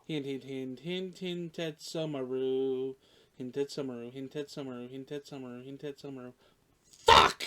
Hint, hint, hint, hint, hint at Summeroo. Hint at Summeroo, hint at Summeroo, hint at Summeroo, hint at Summeroo. Fuck!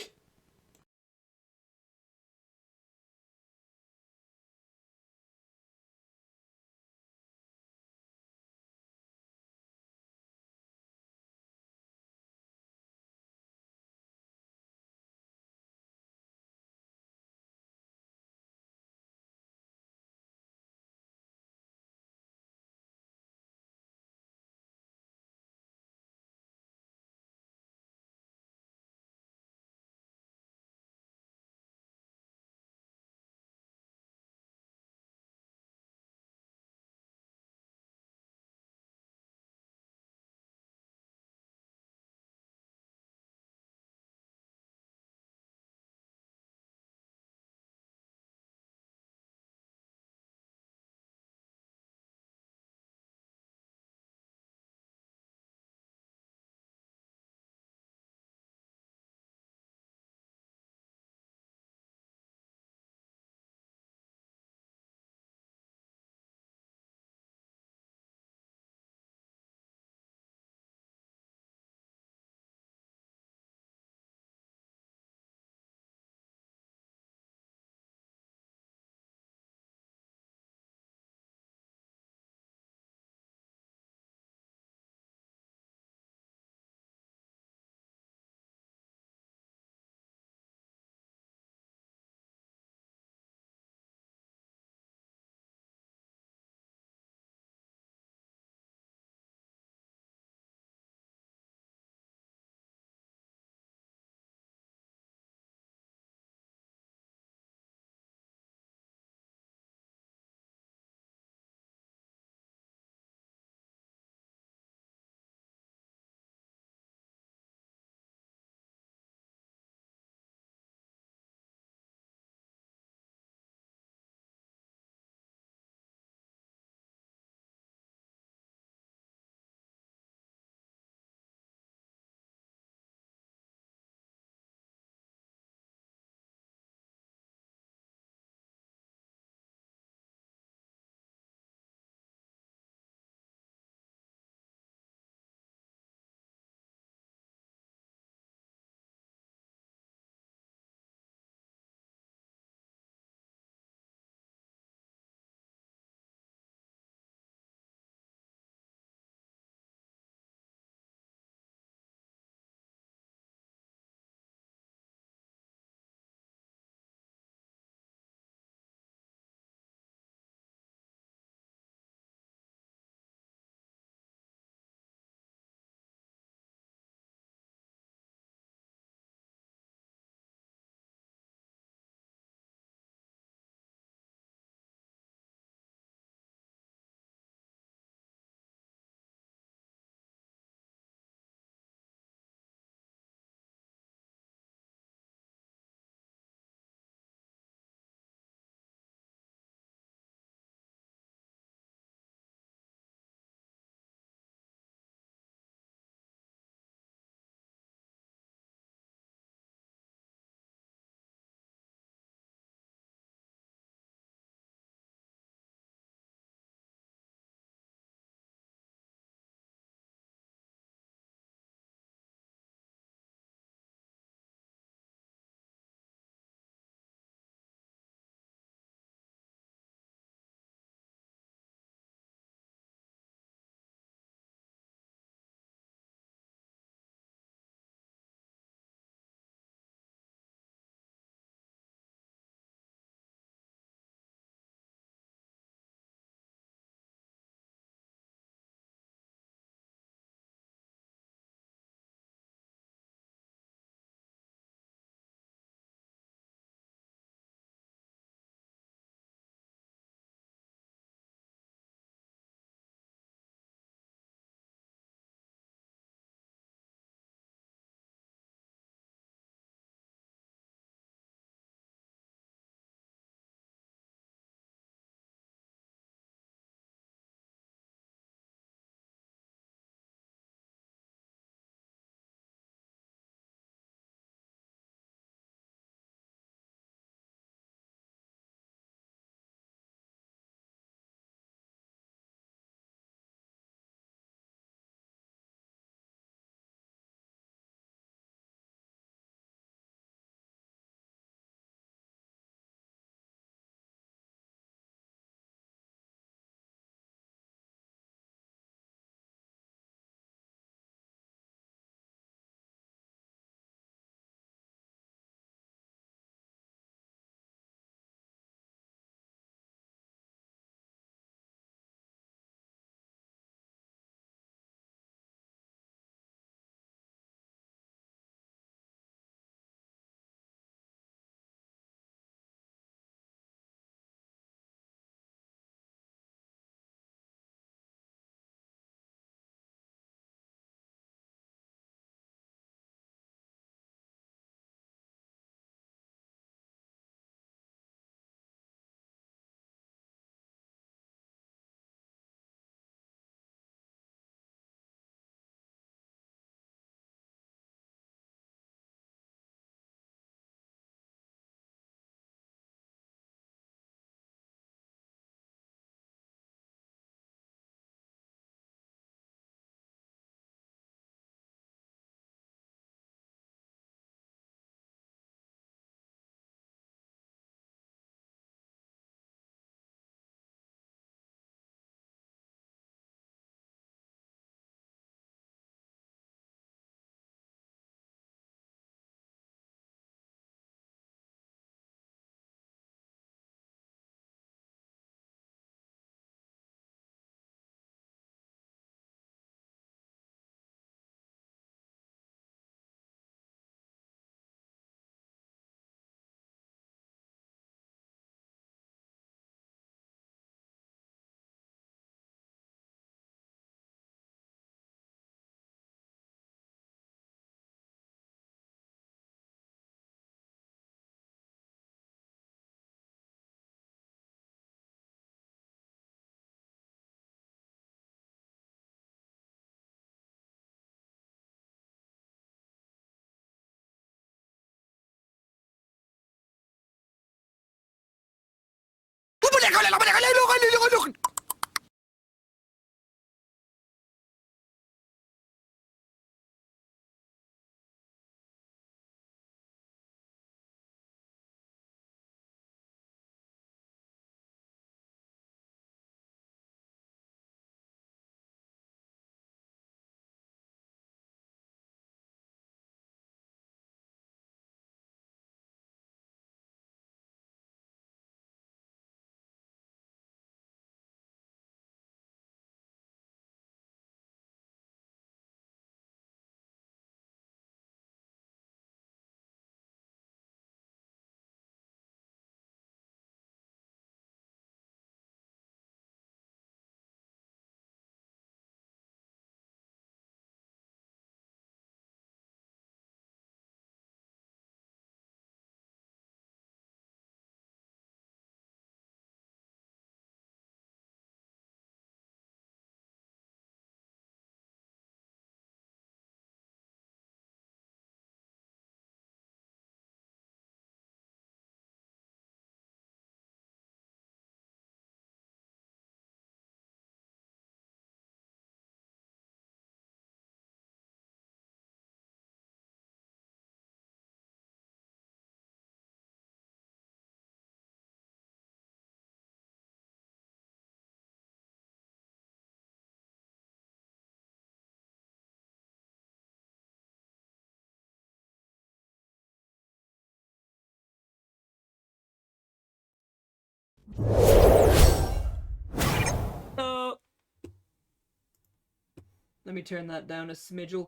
Let me turn that down a smidgel.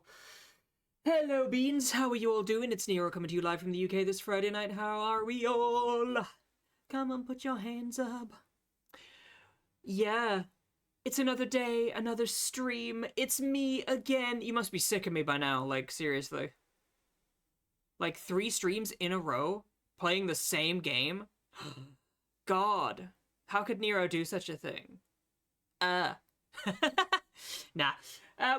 Hello, Beans. How are you all doing? It's Nero coming to you live from the UK this Friday night. How are we all? Come on, put your hands up. Yeah, it's another day, another stream. It's me again. You must be sick of me by now, like, seriously. Like, 3 streams in a row, playing the same game? God, how could Nero do such a thing? Nah.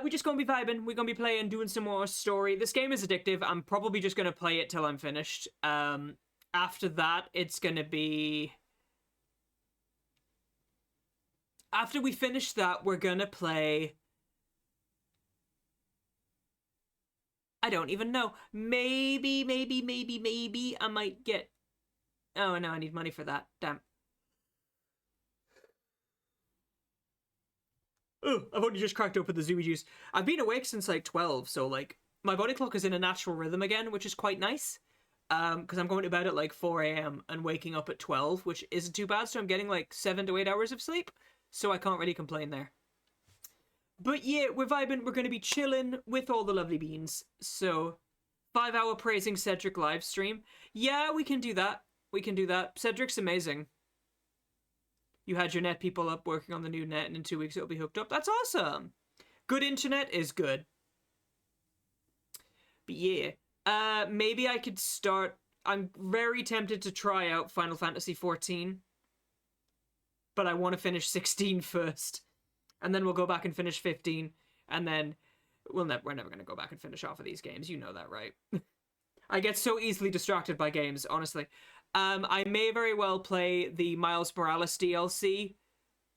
We're just gonna be vibing. We're gonna be playing, doing some more story. This game is addictive. I'm probably just gonna play it till I'm finished. After that, it's gonna be... After we finish that, we're gonna play... I don't even know. Maybe I might get... Oh, no, I need money for that. Damn. Oh, I've only just cracked open the Zooey juice. I've been awake since like 12, so like my body clock is in a natural rhythm again, which is quite nice. Because I'm going to bed at like 4 a.m. and waking up at 12, which isn't too bad, so I'm getting like 7 to 8 hours of sleep, so I can't really complain there. But yeah, we're vibing, we're going to be chilling with all the lovely beans, so 5-hour praising Cedric live stream. Yeah, we can do that. We can do that. Cedric's amazing. You had your net people up working on the new net, and in 2 weeks it'll be hooked up. That's awesome. Good internet is good. But yeah, maybe I could start... I'm very tempted to try out Final Fantasy XIV, but I want to finish 16 first, and then we'll go back and finish 15, and then we're never going to go back and finish off of these games. You know that, right? I get so easily distracted by games, honestly. I may very well play the Miles Morales DLC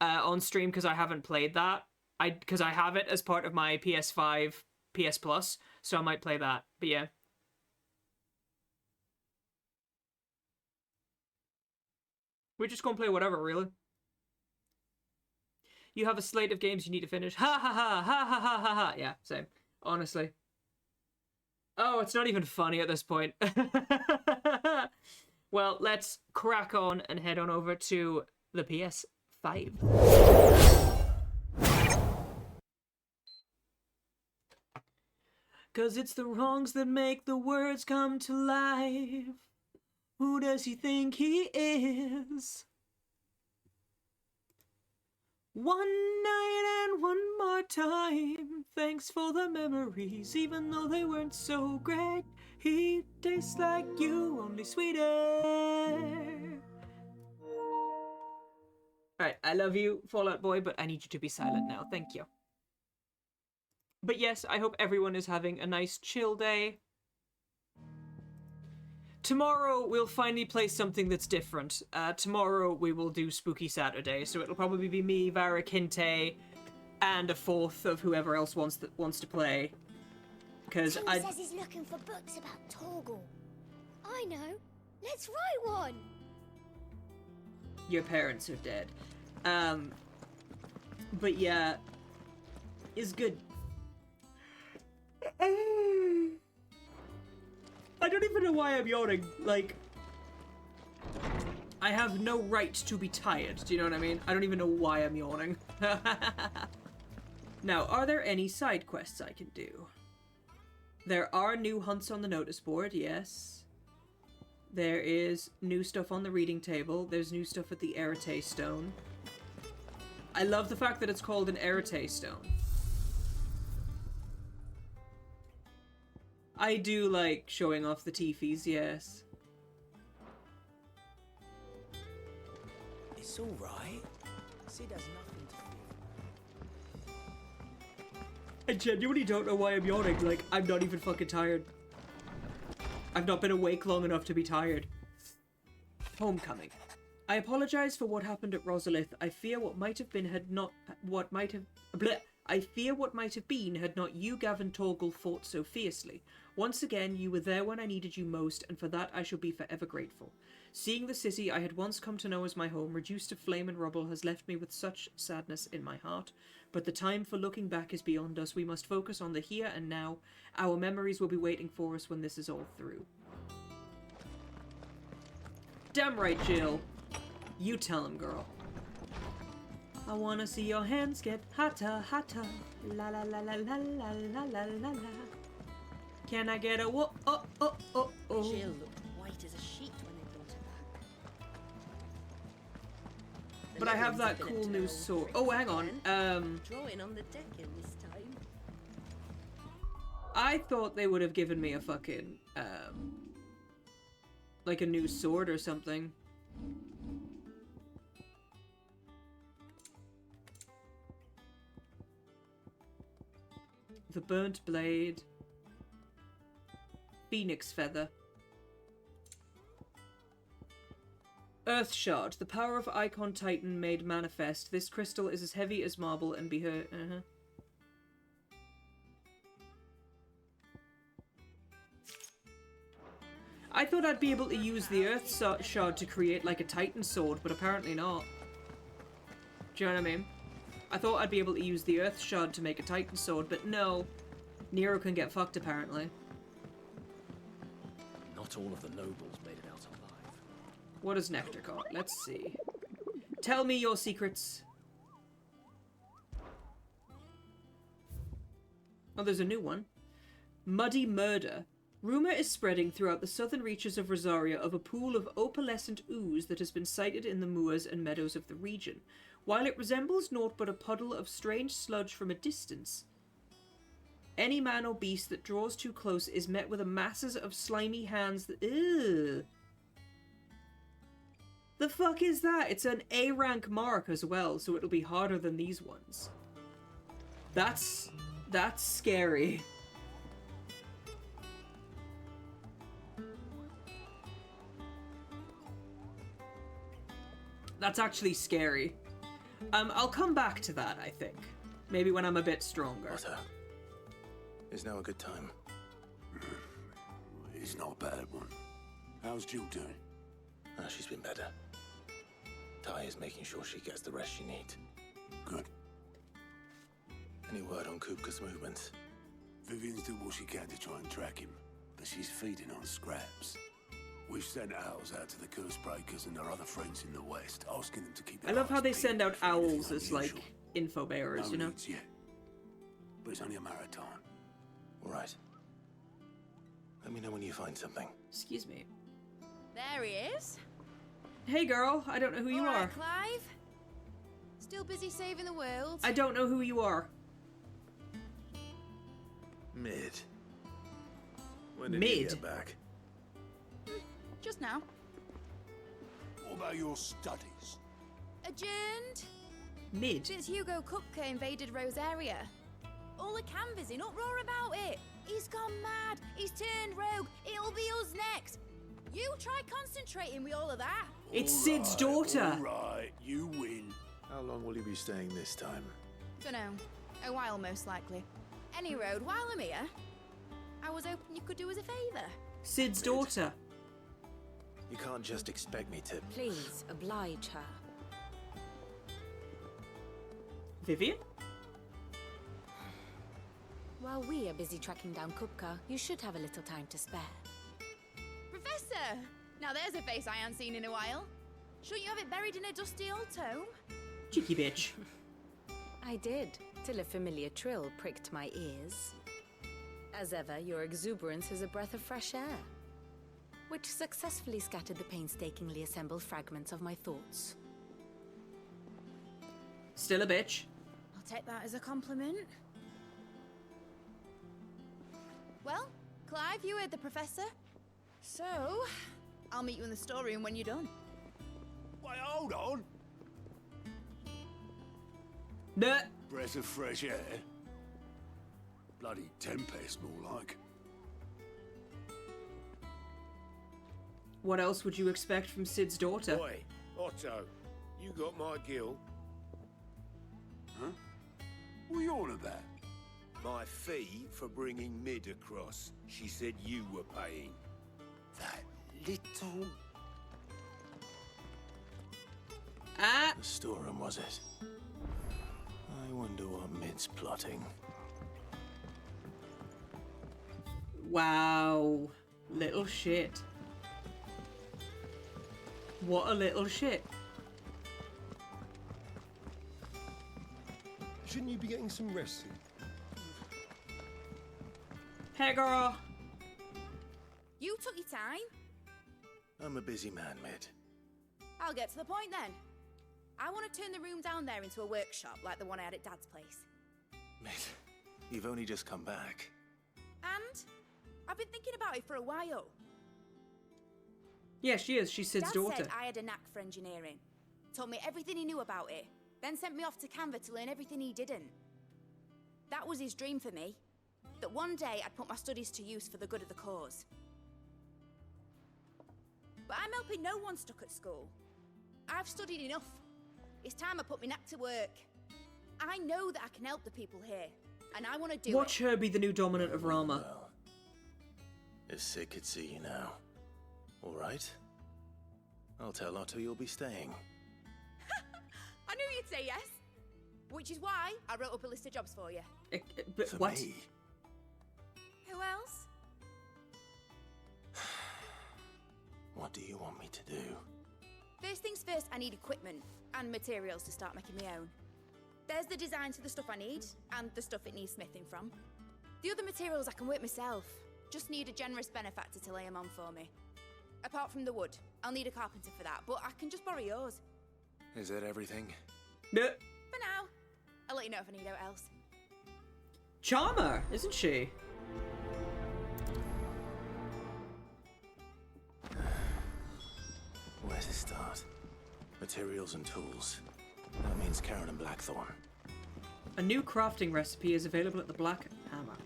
on stream because I haven't played that. Because I have it as part of my PS5 PS Plus, so I might play that. But yeah. We're just gonna play whatever, really. You have a slate of games you need to finish. Ha ha ha ha ha ha ha ha. Yeah, same. Honestly. Oh, it's not even funny at this point. Well, let's crack on and head on over to the PS5. Cause it's the wrongs that make the words come to life. Who does he think he is? One night and one more time. Thanks for the memories, even though they weren't so great. He tastes like you, only sweeter. Alright, I love you, Fallout Boy, but I need you to be silent now. Thank you. But yes, I hope everyone is having a nice chill day. tomorrow we'll finally play something that's different. Tomorrow we will do Spooky Saturday, so it'll probably be me, Varric, Hinte, and a fourth of whoever else wants to play. Because Tim says he's looking for books about Torgal. I know. Let's write one. Your parents are dead. But yeah, it's good. I don't even know why I'm yawning. Like, I have no right to be tired. Do you know what I mean? I don't even know why I'm yawning. Now, are there any side quests I can do? There are new hunts on the notice board, yes. There is new stuff on the reading table. There's new stuff at the Erite Stone. I love the fact that it's called an Erite Stone. I do like showing off the teefies, yes. It's all right. Sid has nothing to fear. I genuinely don't know why I'm yawning. Like, I'm not even fucking tired. I've not been awake long enough to be tired. Homecoming. I apologize for what happened at Rosalith. I fear what might have been had not... What might have... Bleh. I fear what might have been had not you, Gavin Torgal, fought so fiercely. Once again, you were there when I needed you most, and for that I shall be forever grateful. Seeing the city I had once come to know as my home reduced to flame and rubble has left me with such sadness in my heart. But the time for looking back is beyond us. We must focus on the here and now. Our memories will be waiting for us when this is all through. Damn right, Jill. You tell him, girl. I wanna see your hands get hotter, hotter. La la la la la la la la la la. Can I get a whoa? Oh, oh, oh, oh. Jill looked white as a sheet when they brought her back. But I have that cool new sword. Oh, hang on. Drawing on the deck in this time. I thought they would have given me a fucking, like a new sword or something. The burnt blade. Phoenix feather. Earth shard. The power of Icon Titan made manifest. This crystal is as heavy as marble and be her... I thought I'd be able to use the Earth shard to create like a Titan sword, but apparently not. Do you know what I mean? I thought I'd be able to use the Earth shard to make a Titan sword, but no. Nero can get fucked apparently. Not all of the nobles made it out alive. What does Nectar got? Let's see. Tell me your secrets. Oh, there's a new one. Muddy Murder. Rumour is spreading throughout the southern reaches of Rosaria of a pool of opalescent ooze that has been sighted in the moors and meadows of the region. While it resembles naught but a puddle of strange sludge from a distance, any man or beast that draws too close is met with a masses of slimy hands that... Ugh. The fuck is that? It's an A rank mark as well, so it'll be harder than these ones. That's scary. That's actually scary. I'll come back to that, I think. Maybe when I'm a bit stronger. Butter. Is now a good time? It's not a bad one. How's Jill doing? She's been better. Ty is making sure she gets the rest she needs. Good. Any word on Kupka's movements? Vivian's doing what she can to try and track him, but she's feeding on scraps. We've sent owls out to the curse breakers and their other friends in the west, asking them to keep their I love how eyes they send out peeled for anything owls as, unusual. like, info bearers, No you know? leads yet. But it's only a matter of time. All right. Let me know when you find something. Excuse me. There he is. Hey girl, I don't know who you All are. right, Clive. Still busy saving the world. I don't know who you are. Mid. When did Mid? you get back? Just now. What about your studies? Adjourned. Mid. Since Hugo Kupka invaded Rosaria. All the canvas in uproar about it. He's gone mad. He's turned rogue. It'll be us next. You try concentrating with all of that. It's All Sid's right, daughter. All right, you win. How long will you be staying this time? Dunno. A while, most likely. Any road, while I'm here, I was hoping you could do us a favour. Sid's daughter. You can't just expect me to... Please, oblige her. Vivian? While we are busy tracking down Kupka, you should have a little time to spare. Professor! Now there's a face I haven't seen in a while. Shouldn't you have it buried in a dusty old tome? Cheeky bitch. I did, till a familiar trill pricked my ears. As ever, your exuberance is a breath of fresh air, which successfully scattered the painstakingly assembled fragments of my thoughts. Still a bitch. I'll take that as a compliment. Well, Clive, you heard the professor. So, I'll meet you in the storeroom when you're done. Wait, hold on. Nah. Breath of fresh air. Bloody tempest, more like. What else would you expect from Sid's daughter? Boy, Otto, you got my gill. Huh? What are you on about? My fee for bringing Mid across. She said you were paying. That little... Ah! The storeroom, was it? I wonder what Mid's plotting. Wow. Little shit. What a little shit. Shouldn't you be getting some rest soon? Hey, girl. You took your time. I'm a busy man, Mid. I'll get to the point then. I want to turn the room down there into a workshop like the one I had at Dad's place. Mid, you've only just come back. And I've been thinking about it for a while. Yeah, she is. She's Sid's Dad daughter. said I had a knack for engineering. Told me everything he knew about it. Then sent me off to Canva to learn everything he didn't. That was his dream for me. That one day I'd put my studies to use for the good of the cause. But I'm helping no one stuck at school. I've studied enough. It's time I put my knack to work. I know that I can help the people here, and I want to do Watch it. her be the new dominant of Rama. Well, if Sid could see you now. All right? I'll tell Otto you'll be staying. I knew you'd say yes. Which is why I wrote up a list of jobs for you. But For what? me? Who else? What do you want me to do? First things first, I need equipment and materials to start making my own. There's the designs for the stuff I need and the stuff it needs smithing from. The other materials I can work myself. Just need a generous benefactor to lay them on for me. Apart from the wood, I'll need a carpenter for that, but I can just borrow yours. Is that everything? No. For now. I'll let you know if I need out else. Charmer, isn't she? Where to start? Materials and tools. That means Karen and Blackthorn. A new crafting recipe is available at the Black Hammer.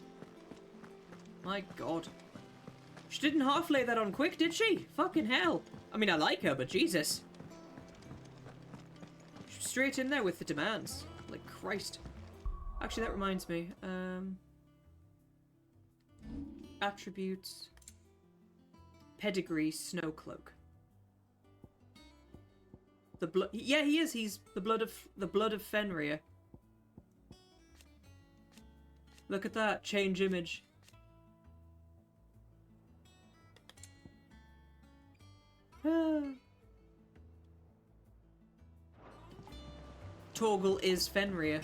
My god. She didn't half lay that on quick, did she? Fucking hell. I mean, I like her, but Jesus. She's straight in there with the demands. Like, Christ. Actually, that reminds me. Attributes. Pedigree, Snowcloak. The blood. Yeah, he is. He's the blood of Fenrir. Look at that. Change image. Torgal is Fenrir.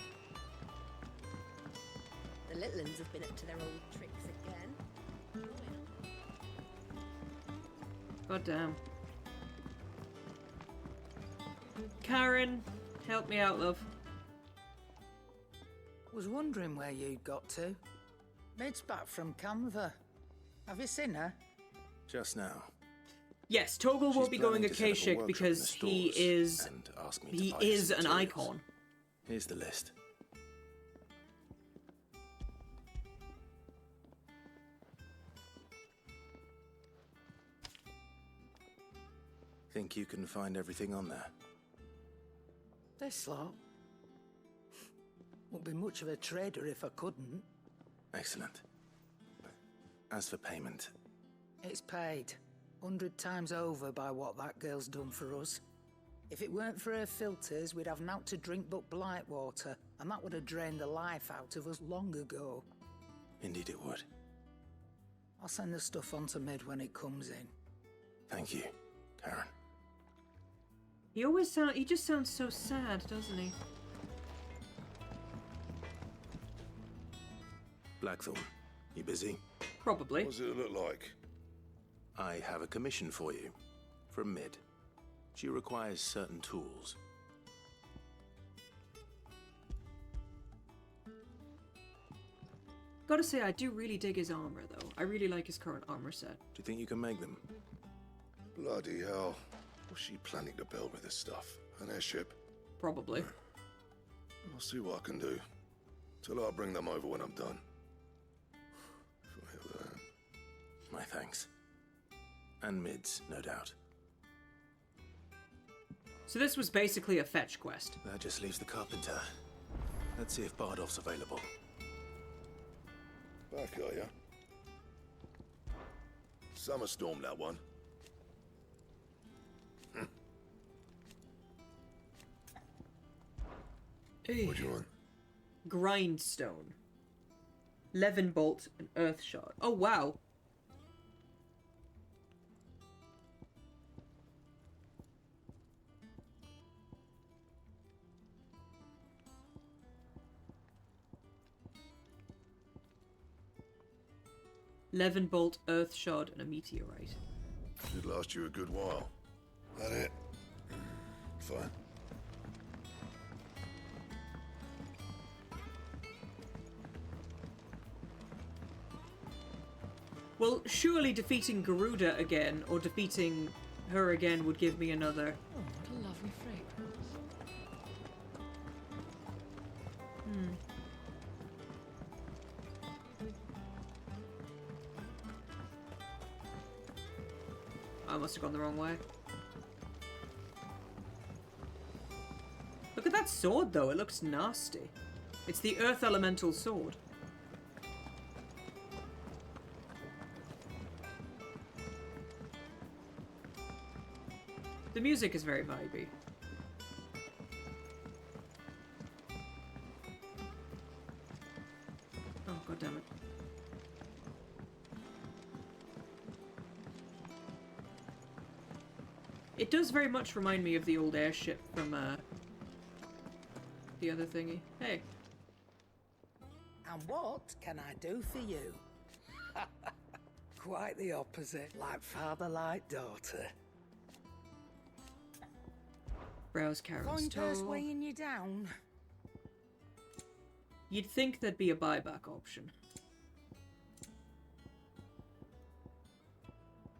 The little uns have been up to their old tricks again. God damn. Karen, help me out, love. Was wondering where you'd got to. Mid's back from Canva. Have you seen her? Just now. Yes, Torgal She's will be going planning to set up a Akashic workshop because in the he stores is and asked me to buy her some an materials. icon. Here's the list. Think you can find everything on there? This lot? Wouldn't be much of a trader if I couldn't. Excellent. As for payment... It's paid. 100 times over by what that girl's done for us. If it weren't for her filters, we'd have naught to drink but blight water, and that would have drained the life out of us long ago. Indeed it would. I'll send the stuff on to Mid when it comes in. Thank you, Karen. He just sounds so sad, doesn't he? Blackthorn, you busy? Probably. What does it look like? I have a commission for you. From Mid. She requires certain tools. Gotta say, I do really dig his armor, though. I really like his current armor set. Do you think you can make them? Bloody hell. What's she planning to build with this stuff? An airship? Probably. I'll see what I can do. Tell her I'll bring them over when I'm done. If I ever am. My thanks. And Mid's, no doubt. So this was basically a fetch quest. That just leaves the carpenter. Let's see if Bardolph's available. Back, are ya? Summer storm, that one. What do you want? Grindstone. Levin bolt and earth shard. Oh wow. Levin bolt, earth shard, and a meteorite. Should last you a good while. That it? Fine. Well, surely defeating Garuda again, or defeating her again, would give me another. Oh, what a lovely fragrance. I must have gone the wrong way. Look at that sword, though. It looks nasty. It's the Earth Elemental sword. The music is very vibey. Oh, god damn it. It does very much remind me of the old airship from the other thingy. Hey. And what can I do for you? Quite the opposite, like father, like daughter. Browse Karen's Fine purse toll. weighing you down. You'd think there'd be a buyback option.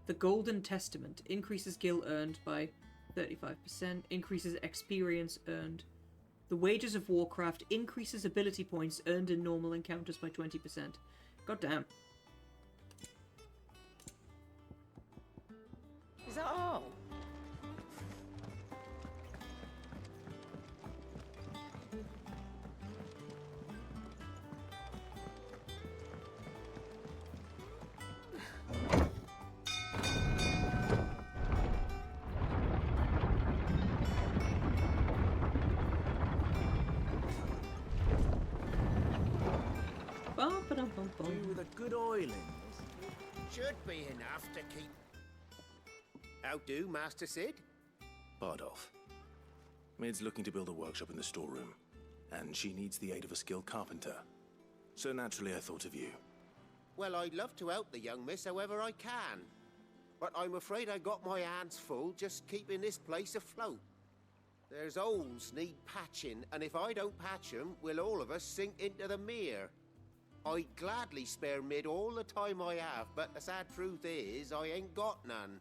The Golden Testament increases gil earned by 35%, increases experience earned. The Wages of Warcraft increases ability points earned in normal encounters by 20%. God damn. Is that all? Do with a good oil in this. Should be enough to keep... How do, Master Sid? Bardolph. Mid's looking to build a workshop in the storeroom, and she needs the aid of a skilled carpenter. So naturally I thought of you. Well, I'd love to help the young miss however I can. But I'm afraid I got my hands full just keeping this place afloat. There's holes need patching, and if I don't patch 'em, we'll all of us sink into the mere. I'd gladly spare Mid all the time I have, but the sad truth is, I ain't got none.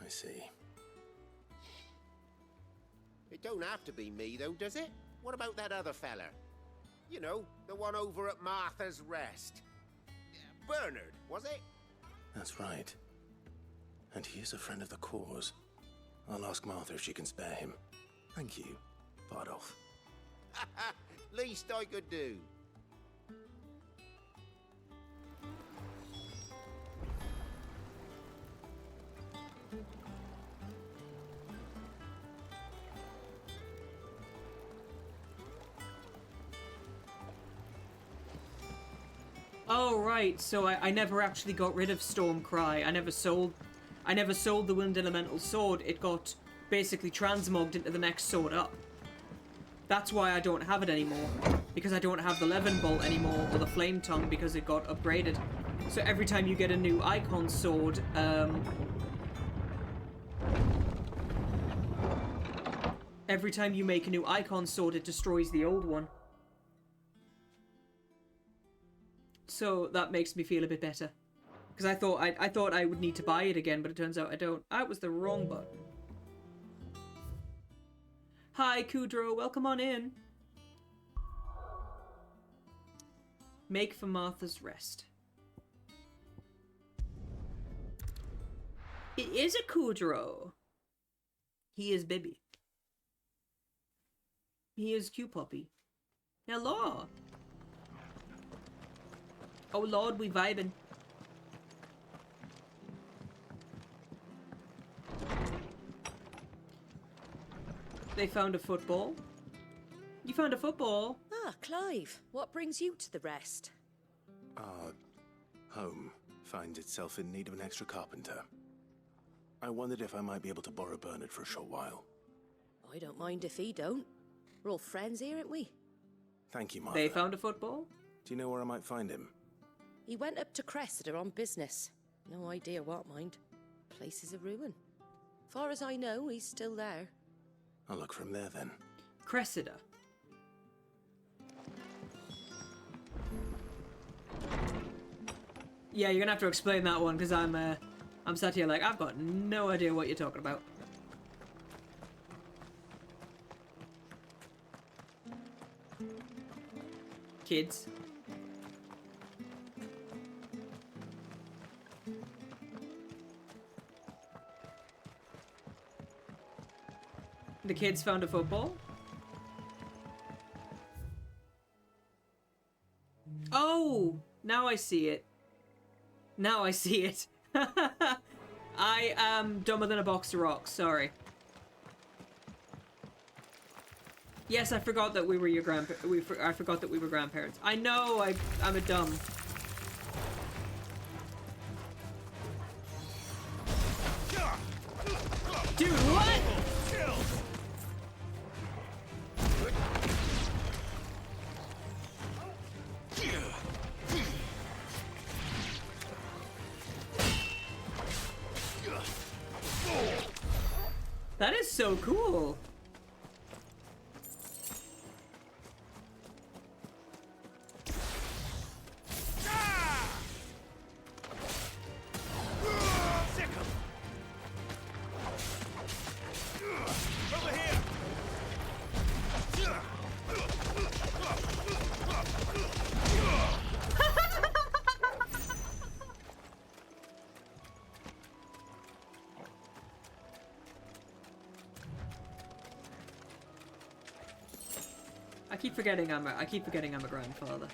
I see. It don't have to be me, though, does it? What about that other fella? You know, the one over at Martha's Rest. Bernard, was it? That's right. And he is a friend of the cause. I'll ask Martha if she can spare him. Thank you, Bardolph. Least I could do. Oh right, so I never actually got rid of Stormcry. I never sold the Wind Elemental sword. It got basically transmogged into the next sword up. That's why I don't have it anymore. Because I don't have the Levin Bolt anymore, or the Flame Tongue, because it got upgraded. So every time you get a new Icon sword, every time you make a new Icon sword, it destroys the old one. So that makes me feel a bit better. Because I thought I would need to buy it again, but it turns out I don't. That was the wrong button. Hi, Kudro. Welcome on in. Make for Martha's Rest. It is a Kudro. He is Bibby. He is Q-Puppy. Hello. Oh lord, we vibing. They found a football. You found a football? Ah, Clive, what brings you to the rest? Our home finds itself in need of an extra carpenter. I wondered if I might be able to borrow Bernard for a short while. I don't mind if he don't. We're all friends here, aren't we? Thank you, Martha. They found a football? Do you know where I might find him? He went up to Cressida on business. No idea what, mind. Place is a ruin. Far as I know, he's still there. I'll look from there then. Cressida. Yeah, you're gonna have to explain that one, because I'm sat here like, I've got no idea what you're talking about. Kids. The kids found a football? Oh! Now I see it. Now I see it. I am dumber than a box of rocks, sorry. Yes, I forgot that we were your I forgot that we were grandparents. I know, I'm a dumb. Dude, what? That is so cool. I keep forgetting I'm a grandfather.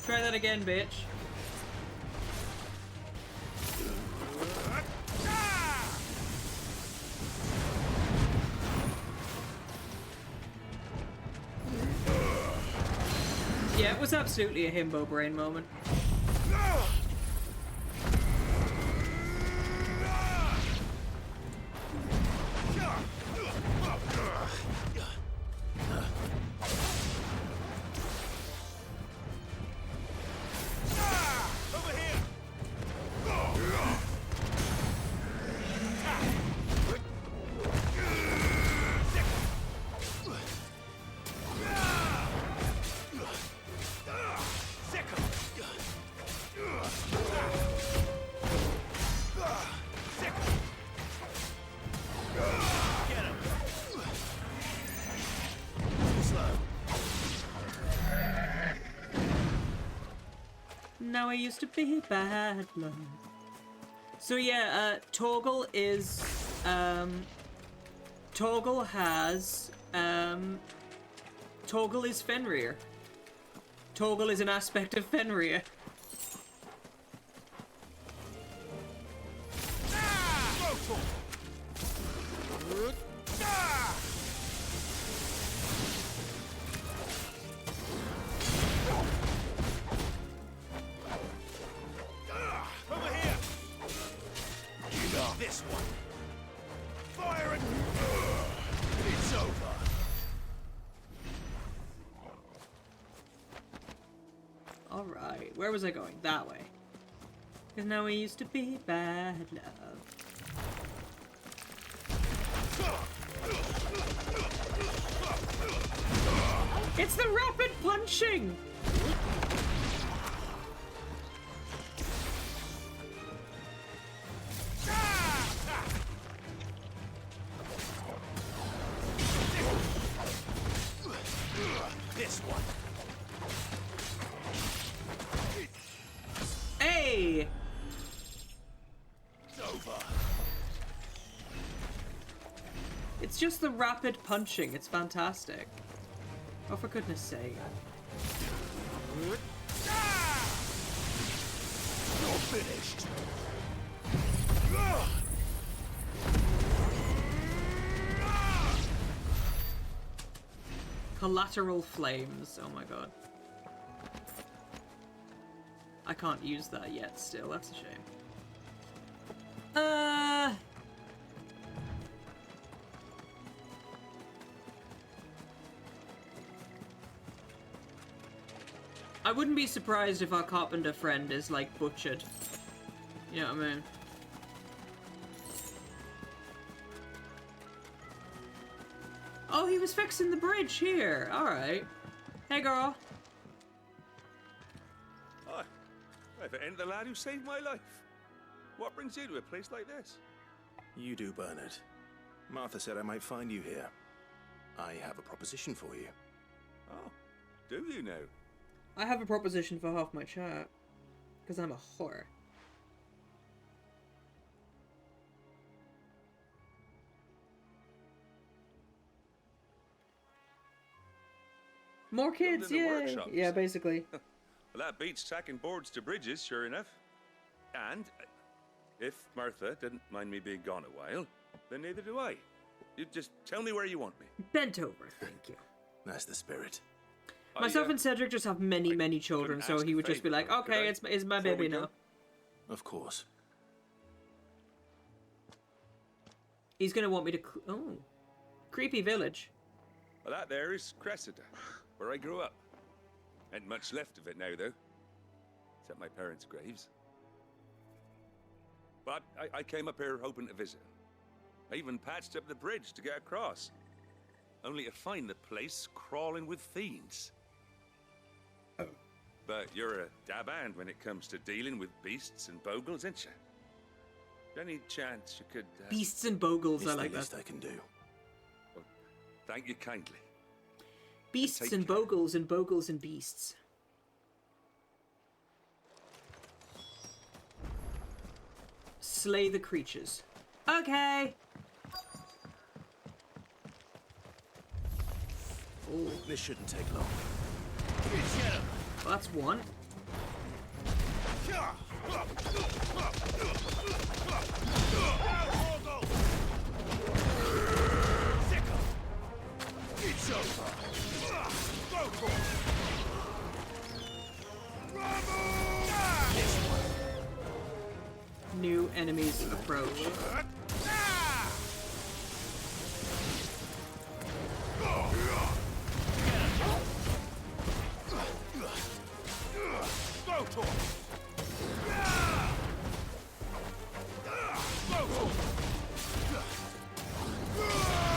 Try that again, bitch. Yeah, it was absolutely a himbo brain moment. Now I used to be bad blood. So yeah, Torgal is, Torgal has, Torgal is Fenrir. Torgal is an aspect of Fenrir. Over here! This one! Fire and... It's over! Alright, where was I going? That way. Because now we used to be bad love. It's the rapid punching! This one! Hey! It's over! It's just the rapid punching. It's fantastic. Oh, for goodness sake. You're finished! Collateral flames. Oh my god. I can't use that yet still. That's a shame. I wouldn't be surprised if our carpenter friend is, like, butchered. You know what I mean? Oh, he was fixing the bridge here. Alright. Hey, girl. Hi. If it ain't the lad who saved my life. What brings you to a place like this? You do, Bernard. Martha said I might find you here. I have a proposition for you. Oh, do you now? I have a proposition for half my chat. Because I'm a whore. More kids, Building a yay! workshop, you Yeah, say? basically. Well, that beats tacking boards to bridges, sure enough. And if Martha didn't mind me being gone a while, then neither do I. You just tell me where you want me. Bent over, thank you. That's the spirit. Myself and Cedric just have many children, so he would just be like, okay, it's my baby now. Of course. He's gonna want me to... Oh. Creepy village. Well, that there is Cressida, where I grew up. Ain't much left of it now, though. Except my parents' graves. But I came up here hoping to visit. I even patched up the bridge to get across. Only to find the place crawling with fiends. Oh. But you're a dab hand when it comes to dealing with beasts and bogles, ain't you? Any chance you could... Beasts and bogles, It's I like the least that. I can do. Well, thank you kindly. Beasts and bogles and bogles and beasts. Slay the creatures. Okay. Oh, this shouldn't take long. Well, that's one. It's over. Go for it. New enemies approach. Go for it.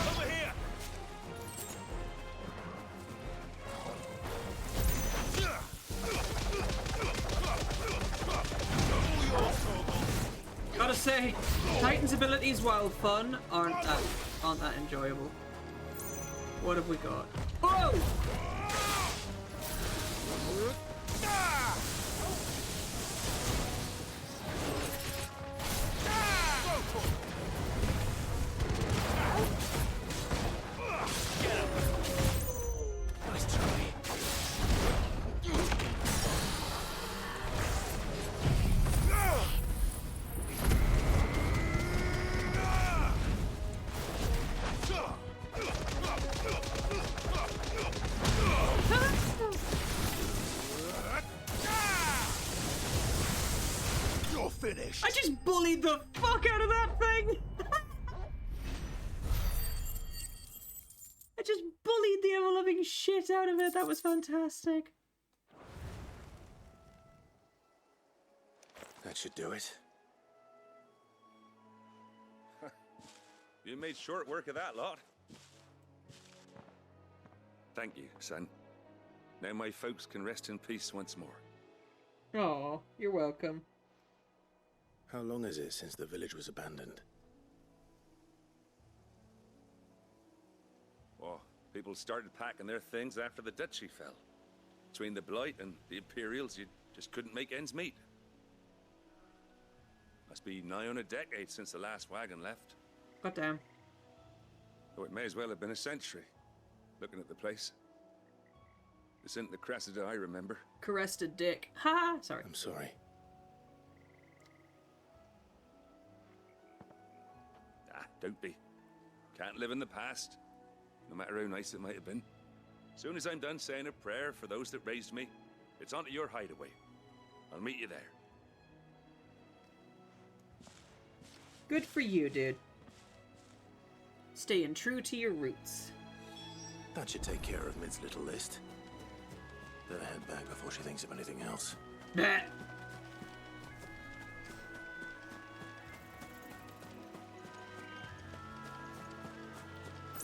Over here. Gotta say, Titan's abilities, while fun, aren't that enjoyable. What have we got? Oh! finished. I just bullied the fuck out of that thing! I just bullied the ever-loving shit out of it. That was fantastic. That should do it. You made short work of that lot. Thank you, son. Now my folks can rest in peace once more. Aw, you're welcome. How long is it since the village was abandoned? Oh, people started packing their things after the duchy fell. Between the Blight and the Imperials, you just couldn't make ends meet. Must be nigh on a decade since the last wagon left. Goddamn. Oh, it may as well have been a century, looking at the place. This isn't the Cressida I remember. Caressed dick. Ha! Sorry. I'm sorry. Ah, don't be. Can't live in the past, no matter how nice it might have been. Soon as I'm done saying a prayer for those that raised me, it's on to your hideaway. I'll meet you there. Good for you, dude. Staying true to your roots. That should take care of Mid's little list. Better head back before she thinks of anything else. Bah.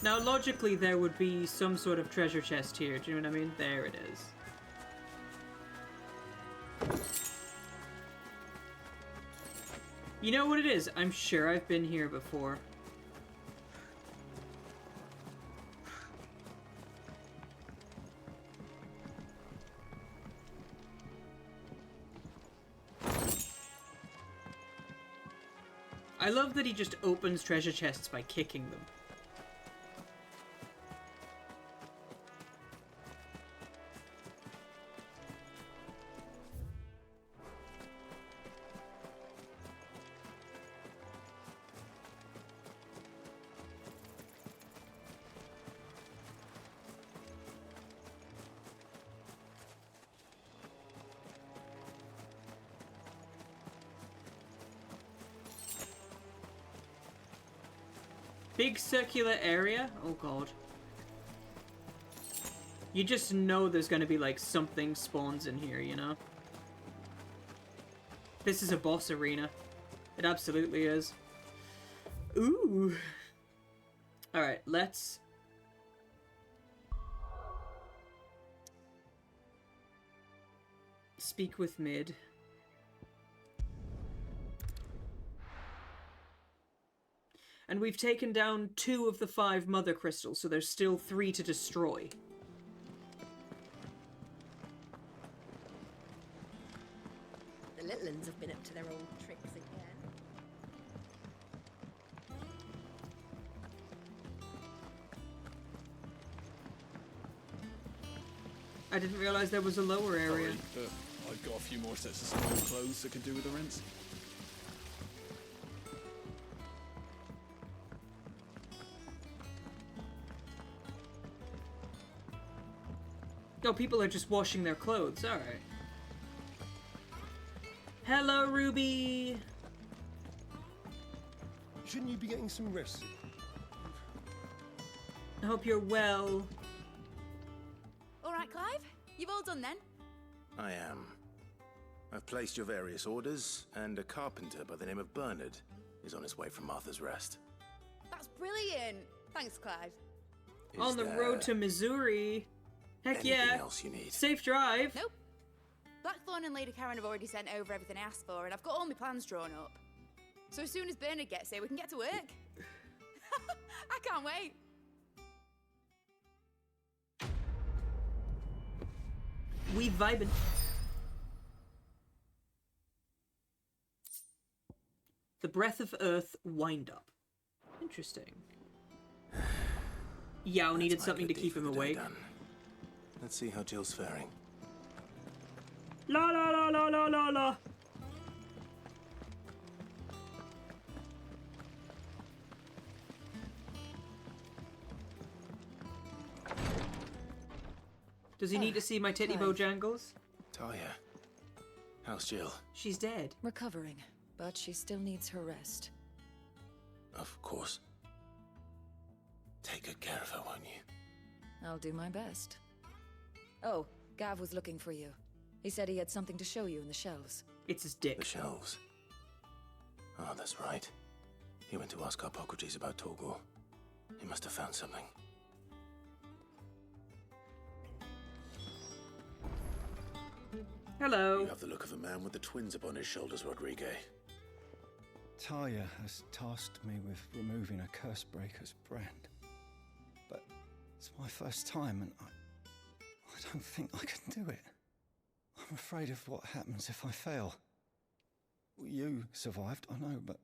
Now, logically, there would be some sort of treasure chest here. Do you know what I mean? There it is. You know what it is? I'm sure I've been here before. I love that he just opens treasure chests by kicking them. Big circular area? Oh god. You just know there's gonna be like something spawns in here, you know? This is a boss arena. It absolutely is. Ooh. Alright, let's... speak with Mid. And we've taken down 2 of the 5 mother crystals, so there's still 3 to destroy. The little uns have been up to their old tricks again. I didn't realise there was a lower area. Sorry, but I've got a few more sets of small clothes that could do with a rinse. Oh, people are just washing their clothes. Alright. Hello, Ruby! Shouldn't you be getting some rest? I hope you're well. All right, Clive. You've all done then? I am. I've placed your various orders, and a carpenter by the name of Bernard is on his way from Martha's Rest. That's brilliant. Thanks, Clive. On the road to Missouri. Heck yeah. Anything else you need? Safe drive. Nope. Blackthorn and Lady Karen have already sent over everything I asked for, and I've got all my plans drawn up. So as soon as Bernard gets here, we can get to work. I can't wait. We vibing. The Breath of Earth wind up. Interesting. Yao needed something to keep him awake. Let's see how Jill's faring. La la la la la la la. Does he need to see my titty bojangles? Talia, how's Jill? She's dead. Recovering. but she still needs her rest. Of course. Take good care of her, won't you? I'll do my best. Oh, Gav was looking for you. He said he had something to show you in the shelves. It's his dick. The shelves. Oh, that's right. He went to ask Hippocrates about Torgor. He must have found something. Hello. You have the look of a man with the twins upon his shoulders, Rodrigue. Talia has tasked me with removing a Cursebreaker's brand. But it's my first time, and I don't think I can do it. I'm afraid of what happens if I fail. You survived, I know, but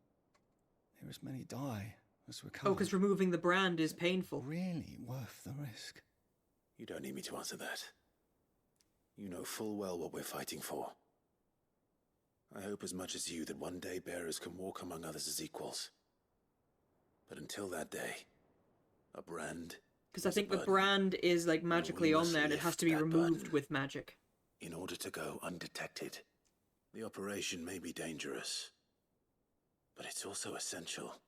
there as many die as recover. Oh, because removing the brand is painful. Really worth the risk. You don't need me to answer that. You know full well what we're fighting for. I hope as much as you that one day bearers can walk among others as equals. But until that day, a brand... Because I think the brand is like magically on there and it has to be removed with magic. In order to go undetected. The operation may be dangerous, but it's also essential.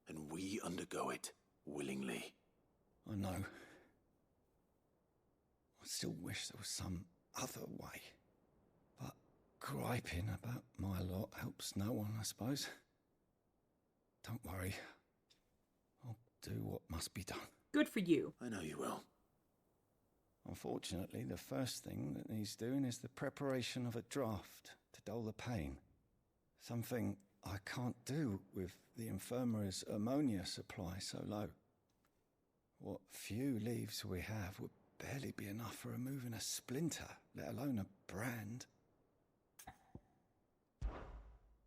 And we undergo it willingly. I know. I still wish there was some other way. But griping about my lot helps no one, I suppose. Don't worry. I'll do what must be done. Good for you. I know you will. Unfortunately, the first thing that needs doing is the preparation of a draft to dull the pain. Something I can't do with the infirmary's ammonia supply so low. What few leaves we have would barely be enough for removing a splinter, let alone a brand.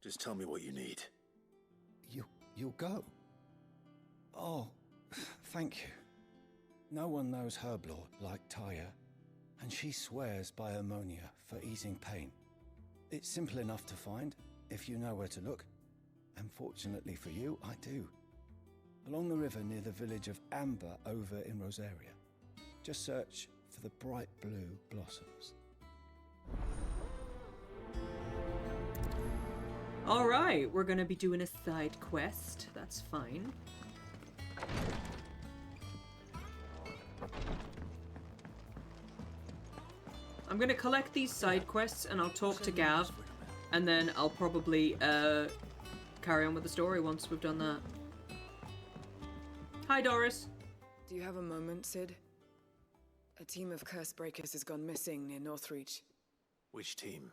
Just tell me what you need. You'll go? Oh, thank you. No one knows Herblord like Taya, and she swears by ammonia for easing pain. It's simple enough to find, if you know where to look. And fortunately for you, I do. Along the river near the village of Amber over in Rosaria. Just search for the bright blue blossoms. Alright, we're gonna be doing a side quest. That's fine. I'm gonna collect these side quests and I'll talk to Gav, and then I'll probably carry on with the story once we've done that. Hi, Doris. Do you have a moment, Sid? A team of Cursebreakers has gone missing near Northreach. Which team?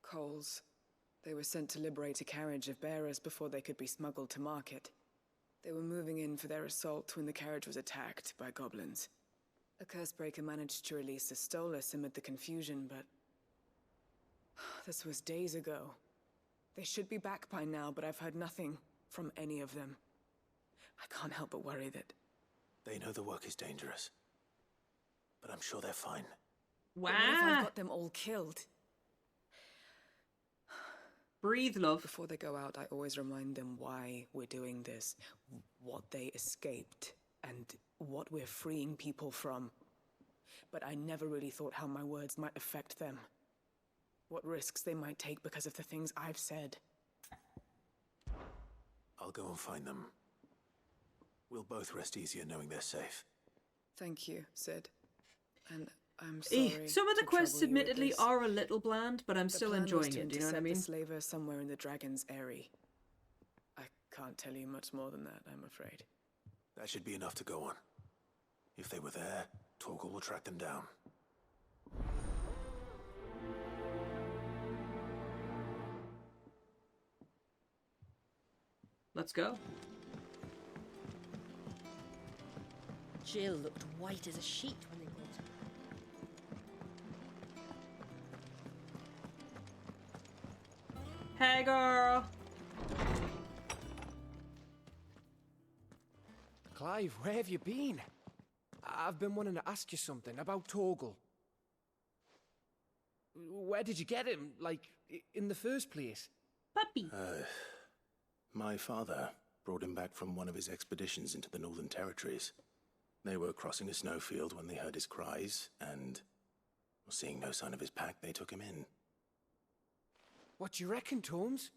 Coles. They were sent to liberate a carriage of bearers before they could be smuggled to market. They were moving in for their assault when the carriage was attacked by goblins. A Cursebreaker managed to release a Stolas amid the confusion, but... this was days ago. They should be back by now, but I've heard nothing from any of them. I can't help but worry that... They know the work is dangerous. But I'm sure they're fine. Wow. But what if I've got them all killed? Breathe, love. Before they go out, I always remind them why we're doing this, what they escaped, and what we're freeing people from. But I never really thought how my words might affect them. What risks they might take because of the things I've said. I'll go and find them. We'll both rest easier knowing they're safe. Thank you, Sid. And I'm sorry. Some of the to quests trouble you with admittedly this. are a little bland, but I'm The still plan was enjoying to it, do you know what I intercept mean? the slaver somewhere in the Dragon's Eyrie. I can't tell you much more than that, I'm afraid. That should be enough to go on. If they were there, Torgor will track them down. Let's go. Jill looked white as a sheet when they brought her. Hey, girl. Clive, where have you been? I've been wanting to ask you something about Torgal. Where did you get him, like, in the first place? Puppy. My father brought him back from one of his expeditions into the Northern Territories. They were crossing a snowfield when they heard his cries, and, seeing no sign of his pack, they took him in. What do you reckon, Torms?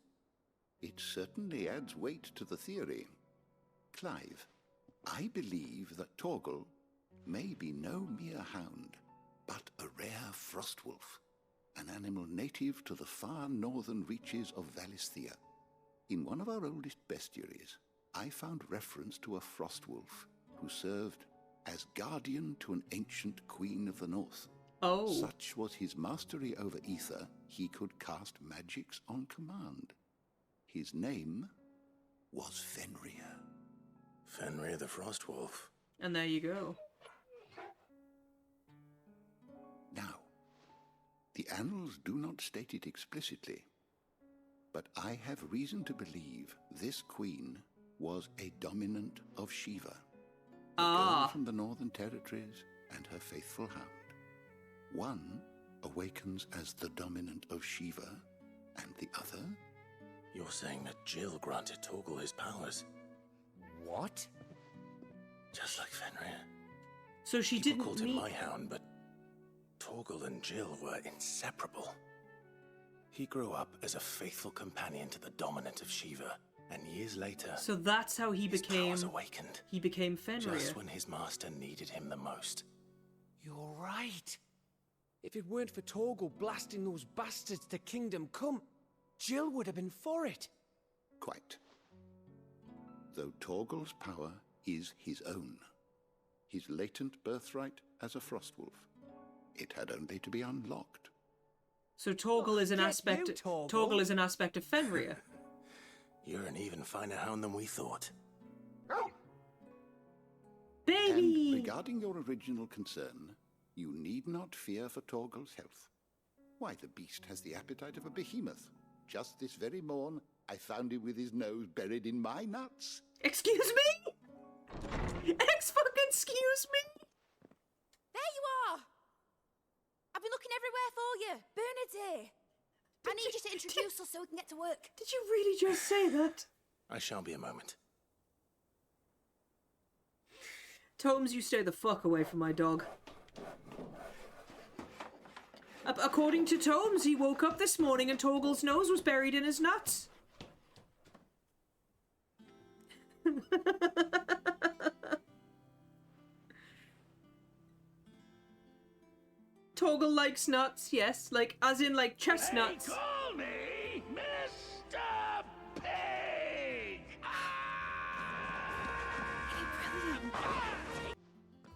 It certainly adds weight to the theory. Clive, I believe that Torgal may be no mere hound, but a rare frostwolf, an animal native to the far northern reaches of Valisthea. In one of our oldest bestiaries, I found reference to a frostwolf who served as guardian to an ancient queen of the north. Oh. Such was his mastery over ether, he could cast magics on command. His name was Fenrir. Fenrir the Frostwolf. And there you go. Now, the annals do not state it explicitly, but I have reason to believe this queen was a dominant of Shiva, a girl from the Northern Territories and her faithful hound. One awakens as the dominant of Shiva, and the other... You're saying that Jill granted Torgal his powers? What? Just like Fenrir. So she People didn't called him meet... my hound, but Torgal and Jill were inseparable. He grew up as a faithful companion to the dominant of Shiva, and years later... So that's how he became... His powers awakened. He became Fenrir. Just when his master needed him the most. You're right. If it weren't for Torgal blasting those bastards to Kingdom Come, Jill would have been for it. Quite. Though Torgal's power is his own, his latent birthright as a frostwolf, it had only to be unlocked. So Torgal is an aspect... Torgal is an aspect of Fenrir. You're an even finer hound than we thought. Baby! And regarding your original concern, you need not fear for Torgal's health. Why, the beast has the appetite of a behemoth. Just this very morn, I found him with his nose buried in my nuts. Excuse me? Excuse me? There you are! I've been looking everywhere for you. Bernard's here. I need you to introduce us so we can get to work. Did you really just say that? I shall be a moment. Tomes, you stay the fuck away from my dog. According to Tomes, he woke up this morning and Torgal's nose was buried in his nuts. Torgal likes nuts, yes, like as in like chestnuts. They call me Mr. Pig.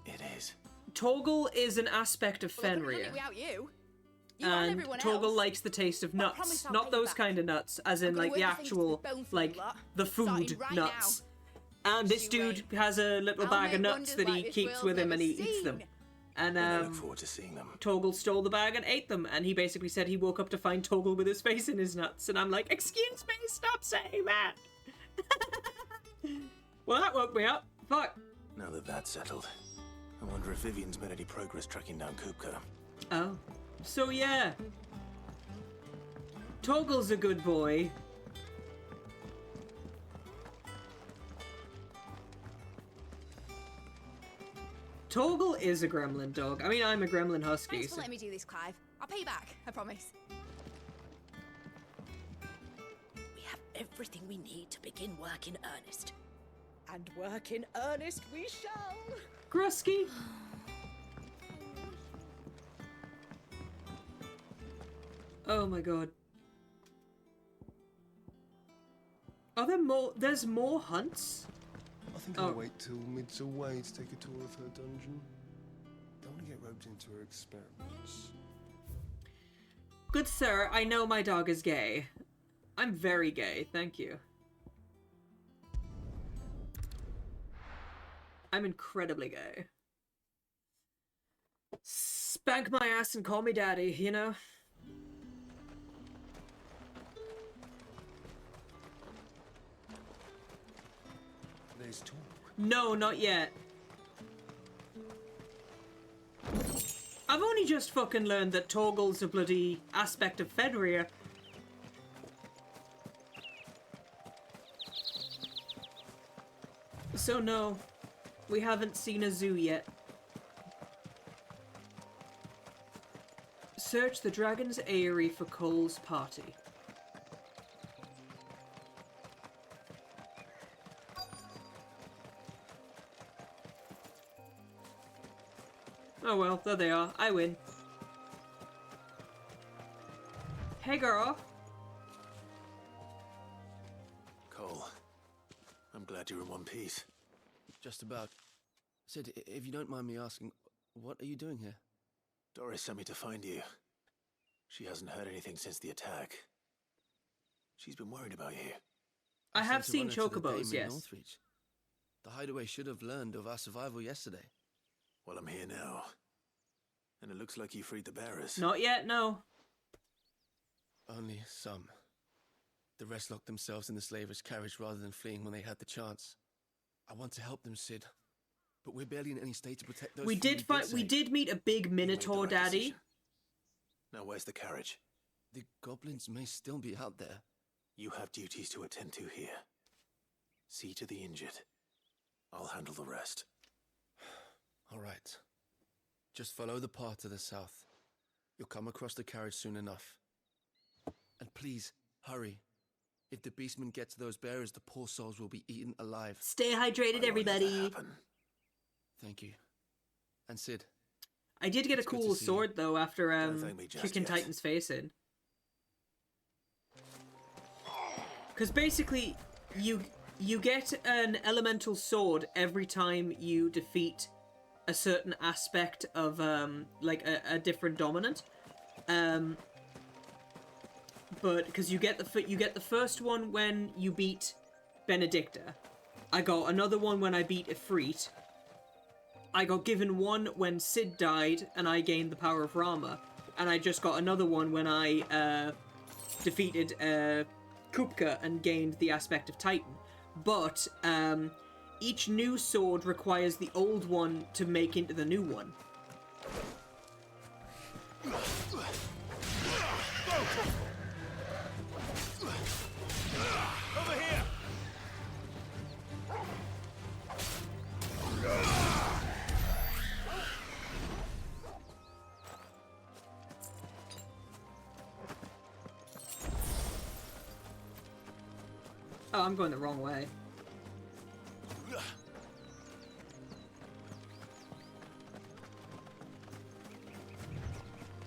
It is. Torgal is an aspect of Fenrir. Without you. And Torgal likes the taste of nuts, not those kind of nuts, as in like the actual, like the food nuts. And this dude has a little bag of nuts that he keeps with him and he eats them. And I look forward to seeing them. Torgal stole the bag and ate them, and he basically said he woke up to find Torgal with his face in his nuts, and I'm like, excuse me, stop saying that. Well, that woke me up. Fuck. Now that that's settled, I wonder if Vivian's made any progress tracking down Kupka. Oh. So yeah. Torgal's a good boy. Torgal is a gremlin dog. I mean, I'm a gremlin husky. Thanks for letting me do this, Clive. I'll pay you back, I promise. We have everything we need to begin work in earnest. And work in earnest we shall. Grusky. Oh my god. Are there more? There's more hunts? I think I'll wait till Mid's away to take a tour of her dungeon. Don't want to get roped into her experiments. Good sir, I know my dog is gay. I'm very gay, thank you. I'm incredibly gay. Spank my ass and call me daddy, you know? There's talk. No, not yet. I've only just fucking learned that Torgal's a bloody aspect of Fenrir. So no, we haven't seen a zoo yet. Search the Dragon's Eyrie for Cole's party. Oh well, there they are. I win. Hey, girl. Cole, I'm glad you're in one piece. Just about. Sid, if you don't mind me asking, what are you doing here? Doris sent me to find you. She hasn't heard anything since the attack. She's been worried about you. I have sent seen a runner to the chocobos, game in yes. Northreach. The hideaway should have learned of our survival yesterday. Well, I'm here now. And it looks like you freed the bearers. Not yet, no. Only some. The rest locked themselves in the slaver's carriage rather than fleeing when they had the chance. I want to help them, Sid. But we're barely in any state to protect those We did meet a big minotaur, Daddy. Now where's the carriage? The goblins may still be out there. You have duties to attend to here. See to the injured. I'll handle the rest. All right. Just follow the path to the south. You'll come across the carriage soon enough. And please, hurry. If the beastmen get to those bearers, the poor souls will be eaten alive. Stay hydrated, everybody. Thank you. And Sid. I did get a cool sword, though, after kicking yet. Titan's face in. Because basically, you get an elemental sword every time you defeat a certain aspect of like a different dominant. But because you get the first one when you beat Benedicta. I got another one when I beat Ifrit. I got given one when Sid died and I gained the power of Rama. And I just got another one when I defeated Kupka and gained the aspect of Titan. But each new sword requires the old one to make into the new one. Over here! Oh, I'm going the wrong way.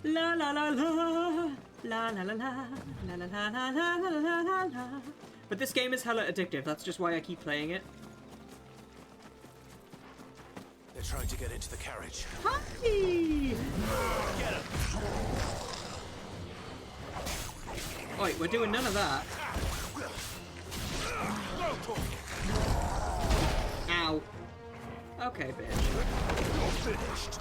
La la la la la la la la la la la la la la la la. But this game is hella addictive. That's just why I keep playing it. They're trying to get into the carriage. Hi! Get him! Wait, we're doing none of that. Ow. Okay, bitch. You're finished.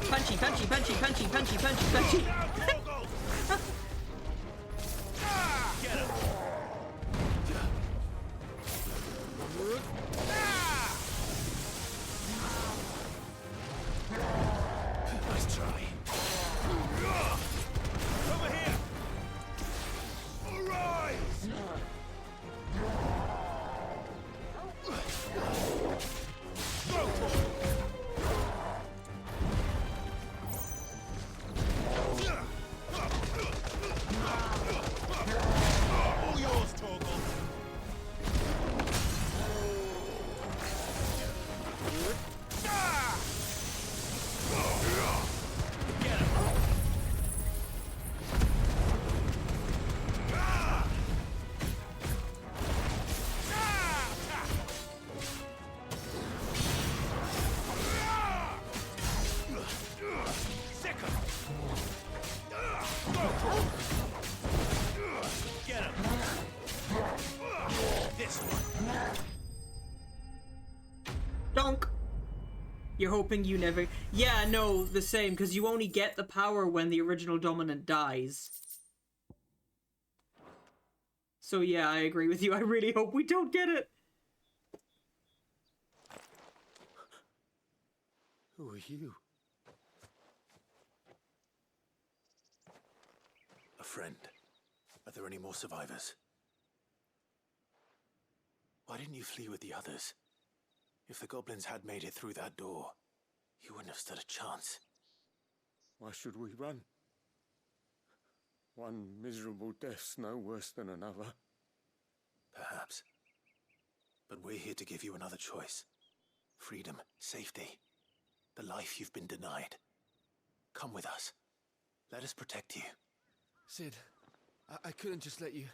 Punchy, punchy, punchy, punchy, punchy, punchy, punchy. Get him! Nice try. Over here! Arise! Go for it! All yours, Torgal. Get him. Sick him. Get him. This one. Donk. You're hoping you never... Yeah, no, the same, because you only get the power when the original dominant dies. So yeah, I agree with you. I really hope we don't get it. Who are you? A friend. Are there any more survivors? Why didn't you flee with the others? If the goblins had made it through that door, you wouldn't have stood a chance. Why should we run? One miserable death's no worse than another. Perhaps. But we're here to give you another choice. Freedom, safety, the life you've been denied. Come with us. Let us protect you. Sid, I couldn't just let you...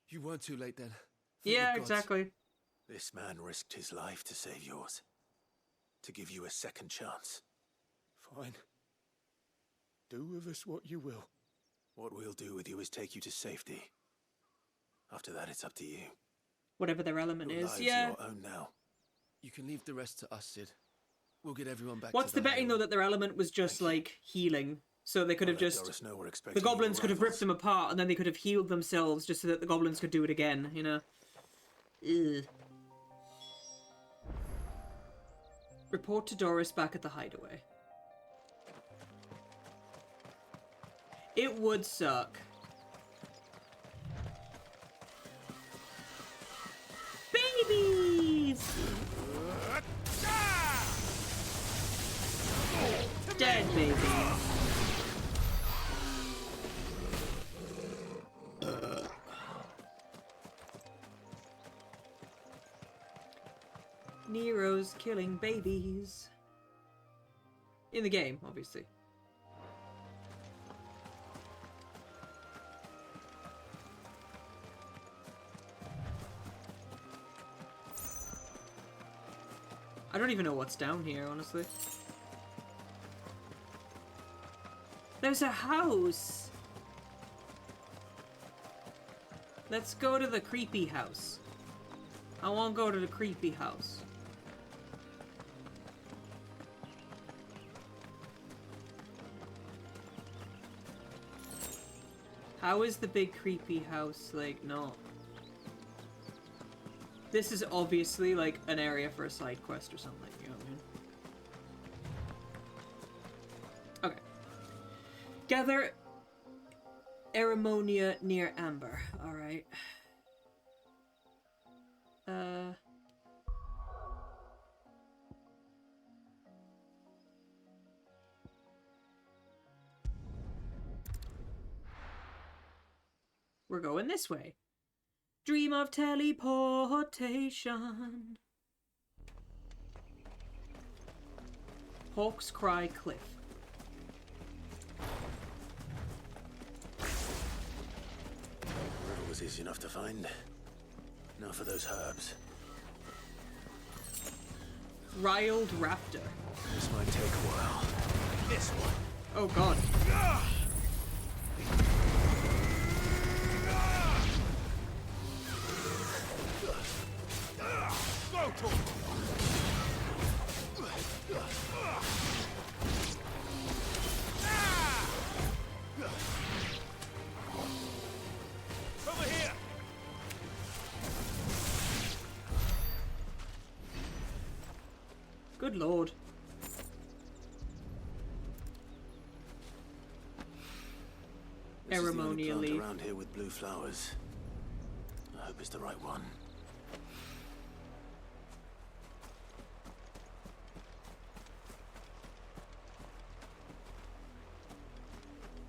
You weren't too late then. Thank Yeah, the gods. exactly. This man risked his life to save yours. To give you a second chance. Fine. Do with us what you will. What we'll do with you is take you to safety. After that, it's up to you. Whatever their element Your is, lives yeah. are your own now. You can leave the rest to us, Sid. We'll get everyone back What's to the betting, though, that their element was just, like, healing? So they could have just... Doris know we're The expecting goblins new could have ripped arrivals. them apart, and then they could have healed themselves just so that the goblins could do it again, you know? Ugh. Report to Doris back at the hideaway. It would suck. Babies! Dead babies. Nero's killing babies. In the game, obviously. I don't even know what's down here, honestly. There's a house! Let's go to the creepy house. I want to go to the creepy house. How is the big creepy house, like, not? This is obviously, like, an area for a side quest or something, you know what I mean? Okay. Gather Aremonia near Amber. Alright. We're going this way. Dream of teleportation. Hawk's Cry Cliff. River was easy enough to find. Now for those herbs. Riled Raptor. This might take a while. This one. Oh god. Over here! Good lord. This is the only Aremonia plant leaf. around here with blue flowers. I hope it's the right one.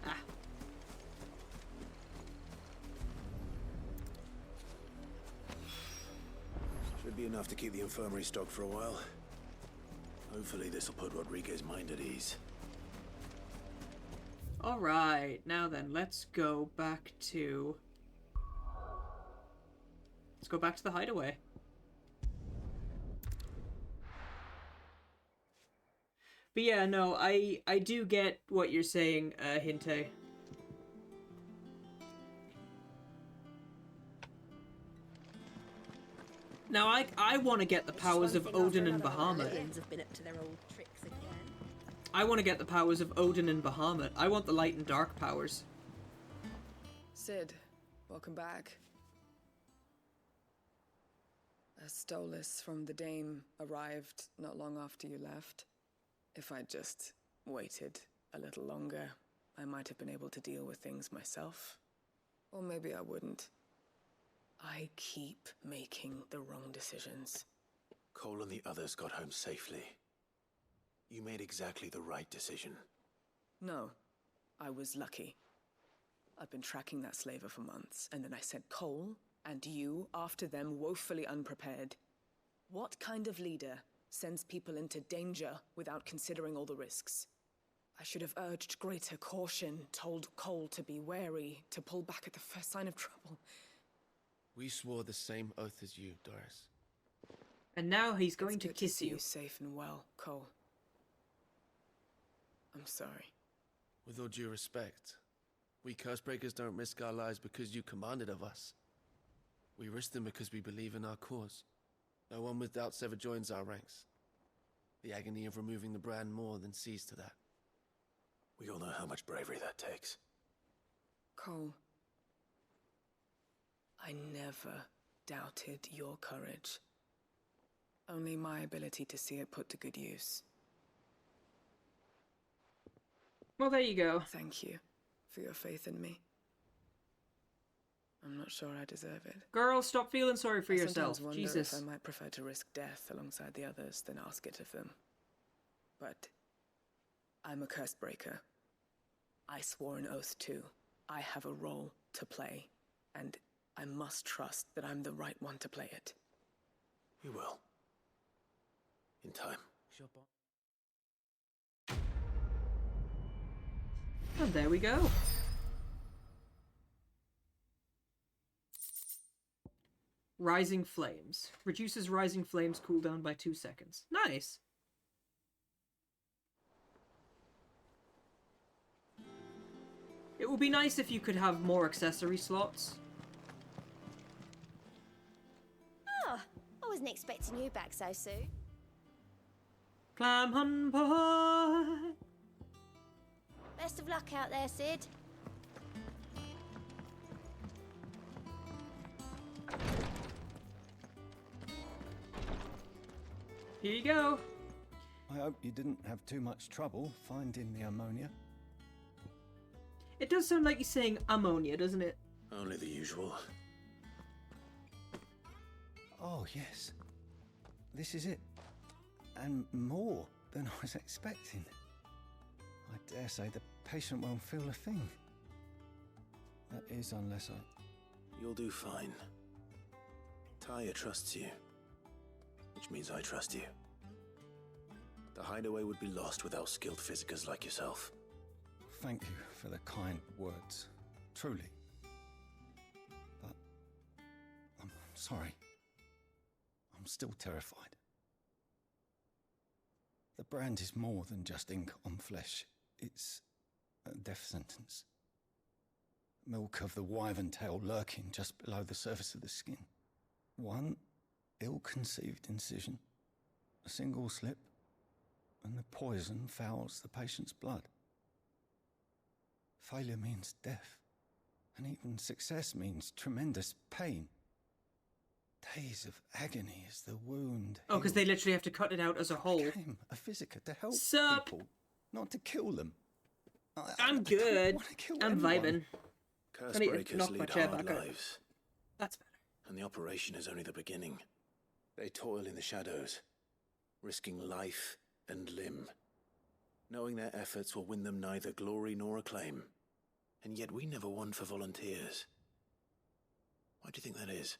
Ah. Should be enough to keep the infirmary stocked for a while. Hopefully this will put Rodriguez's mind at ease. Alright, now then, let's go back to... Let's go back to the hideaway. But yeah, no, I do get what you're saying, Hinte. Now, I want to get the powers of Odin and Bahamut. Have been up to their old tricks again. I want to get the powers of Odin and Bahamut. I want the light and dark powers. Sid, welcome back. A Stolas from the Dame arrived not long after you left. If I'd just waited a little longer, I might have been able to deal with things myself. Or maybe I wouldn't. I keep making the wrong decisions. Cole and the others got home safely. You made exactly the right decision. No, I was lucky. I've been tracking that slaver for months, and then I sent Cole and you after them, woefully unprepared. What kind of leader sends people into danger without considering all the risks? I should have urged greater caution, told Cole to be wary, to pull back at the first sign of trouble. We swore the same oath as you, Doris. And now he's going to kiss see you. you safe and well, Cole. I'm sorry. With all due respect, we Cursebreakers don't risk our lives because you commanded of us. We risk them because we believe in our cause. No one with doubts ever joins our ranks. The agony of removing the brand more than sees to that. We all know how much bravery that takes. Cole, I never doubted your courage. Only my ability to see it put to good use. Well, there you go. Thank you for your faith in me. I'm not sure I deserve it. Girl, stop feeling sorry for I yourself. sometimes wonder Jesus. if I might prefer to risk death alongside the others than ask it of them. But I'm a Cursebreaker. I swore an oath too. I have a role to play, and I must trust that I'm the right one to play it. You will. In time. And there we go. Rising Flames. Reduces Rising Flames cooldown by 2 seconds. Nice. It would be nice if you could have more accessory slots. Oh, I wasn't expecting you back so soon. Climb on board. Best of luck out there, Sid. Here you go. I hope you didn't have too much trouble finding the ammonia. It does sound like you're saying ammonia, doesn't it? Only the usual. Oh, yes. This is it. And more than I was expecting. I dare say the patient won't feel a thing. That is, unless I... You'll do fine. Taya trusts you. Which means I trust you. The hideaway would be lost without skilled physicers like yourself. Thank you for the kind words. Truly. But... I'm sorry. I'm still terrified. The brand is more than just ink on flesh. It's a death sentence. Milk of the wyvern tail lurking just below the surface of the skin. One ill-conceived incision, a single slip, and the poison fouls the patient's blood. Failure means death, and even success means tremendous pain. Days of agony as the wound Oh, because they literally have to cut it out as a whole. I became a physiker to help Sup? people, not to kill them. I'm good. I'm vibing. I need to Cursebreakers knock my lead chair hard back out. lives. That's better. And the operation is only the beginning. They toil in the shadows, risking life and limb, knowing their efforts will win them neither glory nor acclaim. And yet we never won for volunteers. Why do you think that is?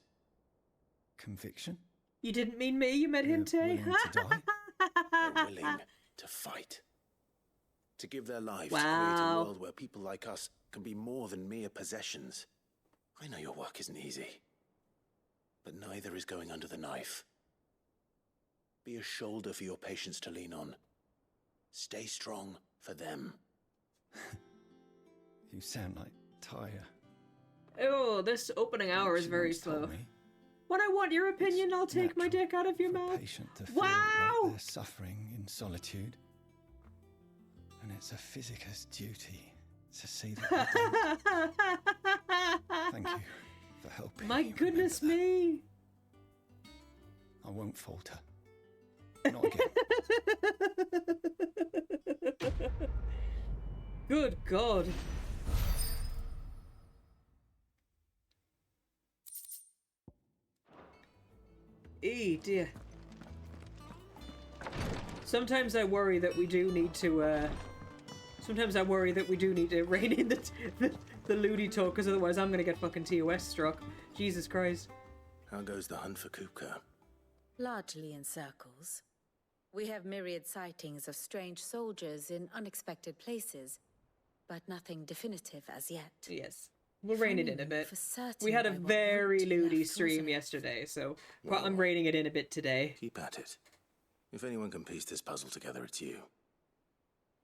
Conviction? You didn't mean me, you meant him, Tay. They're willing to fight. To give their lives to create a world where people like us can be more than mere possessions. I know your work isn't easy. But neither is going under the knife. Be a shoulder for your patients to lean on. Stay strong for them. You sound like Taya. Oh, this opening hour is very slow. When I want your opinion, I'll take my dick out of your mouth. Patient to feel like they're suffering in solitude. And it's a physicist's duty to see that they don't. Thank you for helping My me goodness me. I won't falter. Not again. Good God. Dear. Sometimes I worry that we do need to, rein in the Ludi talk, because otherwise I'm gonna get fucking TOS struck. Jesus Christ. How goes the hunt for Kupka? Largely in circles. We have myriad sightings of strange soldiers in unexpected places, but nothing definitive as yet. Yes. We'll rein it in a bit. For certain We had a by what very route Ludi left stream wasn't it? yesterday, so Well, I'm reining it in a bit today. Keep at it. If anyone can piece this puzzle together, it's you.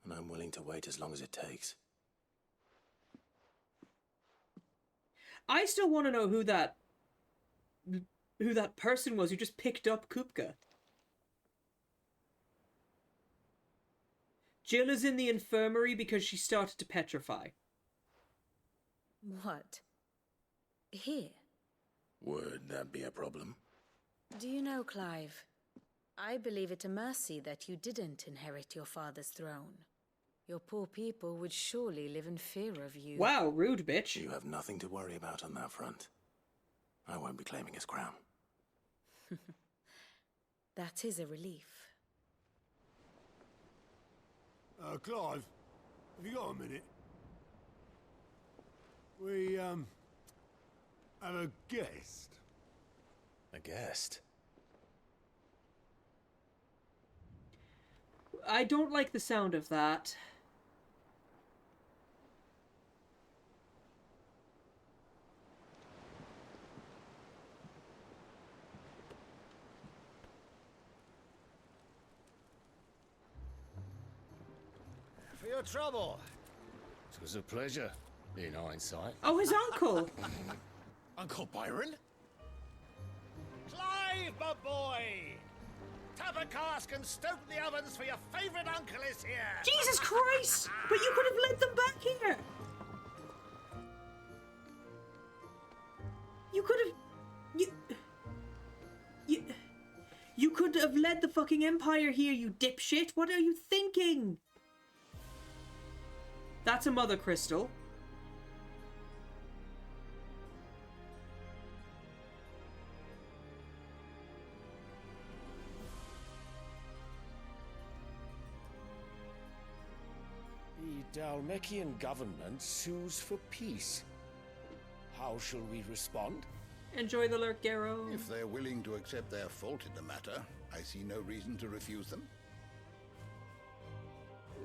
And I'm willing to wait as long as it takes. I still want to know who that person was who just picked up Kupka. Jill is in the infirmary because she started to petrify. What? Here? Would that be a problem? Do you know, Clive? I believe it a mercy that you didn't inherit your father's throne. Your poor people would surely live in fear of you. Wow, rude bitch. You have nothing to worry about on that front. I won't be claiming his crown. That is a relief. Clive, have you got a minute? We, have a guest. A guest? I don't like the sound of that. For your trouble. It was a pleasure, in hindsight. Oh, his uncle! Uncle Byron? Clive, my boy! Tap a cask and stoke the ovens for your favourite uncle is here! Jesus Christ! But you could have led them back here! You could have... You could have led the fucking Empire here, you dipshit! What are you thinking? That's a mother crystal. The Dalmekian government sues for peace. How shall we respond? Enjoy the lurk, Garrow. If they're willing to accept their fault in the matter, I see no reason to refuse them.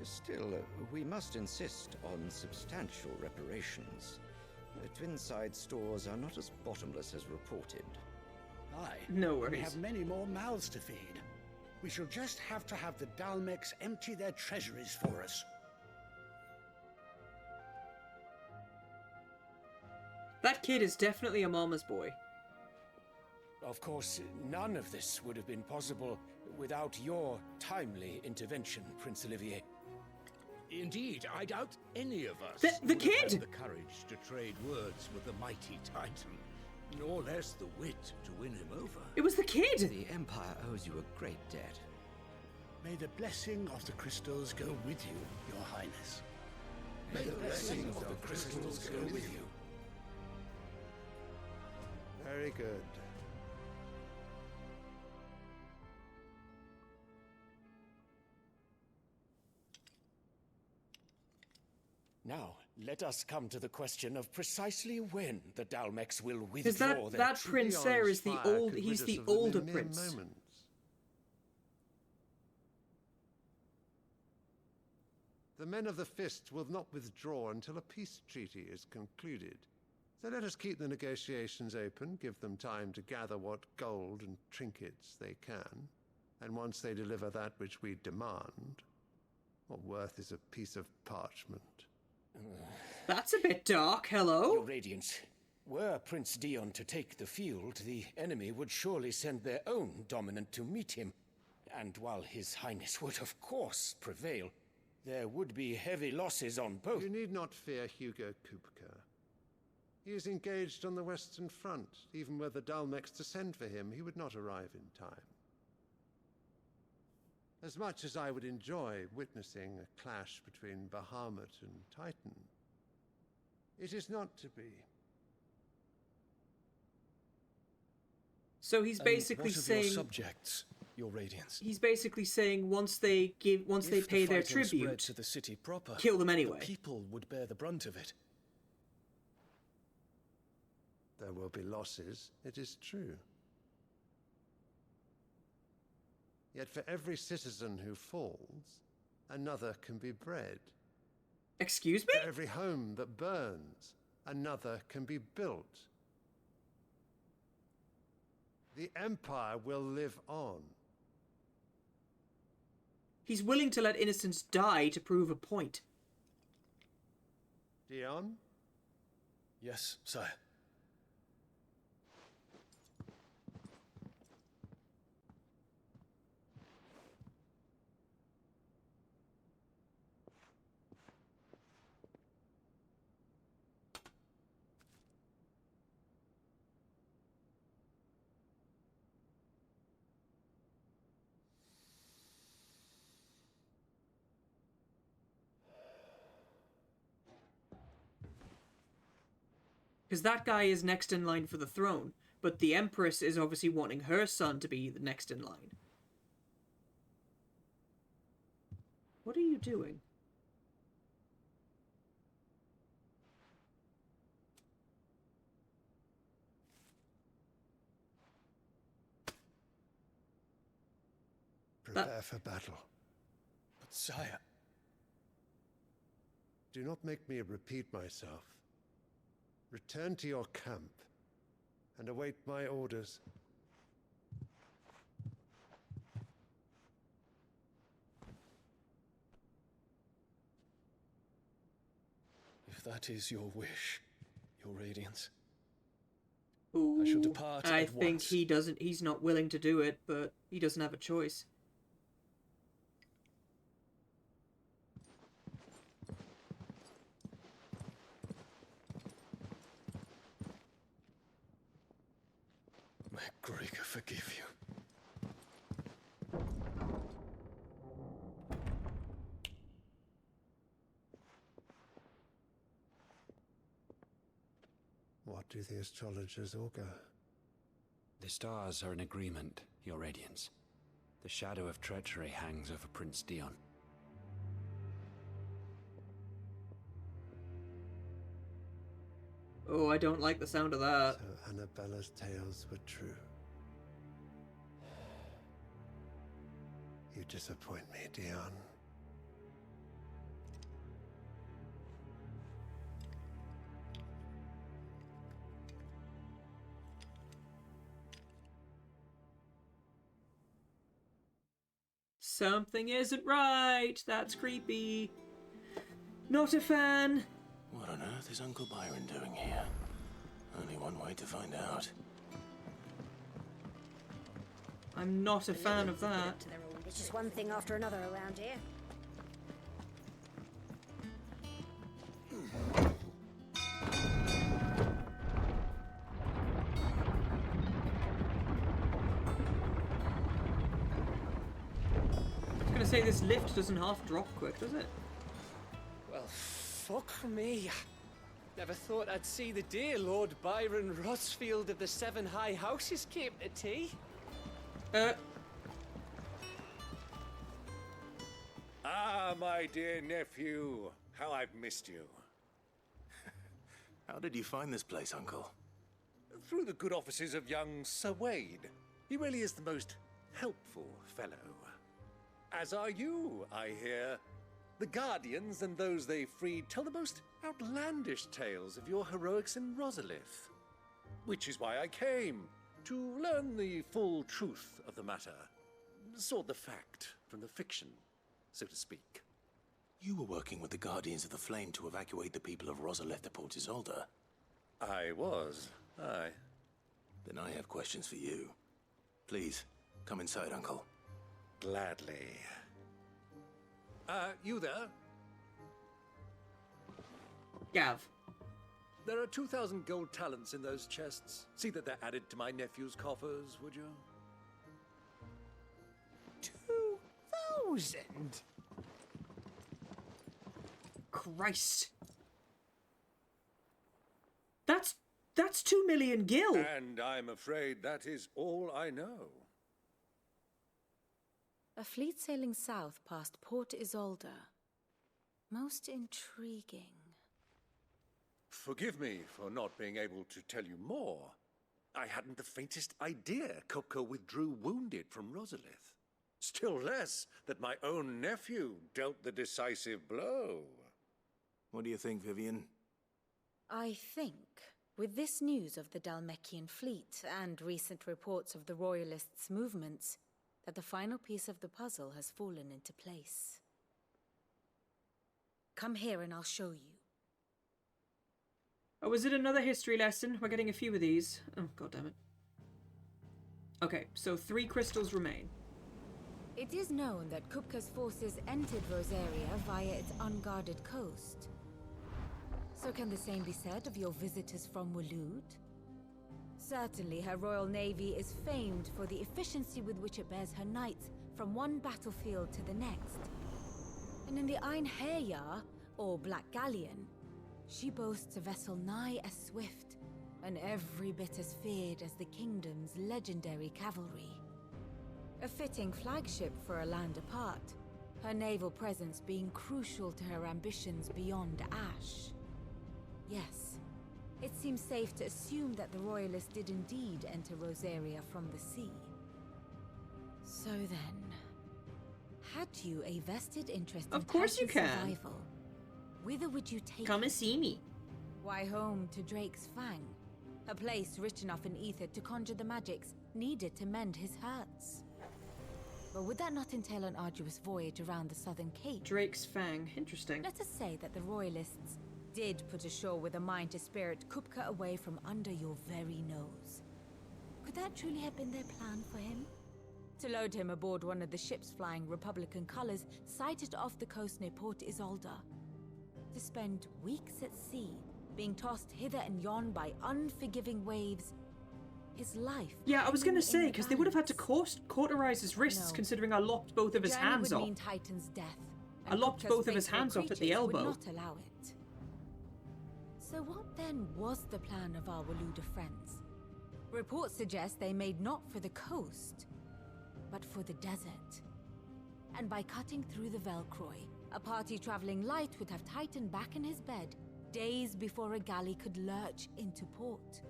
Still, we must insist on substantial reparations. The Twinside stores are not as bottomless as reported. Aye. No We worries. have many more mouths to feed. We shall just have to have the Dalmecs empty their treasuries for us. That kid is definitely a mama's boy. Of course, none of this would have been possible without your timely intervention, Prince Olivier. Indeed, I doubt any of us The would have kid! had the courage to trade words with the mighty Titan, nor less the wit to win him over. It was the kid! The Empire owes you a great debt. May the blessing of the crystals go with you, Your Highness. May the blessing of the crystals go with you. Very good. Now, let us come to the question of precisely when the Dalmecs will Because withdraw their that troops. prince there is the old... He's the older prince. The men of the Fist will not withdraw until a peace treaty is concluded. So let us keep the negotiations open, give them time to gather what gold and trinkets they can, and once they deliver that which we demand, what worth is a piece of parchment? That's a bit dark, hello? Your Radiance, were Prince Dion to take the field, the enemy would surely send their own dominant to meet him. And while His Highness would of course prevail, there would be heavy losses on both. You need not fear Hugo Kupka. He is engaged on the Western Front. Even were the Dalmecs to send for him, he would not arrive in time. As much as I would enjoy witnessing a clash between Bahamut and Titan, it is not to be. So he's basically what of saying... your subjects, Your Radiance? He's basically saying once they If pay their the fighting spread tribute, to the city proper, kill them anyway. the people would bear the brunt of it. There will be losses, it is true. Yet for every citizen who falls, another can be bred. Excuse me? For every home that burns, another can be built. The Empire will live on. He's willing to let innocents die to prove a point. Dion? Yes, sire. Because that guy is next in line for the throne, but the Empress is obviously wanting her son to be the next in line. What are you doing? Prepare for battle. But sire... Do not make me repeat myself. Return to your camp and await my orders. If that is your wish, your Radiance, Ooh, I shall depart I at think once. he's not willing to do it, but he doesn't have a choice. May Gregor forgive you. What do the astrologers augur? The stars are in agreement, Your Radiance. The shadow of treachery hangs over Prince Dion. Oh, I don't like the sound of that. So Annabella's tales were true. You disappoint me, Dion. Something isn't right. That's creepy. Not a fan. What on earth is Uncle Byron doing here? Only one way to find out. I'm not a fan of that. It's just one thing after another around here. I was gonna say this lift doesn't half drop quick, does it? Well, fuck me. Never thought I'd see the day Lord Byron Rosfield of the Seven High Houses came to tea. Ah, my dear nephew. How I've missed you. How did you find this place, Uncle? Through the good offices of young Sir Wade. He really is the most helpful fellow. As are you, I hear. The Guardians and those they freed tell the most outlandish tales of your heroics in Rosalith. Which is why I came, to learn the full truth of the matter. Sort the fact from the fiction, so to speak. You were working with the Guardians of the Flame to evacuate the people of Rosalith to Port Isolde. I was, aye. Then I have questions for you. Please, come inside, Uncle. Gladly. You there? Gav. There are 2,000 gold talents in those chests. See that they're added to my nephew's coffers, would you? 2,000? Christ. That's 2 million gil. And I'm afraid that is all I know. A fleet sailing south past Port Isolde. Most intriguing. Forgive me for not being able to tell you more. I hadn't the faintest idea Kupka withdrew wounded from Rosalith. Still less that my own nephew dealt the decisive blow. What do you think, Vivian? I think, with this news of the Dalmekian fleet and recent reports of the Royalists' movements, that the final piece of the puzzle has fallen into place. Come here and I'll show you. Oh, is it another history lesson? We're getting a few of these. Oh, god damn it. Okay, so 3 crystals remain. It is known that Kupka's forces entered Rosaria via its unguarded coast. So can the same be said of your visitors from Waloed? Certainly her Royal Navy is famed for the efficiency with which it bears her knights from one battlefield to the next. And in the Einherjar, or Black Galleon, she boasts a vessel nigh as swift and every bit as feared as the kingdom's legendary cavalry. A fitting flagship for a land apart, her naval presence being crucial to her ambitions beyond Ash. Yes, it seems safe to assume that the Royalists did indeed enter Rosaria from the sea. So then, had you a vested interest in survival, whither would you take Come and see me. Why, home to Drake's Fang, a place rich enough in ether to conjure the magics needed to mend his hurts. But would that not entail an arduous voyage around the southern cape? Drake's Fang, interesting. Let us say that the Royalists did put ashore with a mind to spirit Kupka away from under your very nose. Could that truly have been their plan for him? To load him aboard one of the ships flying Republican colors sighted off the coast near Port Isolde. To spend weeks at sea, being tossed hither and yon by unforgiving waves. His life. Yeah, I was gonna say, because they would have had to cauterize his wrists, considering I lopped both of his hands off. Mean Titan's death, I lopped both of his hands off at the elbow. Would not allow it. So what then was the plan of our Waluda friends? Reports suggest they made not for the coast, but for the desert. And by cutting through the Velcroy, a party traveling light would have Titan back in his bed days before a galley could lurch into port.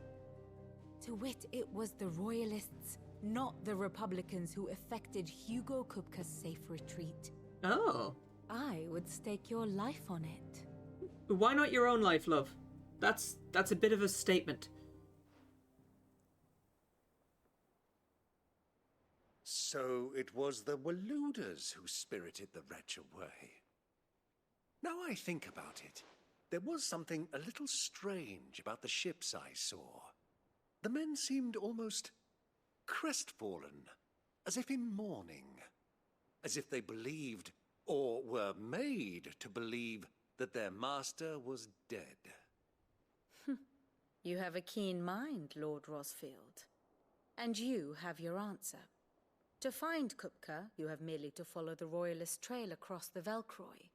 To wit, it was the Royalists, not the Republicans, who effected Hugo Kupka's safe retreat. Oh. I would stake your life on it. Why not your own life, love? That's a bit of a statement. So it was the Waluders who spirited the wretch away. Now I think about it, there was something a little strange about the ships I saw. The men seemed almost crestfallen, as if in mourning, as if they believed, or were made to believe, that their master was dead. You have a keen mind, Lord Rosfield. And you have your answer. To find Kupka, you have merely to follow the Royalist trail across the Velcroy.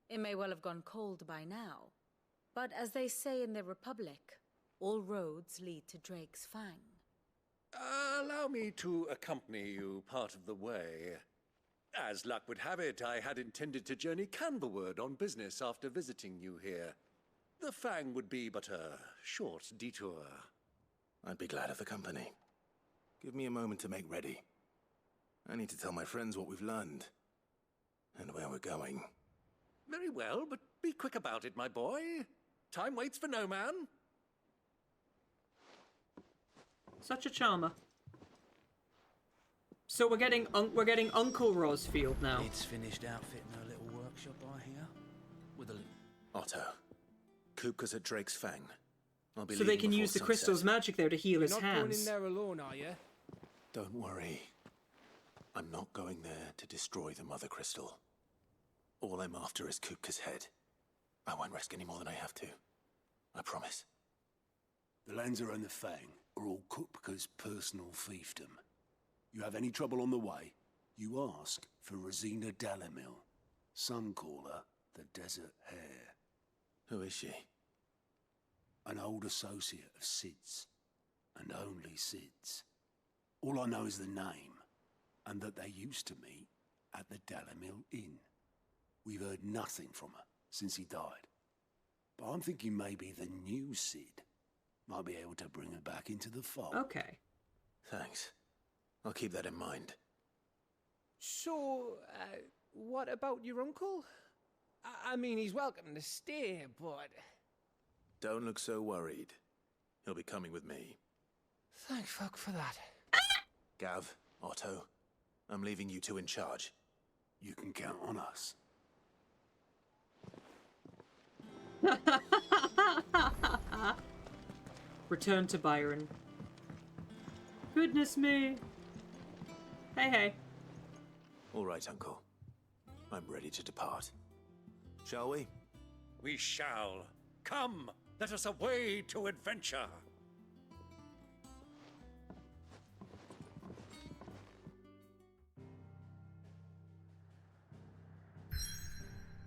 It may well have gone cold by now, but as they say in the Republic, all roads lead to Drake's Fang. Allow me to accompany you part of the way. As luck would have it, I had intended to journey Canverward on business after visiting you here. The Fang would be but a short detour. I'd be glad of the company. Give me a moment to make ready. I need to tell my friends what we've learned. And where we're going. Very well, but be quick about it, my boy. Time waits for no man. Such a charmer. So we're getting Uncle Rosfield now. It's finished outfitting her little workshop, I hear. With a Otto. Kupka's at Drake's Fang. I'll be so they can use the crystal's magic there to heal his hands. You're not going in there alone, are you? Don't worry. I'm not going there to destroy the Mother Crystal. All I'm after is Kupka's head. I won't risk any more than I have to. I promise. The Lanza and the Fang are all Kupka's personal fiefdom. You have any trouble on the way, you ask for Rosina Dalamil. Some call her the Desert Hare. Who is she? An old associate of Sid's, and only Sid's. All I know is the name, and that they used to meet at the Dalamil Inn. We've heard nothing from her since he died. but I'm thinking maybe the new Cid might be able to bring her back into the fold. Okay. Thanks. I'll keep that in mind. So, what about your uncle? I mean, he's welcome to stay, but... Don't look so worried. He'll be coming with me. Thank fuck for that. Gav, Otto, I'm leaving you two in charge. You can count on us. Return to Byron. Goodness me. Hey, hey. All right, Uncle. I'm ready to depart. Shall we? We shall. Come, let us away to adventure.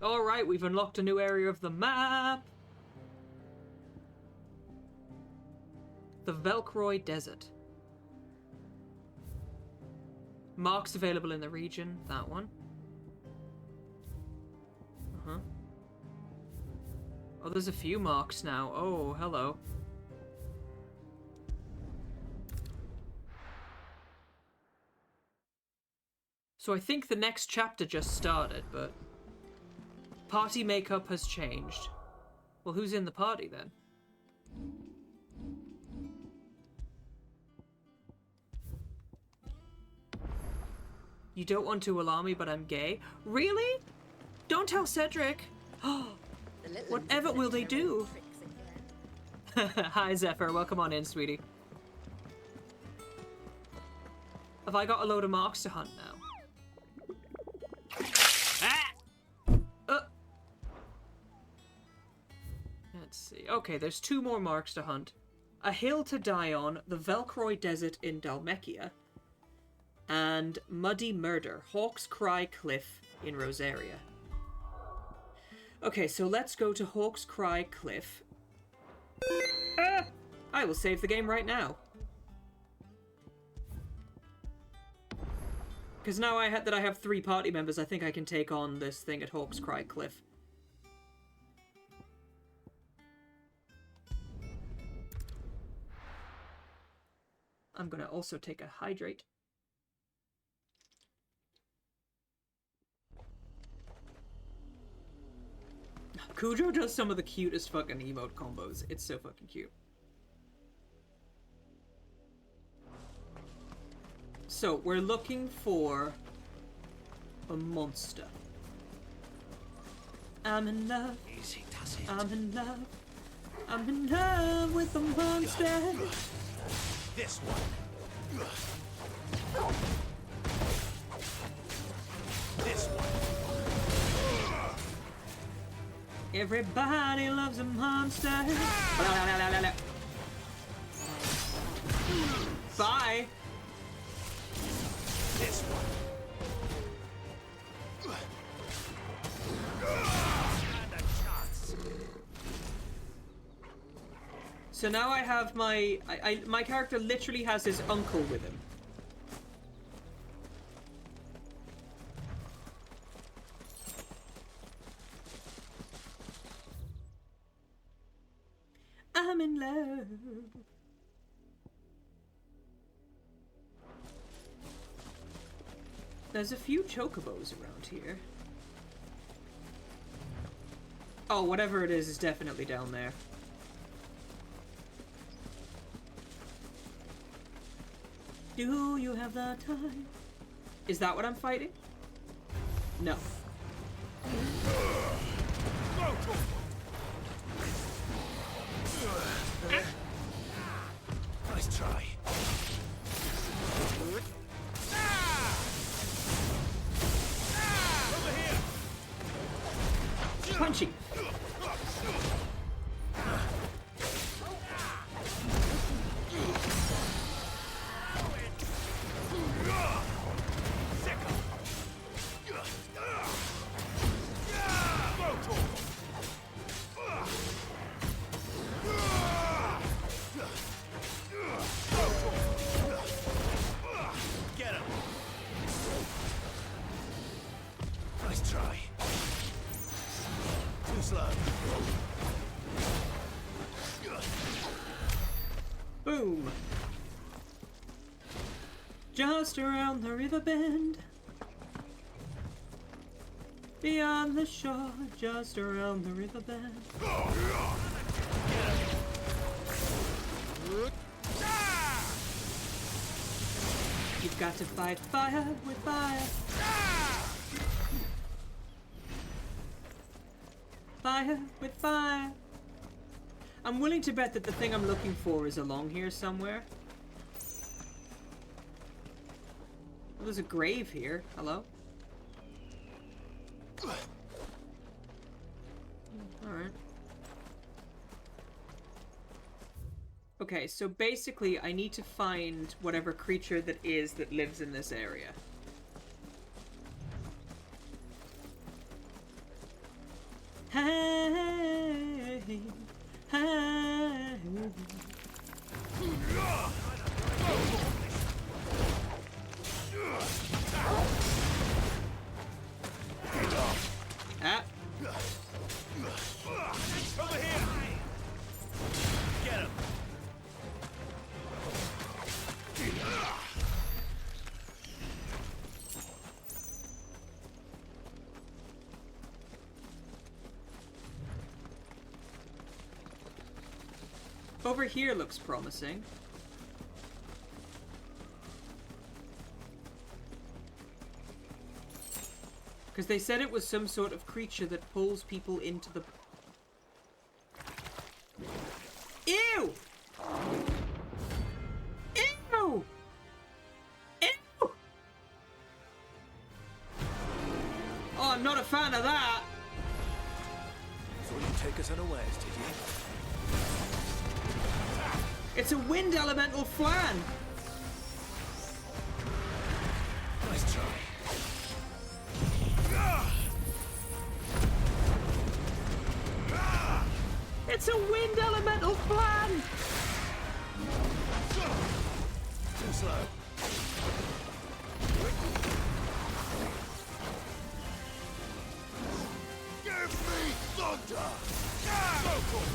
Alright, we've unlocked a new area of the map. The Velcroy Desert. Marks available in the region. That one. Uh-huh. Oh, there's a few marks now. Oh, hello. So I think the next chapter just started, but... Party makeup has changed. Well, who's in the party then? You don't want to alarm me, but I'm gay? Really? Don't tell Cedric. Whatever will they do? Hi, Zephyr. Welcome on in, sweetie. Have I got a load of marks to hunt now? Let's see. Okay, there's 2 more marks to hunt. A hill to die on, the Velcroy Desert in Dalmekia, and Muddy Murder, Hawk's Cry Cliff in Rosaria. Okay, so let's go to Hawk's Cry Cliff. I will save the game right now. Because now I have 3 party members, I think I can take on this thing at Hawk's Cry Cliff. I'm gonna also take a hydrate. Cujo does some of the cutest fucking emote combos. It's so fucking cute. So, we're looking for a monster. I'm in love. Easy does it. I'm in love. I'm in love with the monster. This one. This one. Everybody loves a monster. Bye. This one. So now I have my character literally has his uncle with him. I'm in love. There's a few chocobos around here. Oh, whatever it is definitely down there. Do you have the time? Is that what I'm fighting? No. Nice try. Over here. Punchy. Get him. Nice try. Too slow. Boom. Just around the river bend. Beyond the shore, just around the river bend. You've got to fight fire with fire. Fire with fire. I'm willing to bet that the thing I'm looking for is along here somewhere. Oh, there's a grave here. Hello? Alright. Okay, so basically I need to find whatever creature that lives in this area. Hey, hey. Ah. Over here! Get him! Over here looks promising. Because they said it was some sort of creature that pulls people into the... Ew! Ew! Ew! Oh, I'm not a fan of that! Thought you'd take us unawares, did you? It's a wind elemental flan! Nice try. It's a wind elemental flan! Too slow. Give me thunder! Go for it!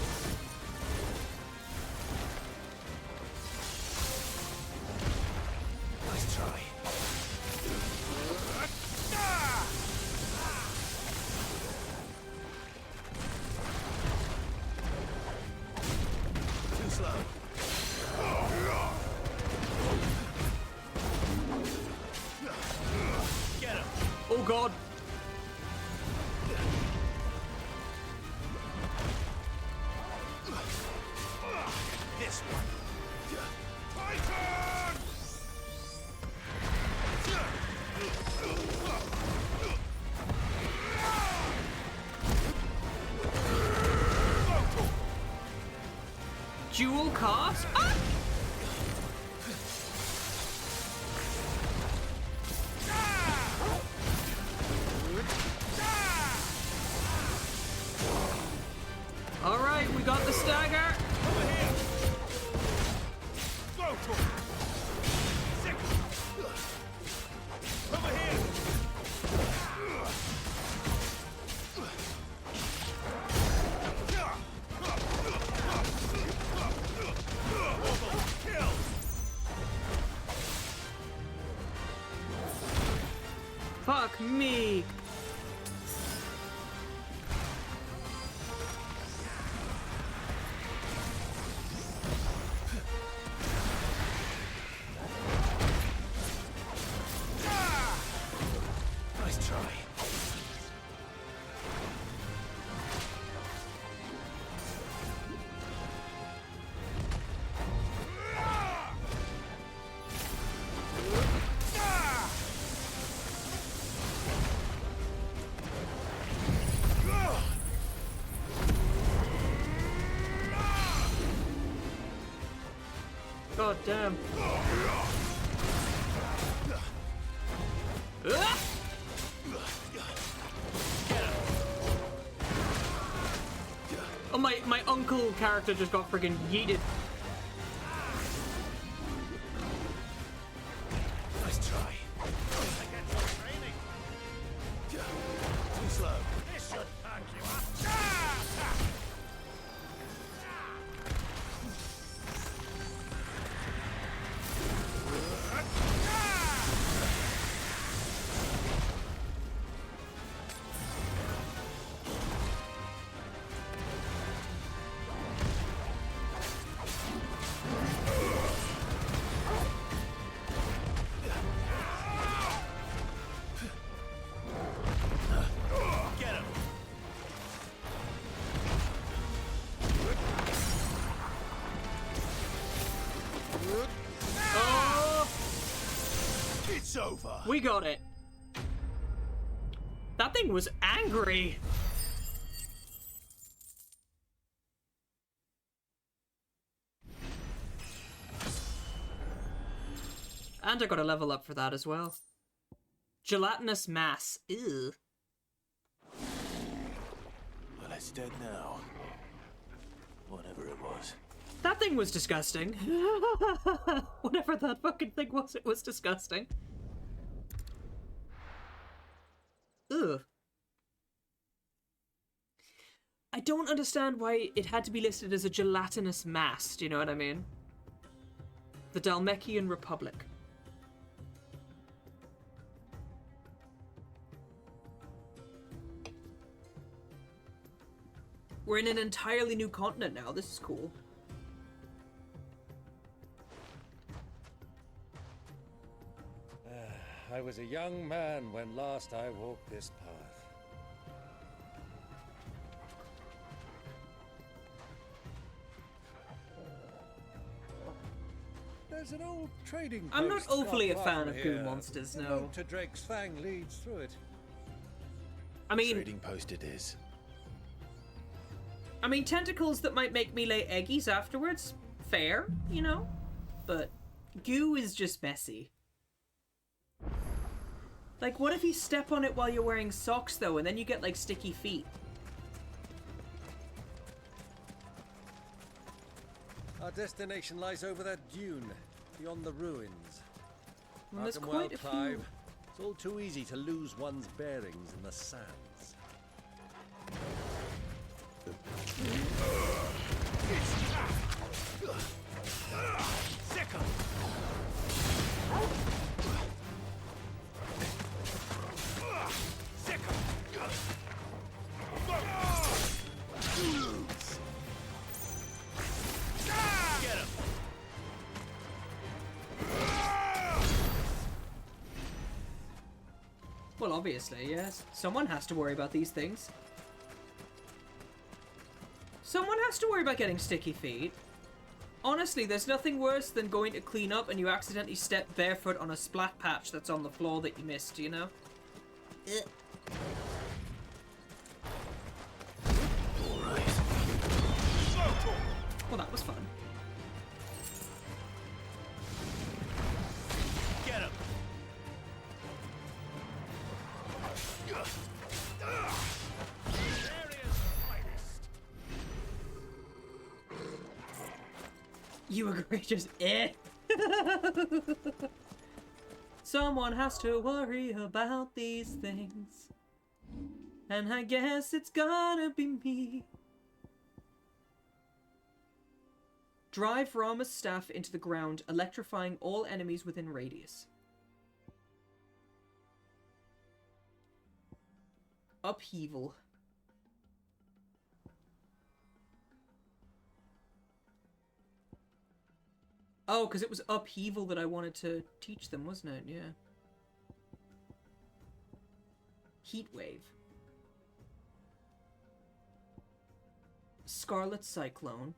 Nice try. Too slow. Get him. Oh god. This one. Titan! Dual cast? Ah! Alright, we got the stagger. Over here. Go to him. Sick. Over here. Kill. Fuck me. Nice try. God damn. Ah! Oh, my uncle character just got friggin' yeeted. Nice try. Too slow. This should pack you up. over. We got it. That thing was angry. And I got a level up for that as well. Gelatinous mass. Ew. Well, it's dead now. Whatever it was. That thing was disgusting. Whatever that fucking thing was, it was disgusting. Ugh. I don't understand why it had to be listed as a gelatinous mass, do you know what I mean? The Dalmekian Republic. We're in an entirely new continent now, this is cool. I was a young man when last I walked this path. There's an old trading post. I'm not overly a far fan from of here. goo monsters, The no. road to Drake's Fang leads through it. I mean, Trading post it is. Tentacles that might make me lay eggies afterwards, fair, you know? But goo is just messy. Like, what if you step on it while you're wearing socks, though, and then you get, like, sticky feet? Our destination lies over that dune, beyond the ruins. Well, there's Markham well, quite a few. Clive. It's all too easy to lose one's bearings in the sands. Well, obviously, yes. Someone has to worry about these things. Someone has to worry about getting sticky feet. Honestly, there's nothing worse than going to clean up and you accidentally step barefoot on a splat patch that's on the floor that you missed, you know? Well, that was fun. Get him. You agree, just Someone has to worry about these things. And I guess it's gotta be me. Drive Rama's staff into the ground, electrifying all enemies within radius. Upheaval. Oh, because it was upheaval that I wanted to teach them, wasn't it? Yeah. Heat wave. Scarlet Cyclone.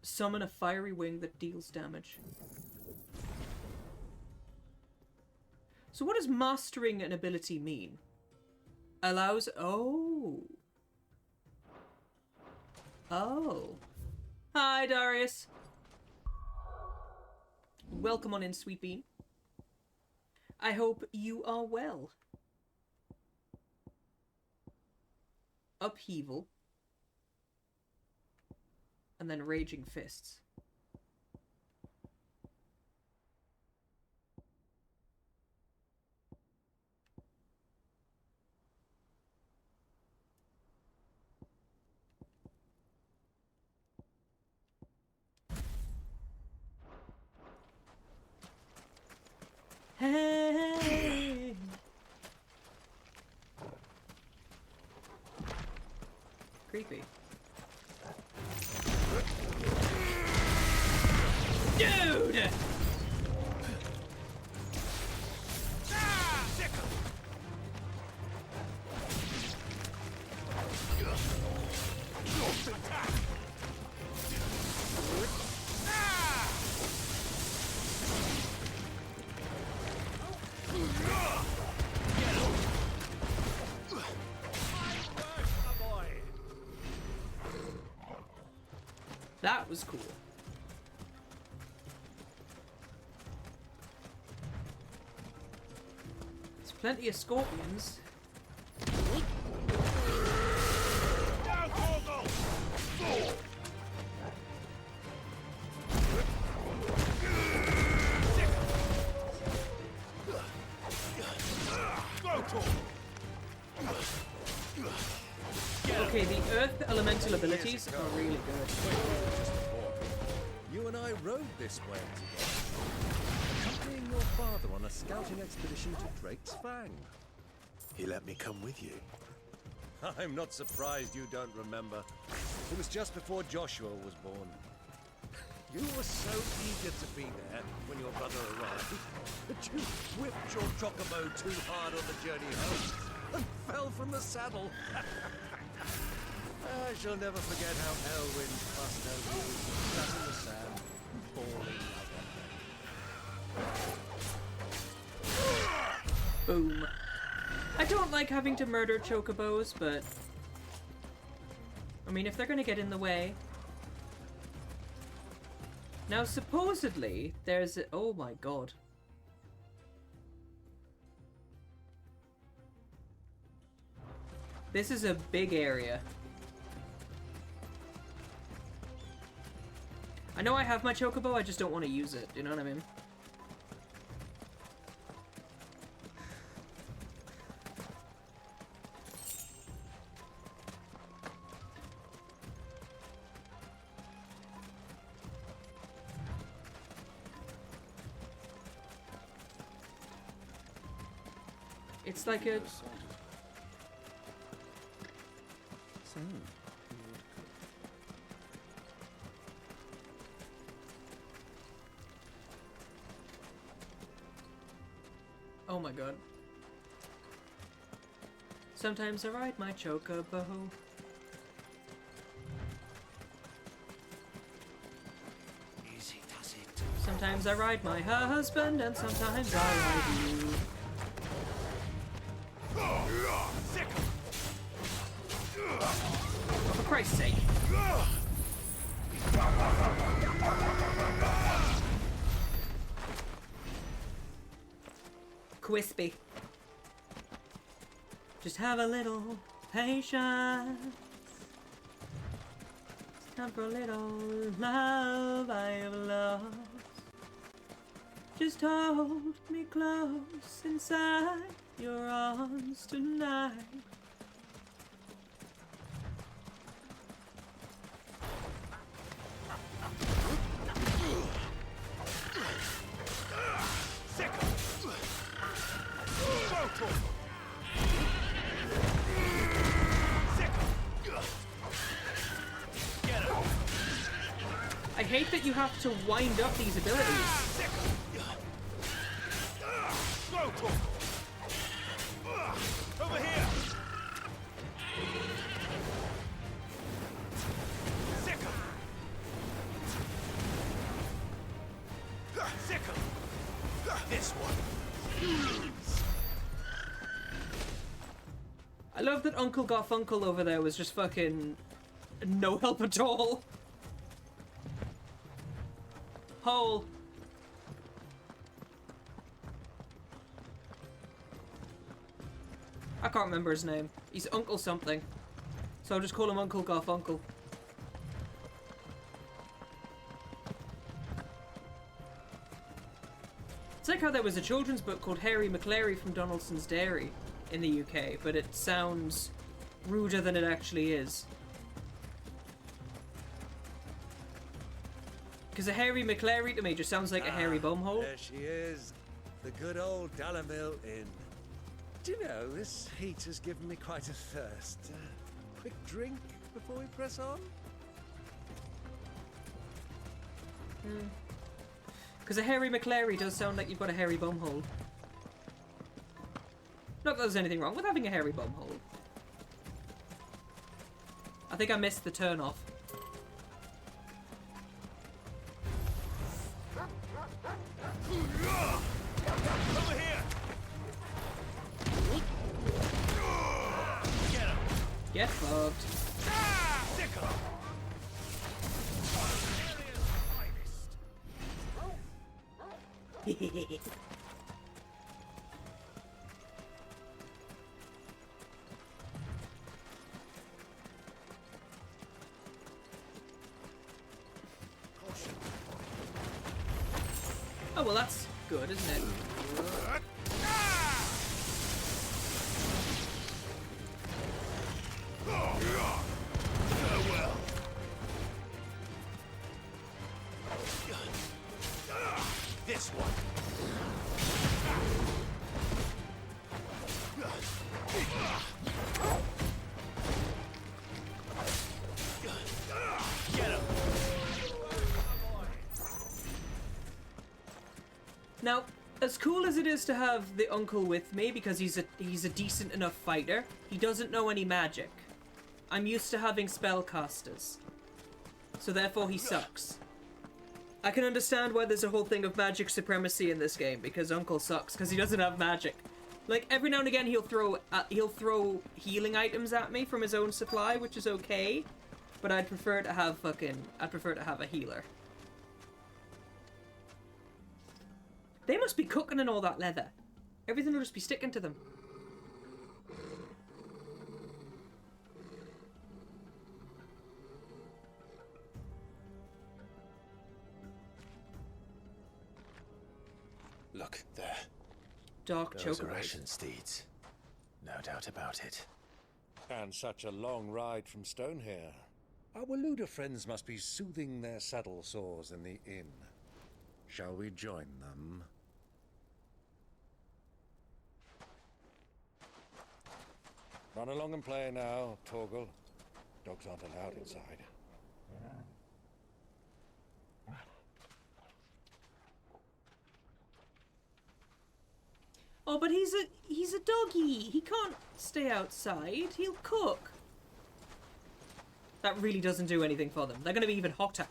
Summon a fiery wing that deals damage. So what does mastering an ability mean? Allows... Oh. Oh. Hi, Darius. Welcome on in, Sweet Bean. I hope you are well. Upheaval. And then Raging Fists. Hey. Creepy. Dude! That was cool. There's plenty of scorpions. Okay, the earth elemental abilities are really good. You and I rode this way together, accompanying your father on a scouting expedition to Drake's Fang. He let me come with you. I'm not surprised you don't remember. It was just before Joshua was born. You were so eager to be there when your brother arrived that you whipped your chocobo too hard on the journey home and fell from the saddle. I shall never forget how Elwyn fussed over you, sat in the sand, bawling like a Boom. I don't like having to murder chocobos, but I mean, if they're gonna get in the way. Now, supposedly, there's a... Oh my god. This is a big area. I know I have my chocobo, I just don't want to use it, you know what I mean? It's like a... Oh my god. Sometimes I ride my chocobo. Easy does it. Sometimes I ride my husband, and sometimes I ride you. For Christ's sake. Quispy. Just have a little patience. It's time for a little love I have lost. Just hold me close inside your arms tonight. I hate that you have to wind up these abilities. Over here! This one. I love that Uncle Garfunkel over there was just fucking no help at all. Hole. I can't remember his name. He's Uncle something. So I'll just call him Uncle Garfunkel. It's like how there was a children's book called Harry McClary from Donaldson's Dairy in the UK, but it sounds ruder than it actually is. Because a Harry McClary to me just sounds like a hairy bumhole. There she is. The good old Dalamil Inn. Do you know, this heat has given me quite a thirst. Quick drink before we press on? Because a Harry McClary does sound like you've got a hairy bumhole. Not that there's anything wrong with having a hairy bumhole. I think I missed the turn off. Over here! Get him! Get fucked. Oh, well, that's good, isn't it? This one. Get him. Now, as cool as it is to have the uncle with me because he's a decent enough fighter, he doesn't know any magic. I'm used to having spellcasters, so therefore he sucks. I can understand why there's a whole thing of magic supremacy in this game, because Uncle sucks because he doesn't have magic. Like, every now and again he'll throw healing items at me from his own supply, which is okay, but I'd prefer to have a healer. They must be cooking in all that leather. Everything will just be sticking to them. Look, there. Dark Those are choker. Ashen steeds. No doubt about it. And such a long ride from Stonehair. Our Waluda friends must be soothing their saddle sores in the inn. Shall we join them? Run along and play now, Torgal. Dogs aren't allowed inside. Oh, but he's a doggy. He can't stay outside. He'll cook. That really doesn't do anything for them. They're going to be even hotter.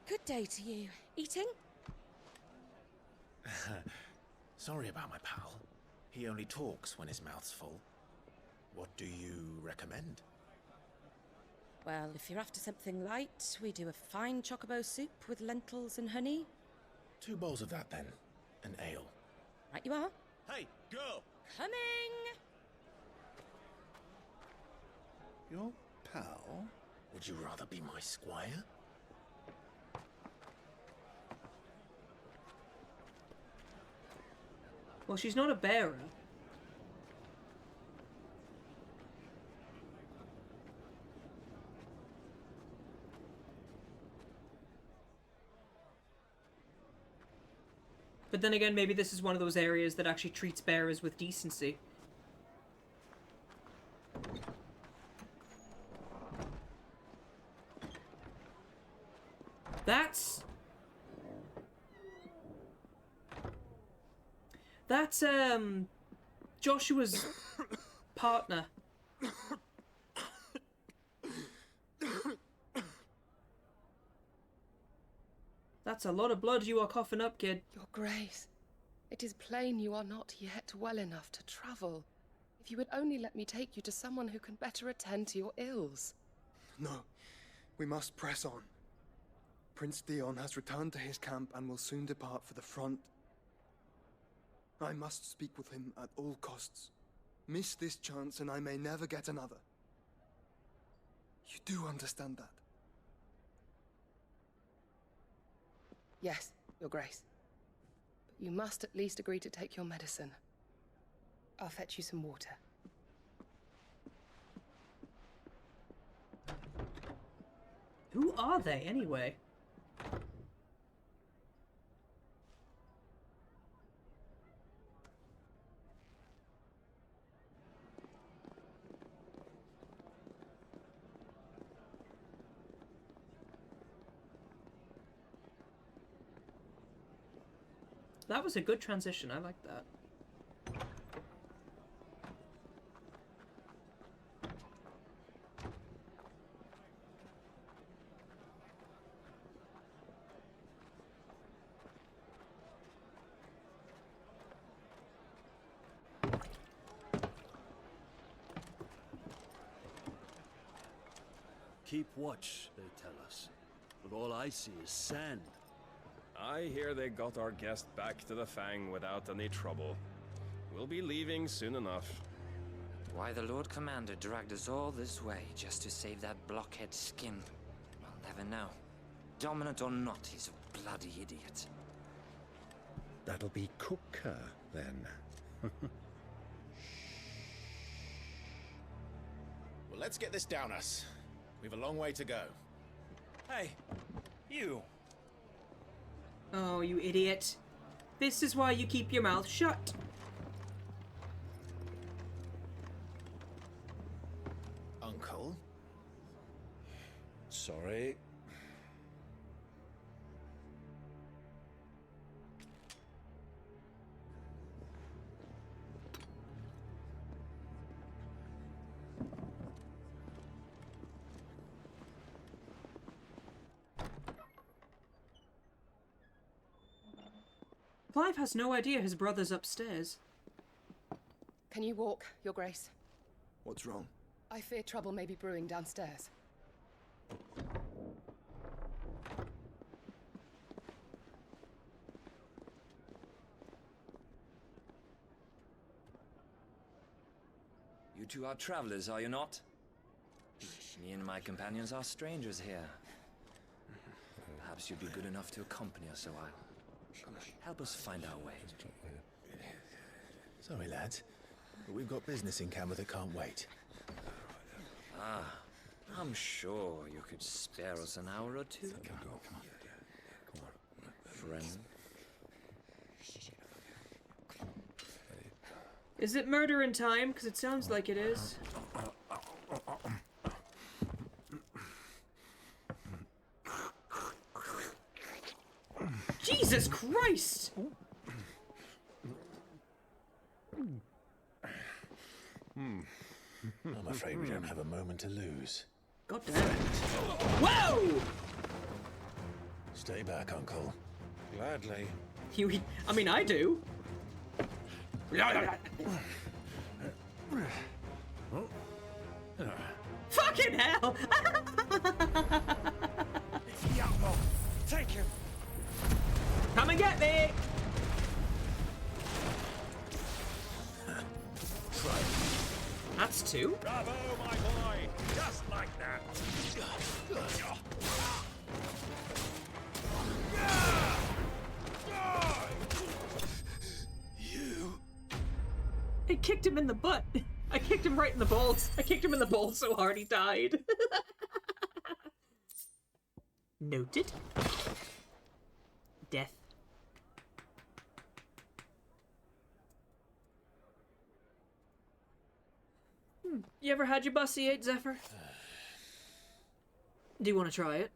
Good day to you. Eating? Sorry about my pal. He only talks when his mouth's full. What do you recommend? Well, if you're after something light, we do a fine chocobo soup with lentils and honey. 2 bowls of that, then. An ale. Right you are. Hey, girl! Coming! Your pal? Would you rather be my squire? Well, she's not a bearer. But then again, maybe this is one of those areas that actually treats bearers with decency. That's Joshua's partner. That's a lot of blood you are coughing up, kid. Your Grace, it is plain you are not yet well enough to travel. If you would only let me take you to someone who can better attend to your ills. No, we must press on. Prince Dion has returned to his camp and will soon depart for the front. I must speak with him at all costs. Miss this chance and I may never get another. You do understand that? Yes, Your Grace. But you must at least agree to take your medicine. I'll fetch you some water. Who are they, anyway? That was a good transition. I like that. Keep watch, they tell us. But all I see is sand. I hear they got our guest back to the Fang without any trouble. We'll be leaving soon enough. Why the Lord Commander dragged us all this way just to save that blockhead skin, we'll never know. Dominant or not, he's a bloody idiot. That'll be Kupka, then. Well, let's get this down us. We've a long way to go. Hey, you! Oh, you idiot. This is why you keep your mouth shut. Uncle? Sorry. Clive has no idea his brother's upstairs. Can you walk, Your Grace? What's wrong? I fear trouble may be brewing downstairs. You two are travelers, are you not? Me and my companions are strangers here. Perhaps you'd be good enough to accompany us a while. Help us find our way. Sorry, lads, but we've got business in camera that can't wait. Ah, I'm sure you could spare us an hour or two. Come on. Friend. Is it murder in time? Because it sounds like it is. Jesus Christ! I'm afraid we don't have a moment to lose. God damn it. Whoa! Stay back, Uncle. Gladly. I mean, I do. Fucking hell! It's the outlaw. Take him. Come and get me! That's two. Bravo, my boy. Just like that. You. I kicked him in the butt. I kicked him right in the balls. I kicked him in the balls so hard he died. Noted. Death. You ever had your bussy yet, Zephyr? Do you want to try it?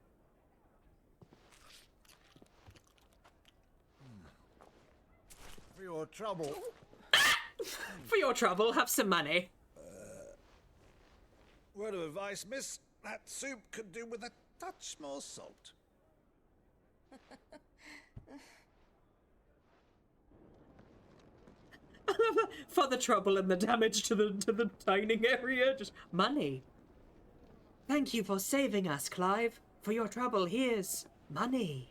For your trouble. For your trouble, have some money. Word of advice, miss. That soup could do with a touch more salt. For the trouble and the damage to the dining area, just money. Thank you for saving us, Clive. For your trouble, here's money.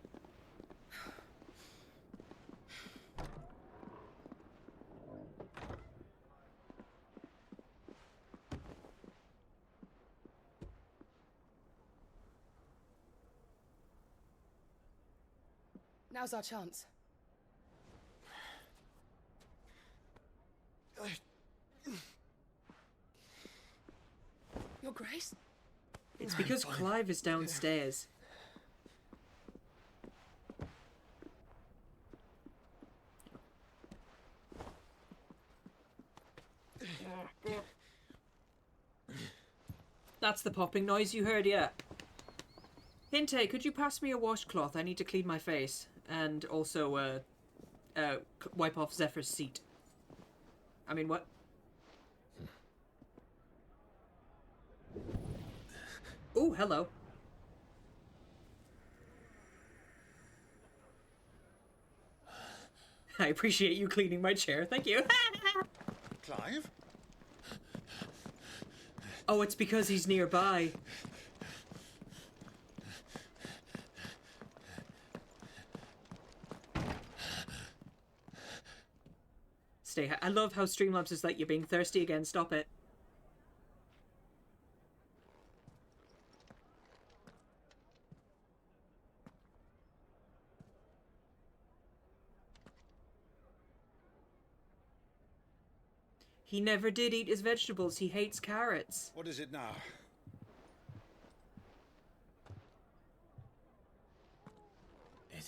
Now's our chance. Your Grace? It's because Clive is downstairs. That's the popping noise you heard, yeah. Hinte, could you pass me a washcloth? I need to clean my face. And also, wipe off Zephyr's seat. I mean, what? Oh, hello. I appreciate you cleaning my chair. Thank you. Clive? Oh, it's because he's nearby. Stay. I love how Streamlabs is like, you're being thirsty again. Stop it. He never did eat his vegetables. He hates carrots. What is it now?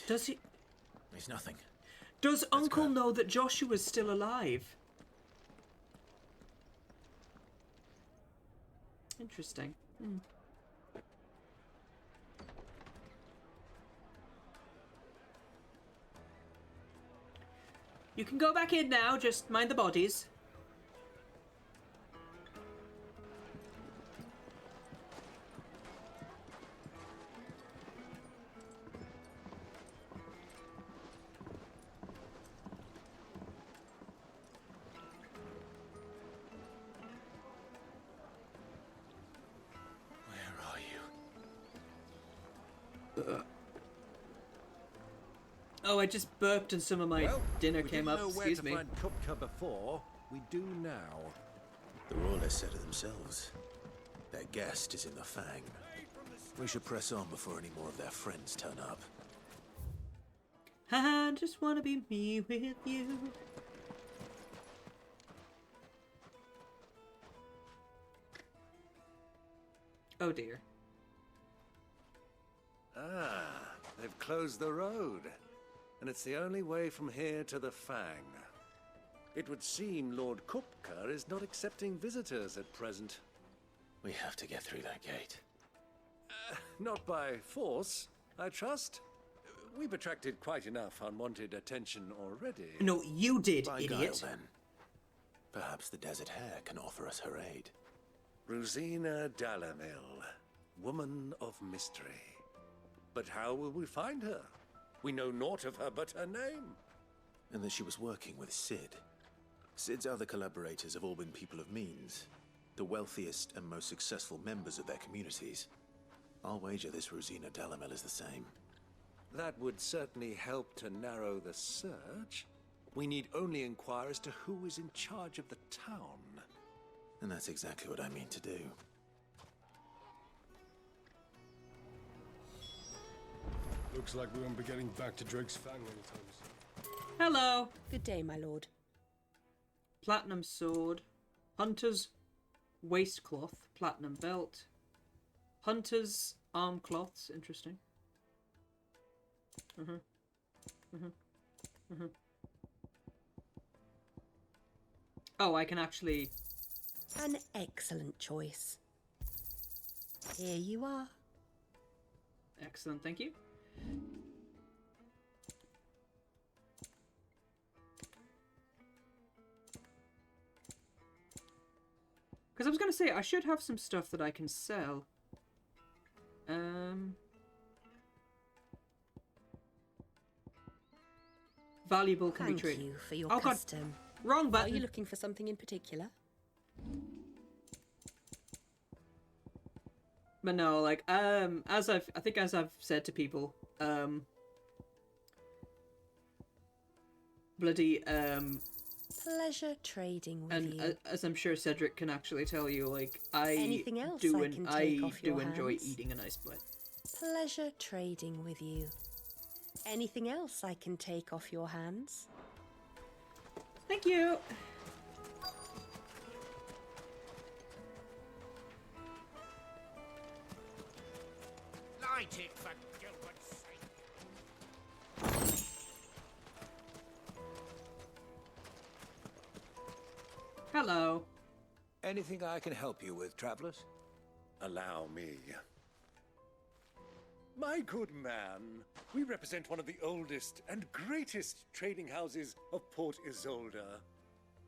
Does he? It's nothing. Does Uncle know that Joshua's still alive? Interesting. Hmm. You can go back in now, just mind the bodies. Oh, I just burped and some of my dinner came up. Excuse me. We didn't know where to find Kupka before. We do now. The Royalists said it themselves. Their guest is in the Fang. We should press on before any more of their friends turn up. I just want to be me with you. Oh dear. Ah, they've closed the road. And it's the only way from here to the Fang. It would seem Lord Kupka is not accepting visitors at present. We have to get through that gate. Not by force, I trust. We've attracted quite enough unwanted attention already. No, you did, By idiot. guile, then. Perhaps the Desert Hare can offer us her aid. Rosina Dalamil, woman of mystery. But how will we find her? We know naught of her but her name. And that she was working with Sid. Sid's other collaborators have all been people of means, the wealthiest and most successful members of their communities. I'll wager this Rosina Dalamel is the same. That would certainly help to narrow the search. We need only inquire as to who is in charge of the town. And that's exactly what I mean to do. Looks like we won't be getting back to Drake's Fang anytime soon. Hello. Good day, my lord. Platinum sword. Hunter's waistcloth. Platinum belt. Hunter's arm cloths. Interesting. Oh, I can actually... An excellent choice. Here you are. Excellent, thank you. Because I was going to say, I should have some stuff that I can sell. Valuable can be traded. Thank you for your Oh, God. custom. Wrong Are button. you looking for something in particular? But no, like, as I think as I've said to people, bloody, Pleasure trading with and you. as I'm sure Cedric can actually tell you, like, I Anything else do I en- can I take off do your enjoy hands? eating a nice split. Pleasure trading with you. Anything else I can take off your hands? Thank you. Light it for Gilbert's sake. Hello. Anything I can help you with, travelers? Allow me. My good man, we represent one of the oldest and greatest trading houses of Port Isolde.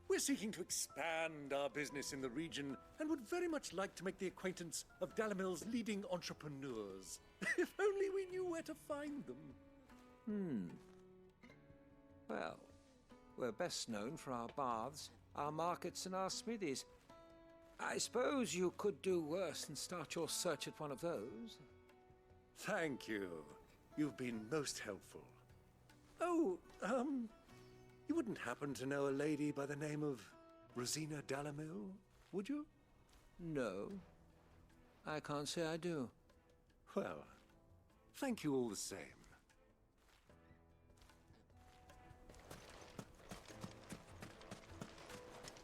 We're seeking to expand our business in the region and would very much like to make the acquaintance of Dalamil's leading entrepreneurs. If only we knew where to find them. Well, we're best known for our baths, our markets, and our smithies. I suppose you could do worse than start your search at one of those. Thank you. You've been most helpful. Oh, you wouldn't happen to know a lady by the name of Rosina Dalamil, would you? No, I can't say I do. Well, thank you all the same.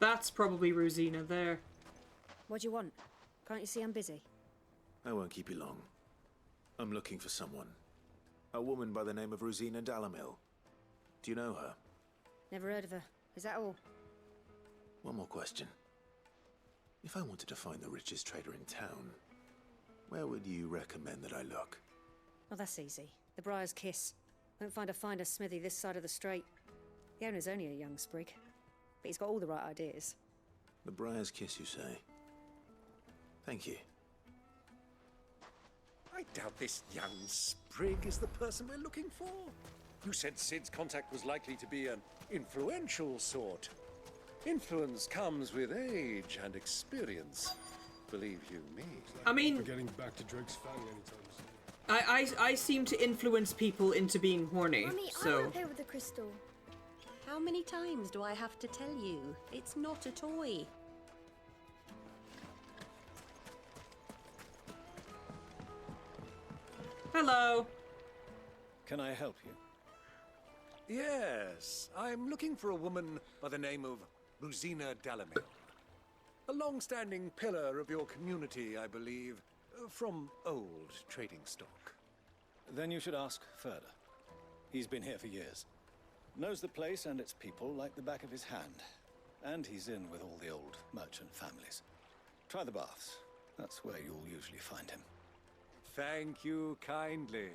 That's probably Rosina there. What do you want? Can't you see I'm busy? I won't keep you long. I'm looking for someone. A woman by the name of Rosina Dalamil. Do you know her? Never heard of her. Is that all? One more question. If I wanted to find the richest trader in town, where would you recommend that I look? Oh, that's easy. The Briar's Kiss. Won't find a finer smithy this side of the strait. The owner's only a young sprig, but he's got all the right ideas. The Briar's Kiss, you say? Thank you. I doubt this young sprig is the person we're looking for. You said Sid's contact was likely to be an influential sort. Influence comes with age and experience. Believe you me. I mean, We're getting back to Drake's family anytime soon. I seem to influence people into being horny, Mummy, I so... want to play with the crystal. How many times do I have to tell you? It's not a toy. Hello. Can I help you? Yes, I'm looking for a woman by the name of Rosina Dalamil. A long-standing pillar of your community, I believe, from old trading stock. Then you should ask further. He's been here for years. Knows the place and its people like the back of his hand. And he's in with all the old merchant families. Try the baths. That's where you'll usually find him. Thank you kindly.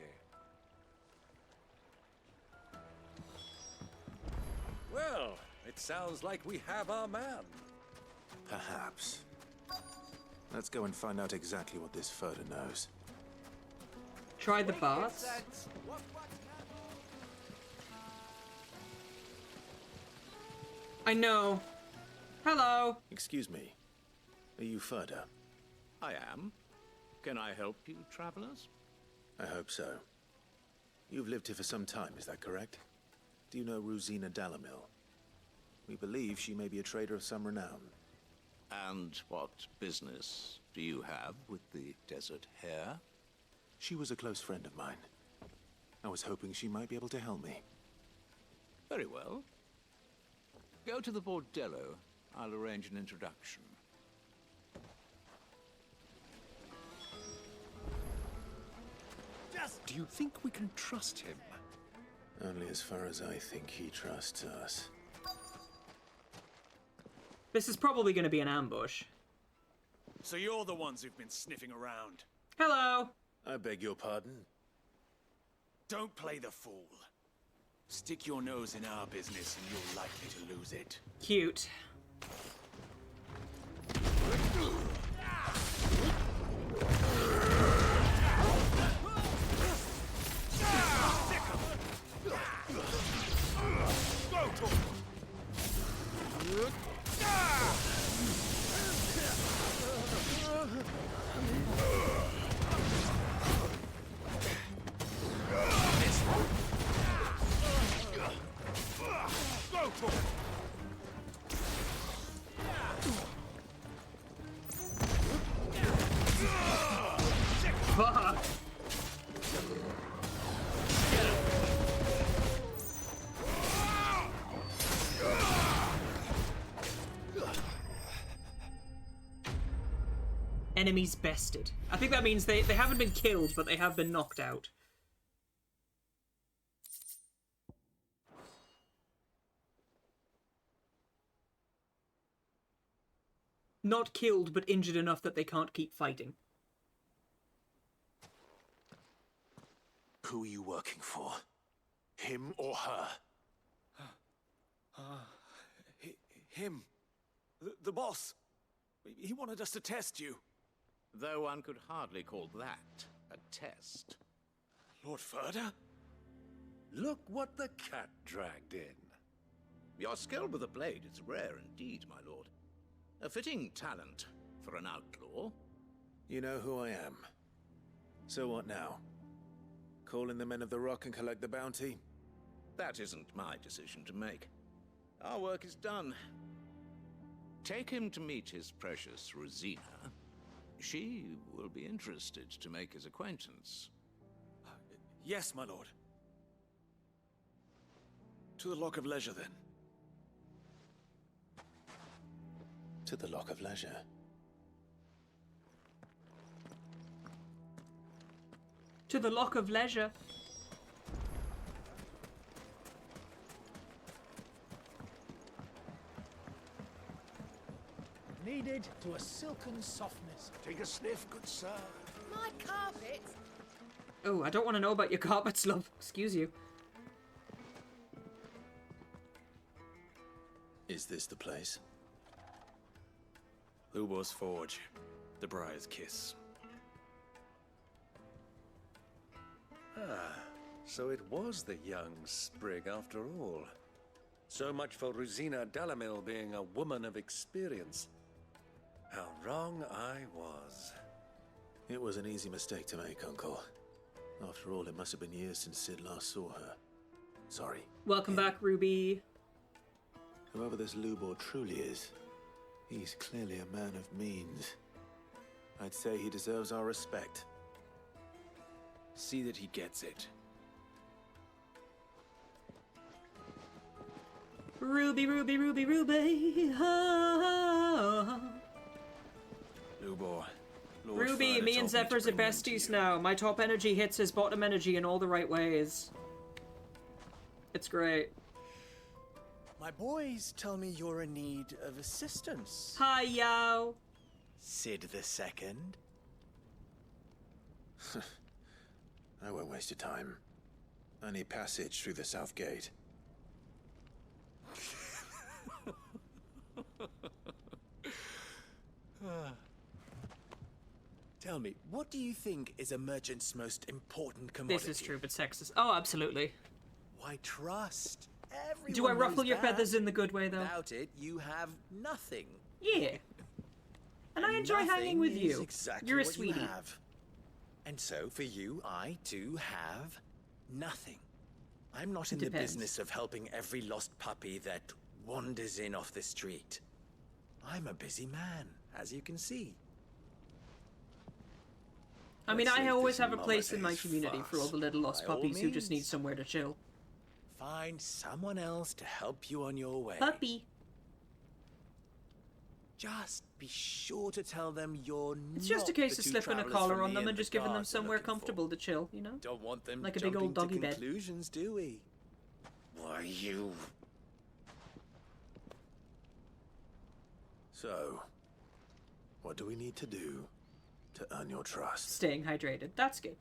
Well, it sounds like we have our man. Perhaps. Let's go and find out exactly what this Furter knows. Try the baths. I know. Hello. Excuse me. Are you Furter? I am. Can I help you, travelers? I hope so. You've lived here for some time, is that correct? Do you know Rosina Dalamil? We believe she may be a trader of some renown. And what business do you have with the Desert Hare? She was a close friend of mine. I was hoping she might be able to help me. Very well. Go to the Bordello. I'll arrange an introduction. Do you think we can trust him? Only as far as I think he trusts us. This is probably going to be an ambush. So you're the ones who've been sniffing around. Hello. I beg your pardon? Don't play the fool. Stick your nose in our business and you're likely to lose it. Cute. Fuck. Enemies bested. I think that means they haven't been killed, but they have been knocked out. Not killed, but injured enough that they can't keep fighting. Who are you working for? Him or her? Him. The boss. He wanted us to test you. Though one could hardly call that a test. Lord Furder? Look what the cat dragged in. Your skill with the blade is rare indeed, my lord. A fitting talent for an outlaw. You know who I am. So what now? Call in the Men of the Rock and collect the bounty? That isn't my decision to make. Our work is done. Take him to meet his precious Rosina. She will be interested to make his acquaintance. Yes, my lord. To the Lock of Leisure, then. To the Lock of Leisure. To the Lock of Leisure. Kneaded to a silken softness. Take a sniff, good sir. My carpet? Oh, I don't want to know about your carpets, love. Excuse you. Is this the place? Lubor's Forge. The Briar's Kiss. Ah, so it was the young sprig after all. So much for Rosina Dalamil being a woman of experience. How wrong I was. It was an easy mistake to make, Uncle. After all, it must have been years since Sid last saw her. Sorry. Welcome back, Ruby. Whoever this Lubor truly is, he's clearly a man of means. I'd say he deserves our respect. See that he gets it. Ruby, Ruby, Ruby, Ruby. Oh. Lubor. Lord Ruby, Furder me and told Zephyr's to are bring him to besties you. now. My top energy hits his bottom energy in all the right ways. It's great. My boys tell me you're in need of assistance. Hi, yo. Sid the Second. I won't waste your time. I need passage through the south gate. Tell me, what do you think is a merchant's most important commodity? This is true, but sexist. Oh, absolutely. Why, trust. Everyone Do I ruffle knows your that. feathers in the good way, though? Without it, you have nothing. Yeah. And I enjoy hanging with Nothing is you. Exactly You're a what sweetie. You have. And so, for you, I too have nothing. I'm not in the Depends. business of helping every lost puppy that wanders in off the street. I'm a busy man, as you can see. I mean, Let's I leave always this have a place in my Mother-Day's community for all the little lost By all puppies who just need means. somewhere to chill. Find someone else to help you on your way. Puppy. Just be sure to tell them you're It's just a not case the of two slipping a travelers collar from on me them in and the just giving them garden somewhere looking for. comfortable to chill, you know? Don't want them Like a big old jumping doggy to bed. conclusions, do we? Why, you... So, what do we need to do to earn your trust? Staying hydrated. That's good.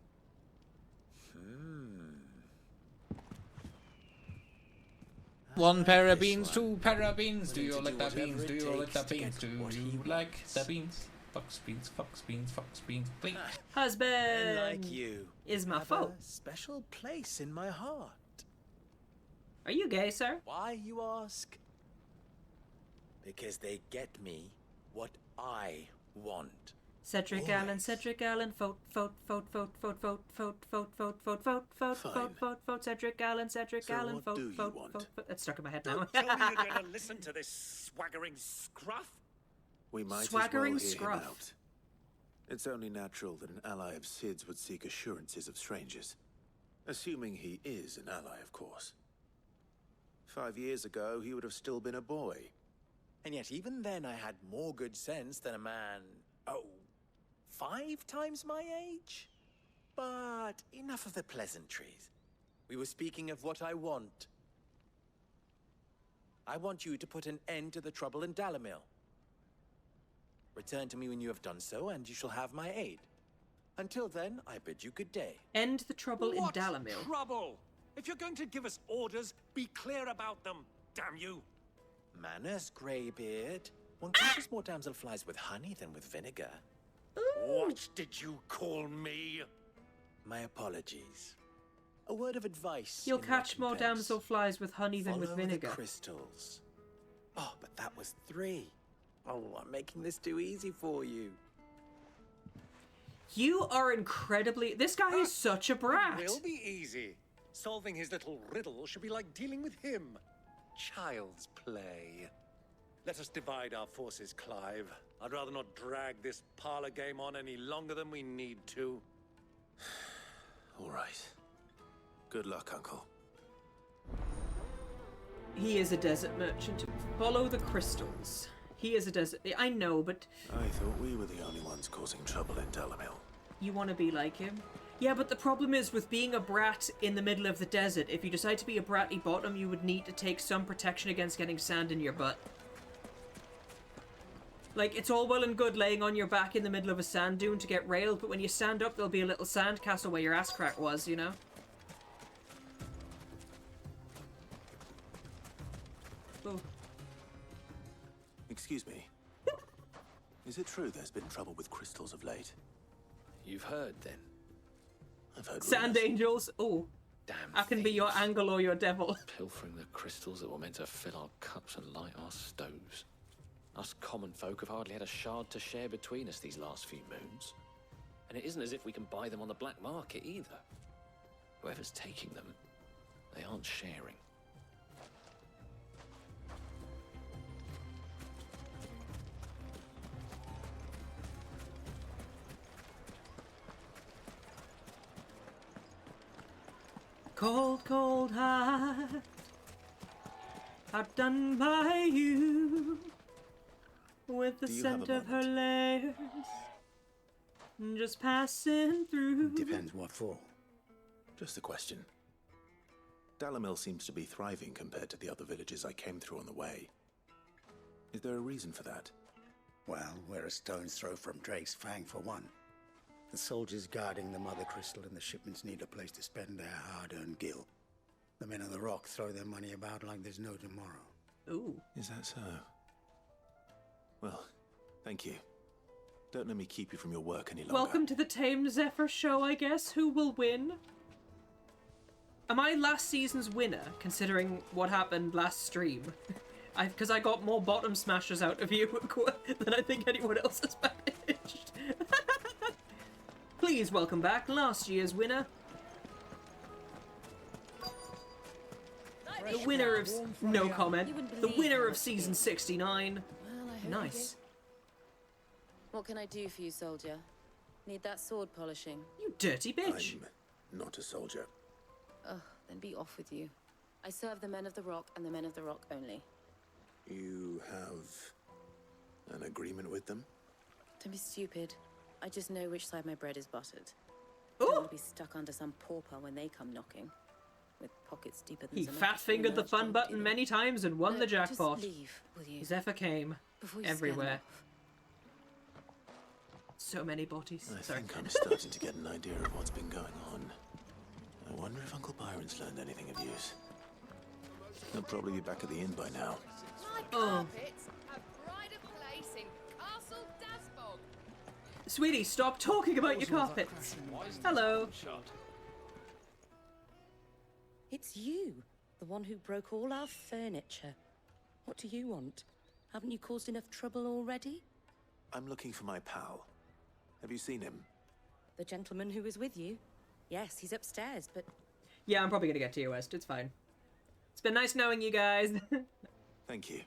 One pair of beans, two pair of beans. Do you like the beans? Do you like the beans? Do you like the beans? Fox beans, fox beans, fox beans, please. Husband! Men like you is my have fault. a special place in my heart. Are you gay, sir? Why, you ask? Because they get me what I want. Cedric Allen, Cedric Allen, vote, vote, vote, vote, vote, vote, vote, vote, vote, vote, vote, vote, vote, vote, vote, Cedric Allen, Cedric So Allen, what vote, do you vote, want? vote, vote. That's stuck in my head now. Don't tell me you're going to listen to this swaggering scruff. We might Swaggering as well hear scruff. him out. It's only natural that an ally of Sid's would seek assurances of strangers. Assuming he is an ally, of course. 5 years ago, he would have still been a boy. And yet even then I had more good sense than a man, 5 times my age? But enough of the pleasantries. We were speaking of what I want. I want you to put an end to the trouble in Dalamil. Return to me when you have done so, and you shall have my aid. Until then, I bid you good day. End the trouble in What Dalamil. trouble? If you're going to give us orders, be clear about them, damn you. Manners, Greybeard. One catches more damselflies with honey than with vinegar. What did you call me? My apologies. A word of advice. You'll in catch more recompense. damselflies with honey than with Follow vinegar. the crystals. Oh, but that was 3. Oh, I'm making this too easy for you. You are incredibly... This guy is such a brat. It will be easy. Solving his little riddle should be like dealing with him. Child's play. Let us divide our forces, Clive. I'd rather not drag this parlor game on any longer than we need to. All right. Good luck, Uncle. He is a desert merchant. Follow the crystals. He is a desert... I know, but... I thought we were the only ones causing trouble in Dalamil. You want to be like him? Yeah, but the problem is with being a brat in the middle of the desert, if you decide to be a bratty bottom, you would need to take some protection against getting sand in your butt. Like, it's all well and good laying on your back in the middle of a sand dune to get railed, but when you stand up, there'll be a little sand castle where your ass crack was, you know? Oh. Excuse me. Is it true there's been trouble with crystals of late? You've heard, then? I've heard Sand rumors. angels? Oh. Damn I can be your thieves. angel or your devil. Pilfering the crystals that were meant to fill our cups and light our stoves. Us common folk have hardly had a shard to share between us these last few moons. And it isn't as if we can buy them on the black market either. Whoever's taking them, they aren't sharing. Cold, cold heart, outdone by you, with the Do you have scent a of her layers, just passing through. Depends what for. Just a question. Dalamil seems to be thriving compared to the other villages I came through on the way. Is there a reason for that? Well, we're a stone's throw from Drake's Fang for one. The soldiers guarding the Mother Crystal and the shipments need a place to spend their hard-earned gil. The men of the Rock throw their money about like there's no tomorrow. Ooh. Is that so? Well, thank you. Don't let me keep you from your work any longer. Welcome to the Tame Zephyr show, I guess. Who will win? Am I last season's winner, considering what happened last stream? Because I got more bottom smashers out of you than I think anyone else has managed. Please welcome back last year's winner. The winner of... No comment. The winner of season 69. Well, I hope Nice. What can I do for you, soldier? Need that sword polishing? You dirty bitch. I'm not a soldier. Ugh, then be off with you. I serve the men of the Rock and the men of the Rock only. You have an agreement with them? Don't be stupid. I just know which side my bread is buttered. Don't want to be stuck under some pauper when they come knocking. With pockets deeper than He cement. fat-fingered the fun button many times and won the jackpot. Just leave, will you? Zephyr came Before you scare them everywhere. off. So many bodies. I Sorry. think I'm starting to get an idea of what's been going on. I wonder if Uncle Byron's learned anything of use. He'll probably be back at the inn by now. My Oh. carpets have pride of place in Castle Dasbog. Sweetie, stop talking about your carpets. Hello. It's you, the one who broke all our furniture. What do you want? Haven't you caused enough trouble already? I'm looking for my pal. Have you seen him? The gentleman who was with you? Yes, he's upstairs, but Yeah, I'm probably gonna get to you, West. It's fine. It's been nice knowing you guys. Thank you.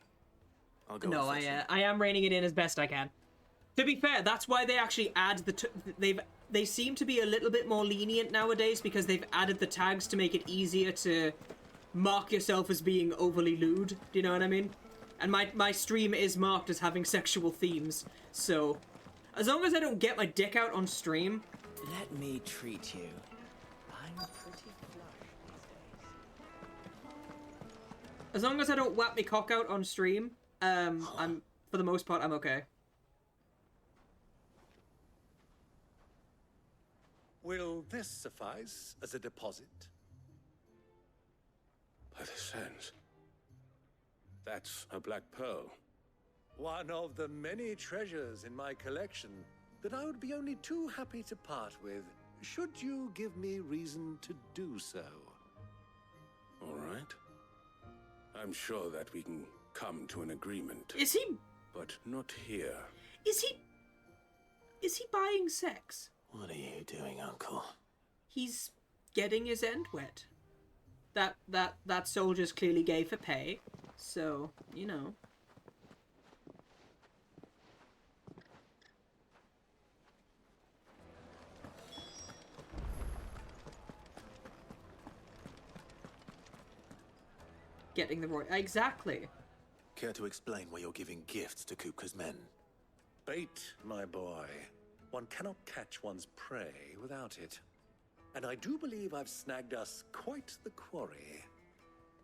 I'll go. No, and fetch him. I am reining it in as best I can. To be fair, that's why they actually add the they seem to be a little bit more lenient nowadays because they've added the tags to make it easier to mark yourself as being overly lewd. Do you know what I mean? And my stream is marked as having sexual themes, so as long as I don't get my dick out on stream. Let me treat you. I'm pretty flush these days. As long as I don't whap my cock out on stream, I'm for the most part I'm okay. this suffice as a deposit? By the sands. That's a black pearl. One of the many treasures in my collection that I would be only too happy to part with, should you give me reason to do so. All right. I'm sure that we can come to an agreement. Is he... But not here. Is he buying sex? What are you doing, Uncle? He's getting his end wet. That soldier's clearly gay for pay, so, you know. Getting the exactly. Care to explain why you're giving gifts to Kupka's men? Bait, my boy. One cannot catch one's prey without it. And I do believe I've snagged us quite the quarry.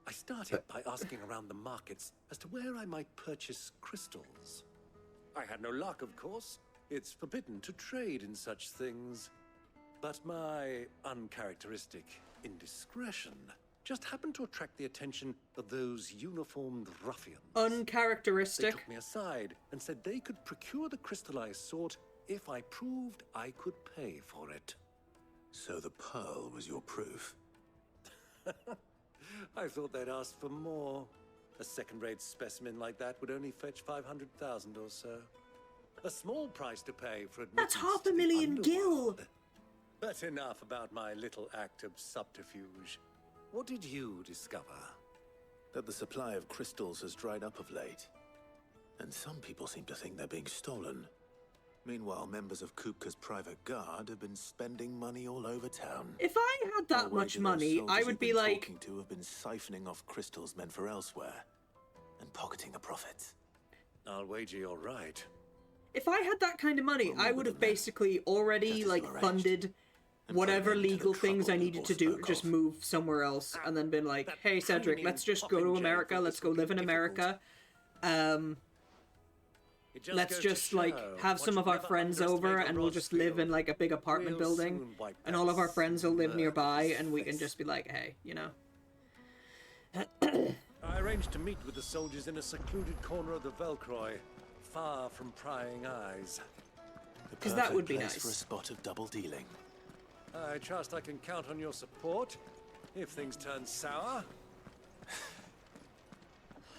I started by asking around the markets as to where I might purchase crystals. I had no luck, of course. It's forbidden to trade in such things. But my uncharacteristic indiscretion just happened to attract the attention of those uniformed ruffians. Uncharacteristic. They took me aside and said they could procure the crystal I sought if I proved I could pay for it. So the pearl was your proof? I thought they'd ask for more. A second-rate specimen like that would only fetch 500,000 or so. A small price to pay for admittance. That's 500,000 gil! But enough about my little act of subterfuge. What did you discover? That the supply of crystals has dried up of late. And some people seem to think they're being stolen. Meanwhile, members of Kupka's private guard have been spending money all over town. If I had that much money, I would be like... talking to have been siphoning off crystals meant for elsewhere. And pocketing the profits. I'll wager you're right. If I had that kind of money, I would have basically already, like, funded whatever legal things I needed to do, just move somewhere else, and then been like, hey, Cedric, let's just go to America, let's go live in America. Let's just, like, have some of our friends over, and we'll just live in, like, a big apartment building, and all of our friends will live nearby, and we can just be like, hey, you know. I arranged to meet with the soldiers in a secluded corner of the Velcroy, far from prying eyes. Because that would be nice. For a spot of double dealing. I trust I can count on your support, if things turn sour.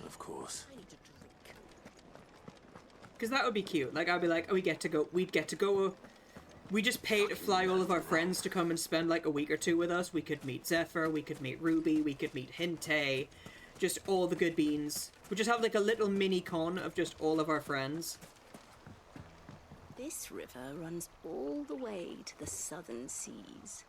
Of course. Because that would be cute. Like, I'd be like, oh, we'd get to go, we just pay to fly all of our friends to come and spend, like, a week or two with us. We could meet Zephyr, we could meet Ruby, we could meet Hinte, just all the good beans. We just have, like, a little mini-con of just all of our friends. This river runs all the way to the southern seas.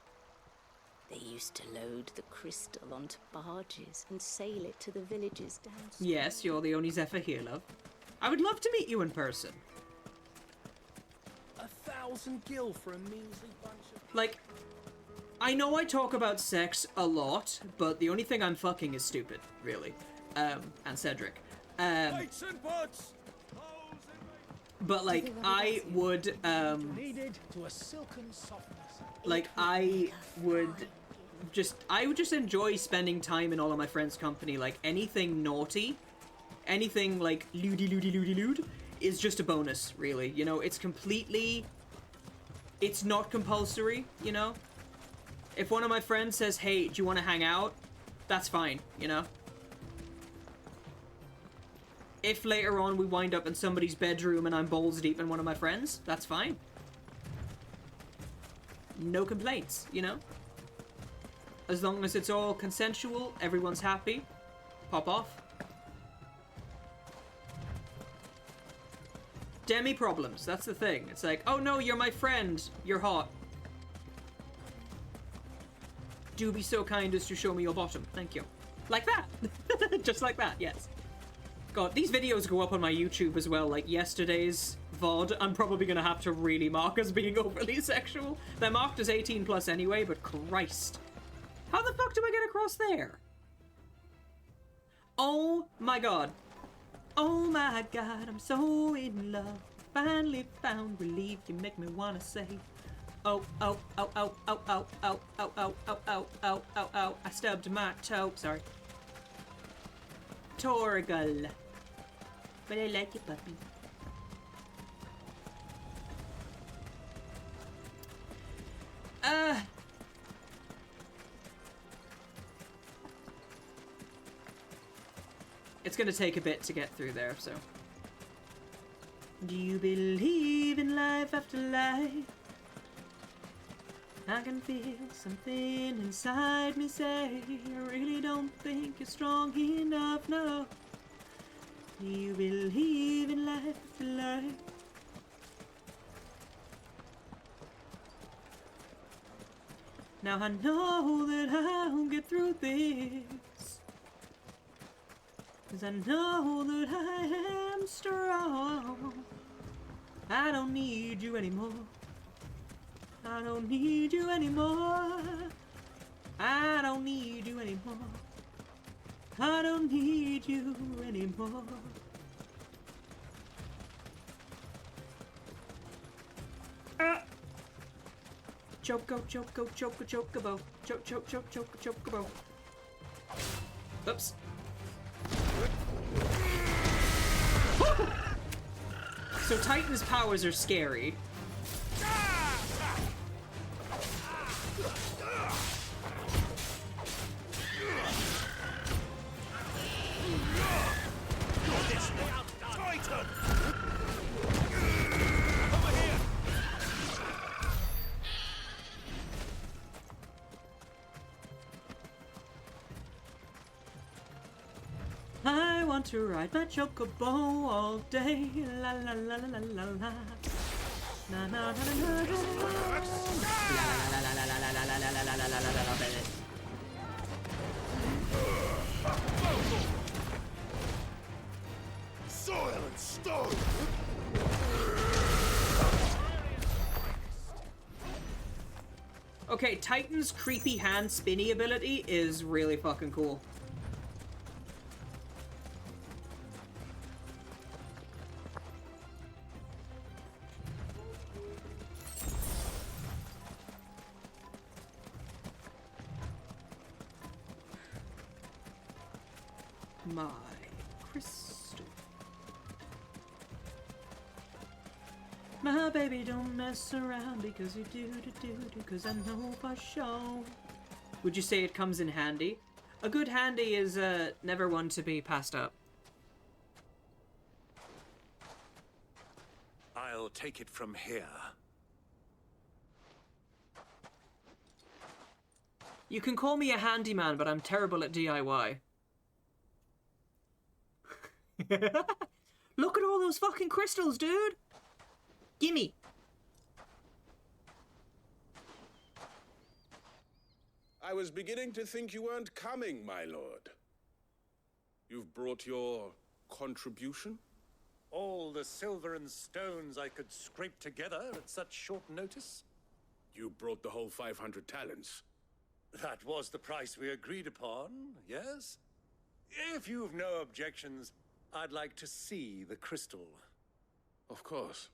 They used to load the crystal onto barges and sail it to the villages downstream. Yes, you're the only Zephyr here, love. I would love to meet you in person. 1,000 gil for a measly bunch of... Like, I know I talk about sex a lot, but the only thing I'm fucking is stupid, really. And Cedric. Lights and butts! But, like, I would, Needed to a silken softness. like, I would just enjoy spending time in all of my friends' company. Like, anything naughty, anything, like, loody, is just a bonus, really. You know, it's completely... It's not compulsory, you know? If one of my friends says, hey, do you want to hang out? That's fine, you know? If later on we wind up in somebody's bedroom and I'm balls deep in one of my friends, that's fine. No complaints, you know? As long as it's all consensual, everyone's happy, pop off. Demi problems, that's the thing. It's like, oh no, you're my friend, you're hot. Do be so kind as to show me your bottom, thank you. Like that! Just like that, yes. God, these videos go up on my YouTube as well, like yesterday's VOD. I'm probably gonna have to really mark as being overly sexual. They're marked as 18 plus anyway, but Christ. How the fuck do I get across there? Oh my god. Oh my god, I'm so in love. Finally found relief, you make me wanna say, oh, oh, oh, oh, oh, oh, oh, oh, oh, oh, oh, oh, oh, oh. I stubbed my toe. Sorry. Torgal. But I like it, puppy. It's gonna take a bit to get through there, so. Do you believe in life after life? I can feel something inside me say, I really don't think you're strong enough, no. Do you believe in life after life? Now I know that I'll get through this, 'cause I know that I am strong. I don't need you anymore. I don't need you anymore. I don't need you anymore. I don't need you anymore. Choco, choco, choco, chocobo. Choke, choke, choke, choke, chocobo. Oops. So Titan's powers are scary. I want to ride my chocobo all day. La la la la la la. Na na na na na. La la la la la la la la la la la la la la. Soil and stone. Okay, Titan's creepy hand spinny ability is really fucking cool. My crystal. My baby, don't mess around because you do, because I know for sure. Would you say it comes in handy? A good handy is never one to be passed up. I'll take it from here. You can call me a handyman, but I'm terrible at DIY. Look at all those fucking crystals, dude! Gimme! I was beginning to think you weren't coming, my lord. You've brought your contribution? All the silver and stones I could scrape together at such short notice? You brought the whole 500 talents. That was the price we agreed upon, yes? If you've no objections, I'd like to see the crystal. Of course.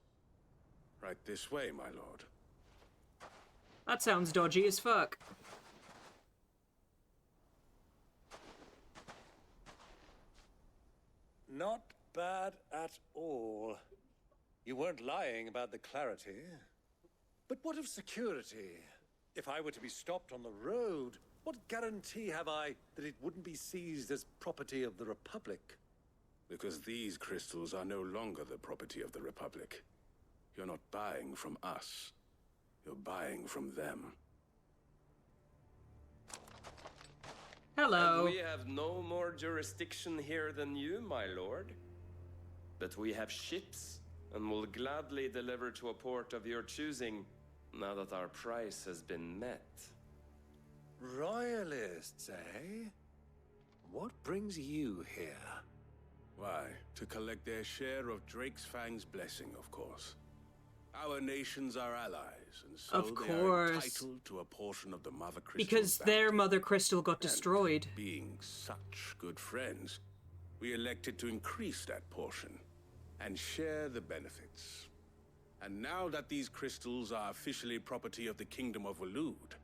Right this way, my lord. That sounds dodgy as fuck. Not bad at all. You weren't lying about the clarity. But what of security? If I were to be stopped on the road, what guarantee have I that it wouldn't be seized as property of the Republic? Because these crystals are no longer the property of the Republic. You're not buying from us. You're buying from them. Hello. And we have no more jurisdiction here than you, my lord. But we have ships, and will gladly deliver to a port of your choosing, now that our price has been met. Royalists, eh? What brings you here? Why, to collect their share of Drake's Fang's blessing, of course. Our nations are allies, and so they are entitled to a portion of the Mother Crystal's because bounty. their Mother Crystal got destroyed. And being such good friends, we elected to increase that portion and share the benefits. And now that these crystals are officially property of the Kingdom of Waloed,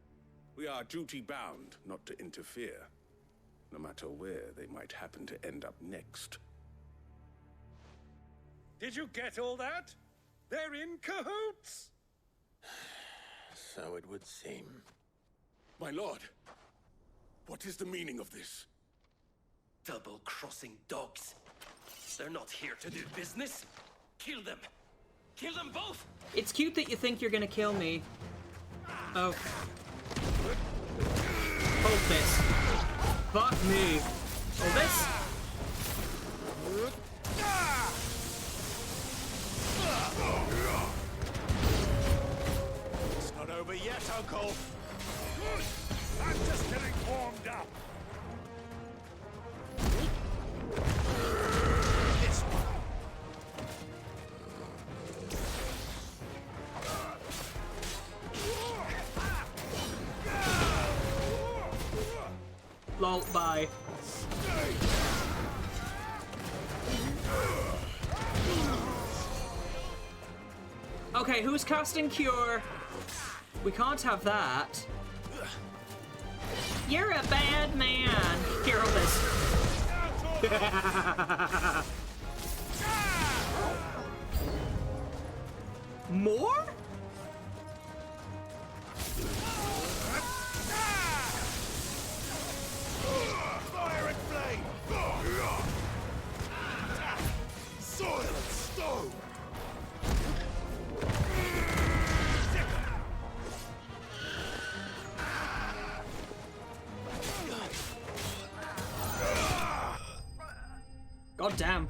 we are duty-bound not to interfere, no matter where they might happen to end up next. Did you get all that? They're in cahoots! So it would seem. My lord, what is the meaning of this? Double-crossing dogs. They're not here to do business. Kill them. Kill them both! It's cute that you think you're gonna kill me. Oh. Hold this. Fuck me. Hold this. It's not over yet, Uncle. I'm just getting warmed up. This one. Lol, bye. Okay, who's casting Cure? We can't have that. You're a bad man. Here, hold this. More? Fire and flame! Soil and stone! God damn.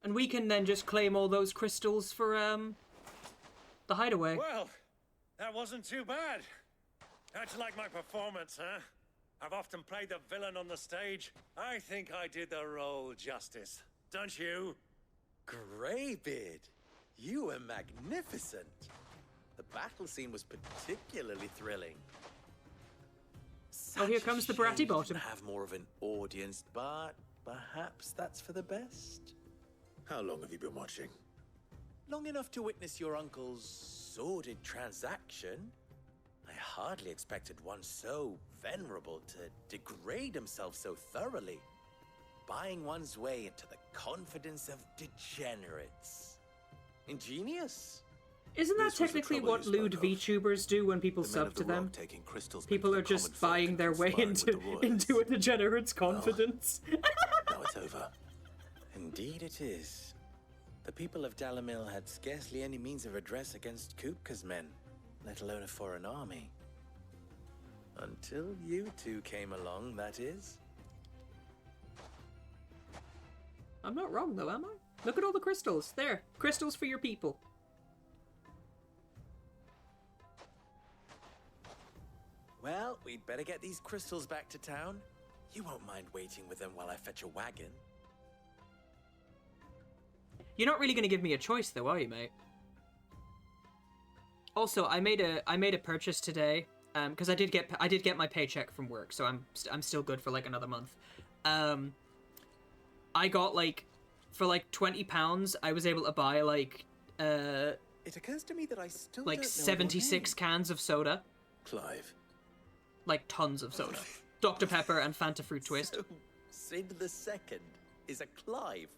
And we can then just claim all those crystals for, the hideaway. Well, that wasn't too bad. How'd you like my performance, huh? I've often played the villain on the stage. I think I did the role justice. Don't you? Greybeard, you were magnificent. The battle scene was particularly thrilling. Oh, here comes the bratty bottom. Have more of an audience, but perhaps that's for the best. How long have you been watching? Long enough to witness your uncle's sordid transaction. I hardly expected one so venerable to degrade himself so thoroughly, buying one's way into the confidence of degenerates. Ingenious. Isn't that technically what lewd VTubers do when people sub to them? People are just buying their way into a degenerate's confidence. Now it's over. Indeed it is. The people of Dalamil had scarcely any means of redress against Kupka's men, let alone a foreign army. Until you two came along, that is. I'm not wrong though, am I? Look at all the crystals. There. Crystals for your people. Well, we'd better get these crystals back to town. You won't mind waiting with them while I fetch a wagon. You're not really going to give me a choice though, are you, mate? Also, I made a purchase today because I did get my paycheck from work, so I'm still good for like another month. I got like for like £20, I was able to buy like it occurs to me that I still like don't know 76 cans of soda. Clive. Like tons of soda. Dr. Pepper and Fanta Fruit Twist. So, Sid the Second is a Clive.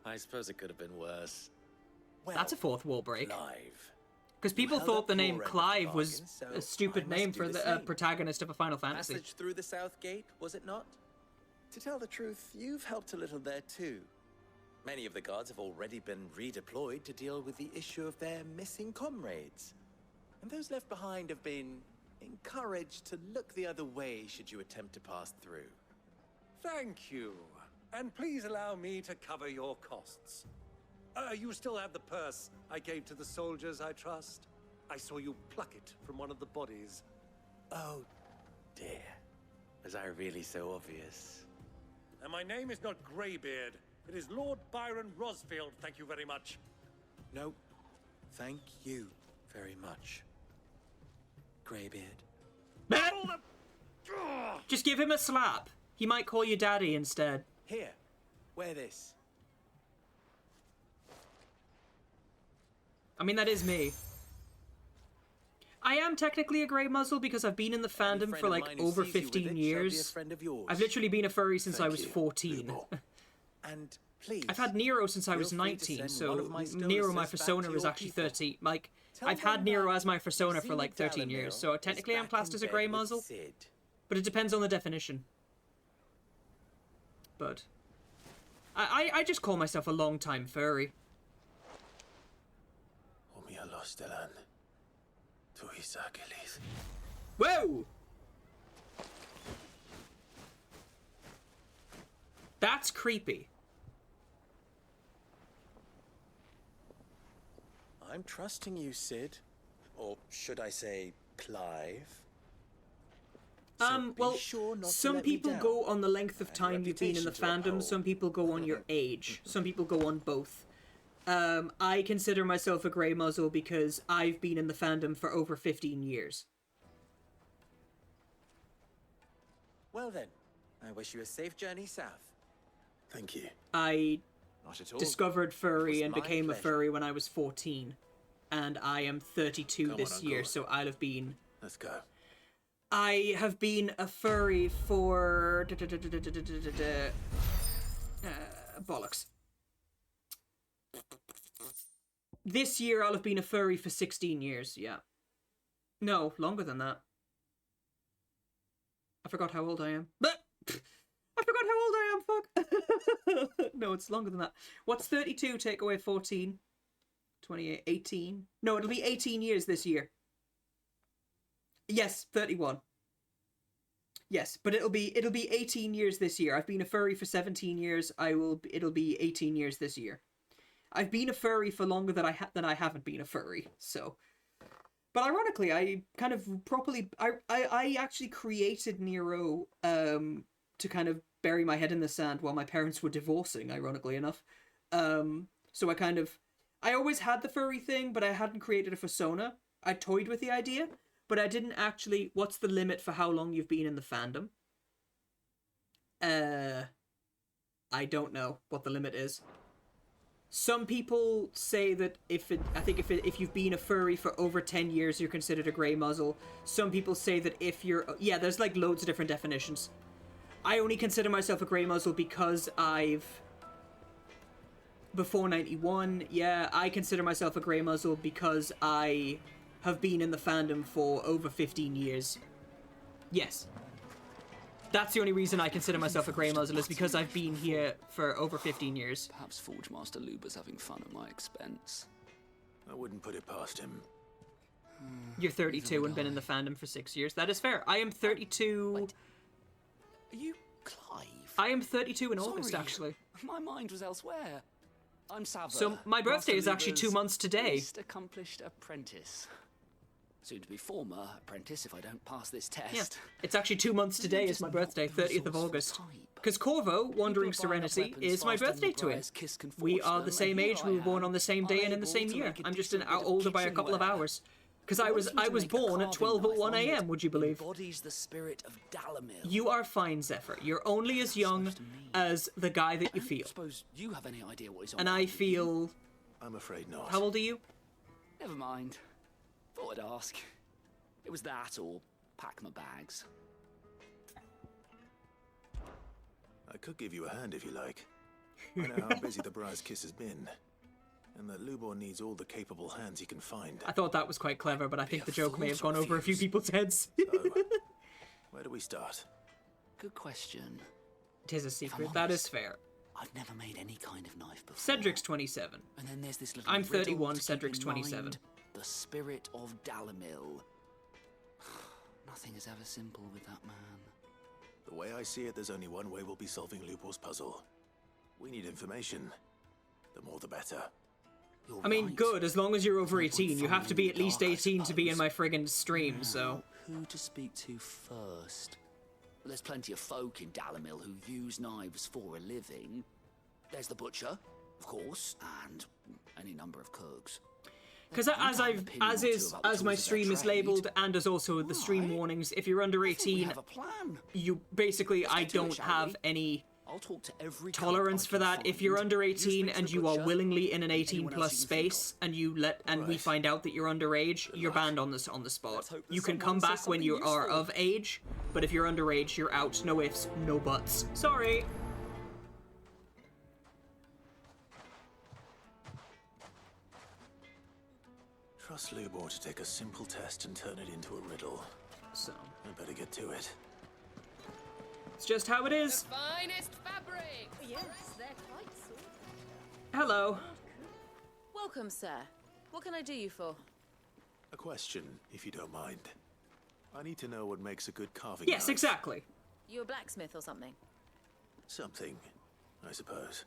I suppose it could have been worse. Well, that's a fourth wall break. Clive. Because people thought the name Clive was a stupid name for the protagonist of a Final Fantasy. Passage through the South Gate, was it not? To tell the truth, you've helped a little there too. Many of the guards have already been redeployed to deal with the issue of their missing comrades. And those left behind have been encouraged to look the other way should you attempt to pass through. Thank you. And please allow me to cover your costs. You still have the purse I gave to the soldiers, I trust? I saw you pluck it from one of the bodies. Oh, dear. Was I really so obvious? And my name is not Greybeard. It is Lord Byron Rosfield, thank you very much. No, thank you very much, Greybeard. Just give him a slap. He might call you daddy instead. Here, wear this. I mean, that is me. I am technically a grey muzzle because I've been in the fandom for like over 15 years. I've literally been a furry since I was 14. And please, I've had Nero since I was 19, so Nero, my persona, is actually 30. Like, I've had Nero as my persona for like 13 years, so technically I'm classed as a grey muzzle. But it depends on the definition. But I just call myself a long-time furry. Whoa! That's creepy. I'm trusting you, Sid. Or should I say, Clive? Well, some people go on the length of time you've been in the fandom, some people go on your age, some people go on both. I consider myself a grey muzzle because I've been in the fandom for over 15 years. Well then, I wish you a safe journey south. Thank you. I Not at all. discovered furry It and was my became a pleasure. furry when I was 14. And I am 32 this year, so I'll have been... Let's go. I have been a furry for... bollocks. This year I'll have been a furry for 16 years, yeah. No, longer than that. I forgot how old I am. But I forgot how old I am, fuck! No, it's longer than that. What's 32 take away 14? 28, 18? No, it'll be 18 years this year. Yes, 31. Yes, but it'll be 18 years this year. I've been a furry for 17 years. It'll be 18 years this year. I've been a furry for longer than I haven't been a furry. So, but ironically, I kind of properly I actually created Nero to kind of bury my head in the sand while my parents were divorcing. Ironically enough, so I always had the furry thing, but I hadn't created a persona. I toyed with the idea, but I didn't actually... What's the limit for how long you've been in the fandom? I don't know what the limit is. Some people say that if you've been a furry for over 10 years, you're considered a grey muzzle. Some people say that if you're... Yeah, there's like loads of different definitions. I only consider myself a grey muzzle because I've... Before 91, yeah, I consider myself a grey muzzle because I have been in the fandom for over 15 years. Yes. That's the only reason I consider myself a grey muzzle, is because I've been here for over 15 years. Perhaps Forge Master Luber's having fun at my expense. I wouldn't put it past him. You're 32 and been in the fandom for 6 years. That is fair. I am 32... Wait. Are you Clive? I am 32 in August, actually. My mind was elsewhere. I'm Sava. So my birthday is actually 2 months today. Least accomplished apprentice. Soon to be former apprentice if I don't pass this test. Yeah. It's actually 2 months today is my birthday, 30th of August. Because Corvo, Wandering Serenity, is my birthday twin. We are the same age, we were born on the same day and in the same year. I'm just older by a couple of hours. Because I was born at 12:01 AM, would you believe? Embodies the spirit of Dalamil. You are fine, Zephyr. You're only as young as the guy that you feel. Suppose you have any idea what is on. And I feel... I'm afraid not. How old are you? Never mind. Thought I'd ask. It was that or pack my bags. I could give you a hand if you like. I know how busy the Briar's Kiss has been. And that Lubor needs all the capable hands he can find. I thought that was quite clever, but I think the joke may have gone over a few people's heads. Where do we start? Good question. It is a secret, that is fair. I've never made any kind of knife before. Cedric's 27. And then there's this little I'm 31, riddle to Cedric's keep in 27. mind. The spirit of Dalamil. Nothing is ever simple with that man. The way I see it, there's only one way we'll be solving Lubor's puzzle. We need information. The more the better. I mean, good, as long as you're over 18. You have to be at least 18 to be in my friggin' stream, so... Who to speak to first? Well, there's plenty of folk in Dalamil who use knives for a living. There's the butcher, of course, and any number of cooks. Because as my stream is labeled, and as also the stream warnings, if you're under 18, you basically I don't have any tolerance for that. If you're under 18 and you are willingly in an 18 plus space and we find out that you're underage, you're banned on the spot. You can come back when you are of age, but if you're underage, you're out. No ifs, no buts. Sorry. Trust Lubor to take a simple test and turn it into a riddle. So I better get to it. It's just how it is. The finest fabric! Yes, they're quite sort. Hello. Welcome, sir. What can I do you for? A question, if you don't mind. I need to know what makes a good carving Yes, knife. exactly. You a blacksmith or something? Something, I suppose.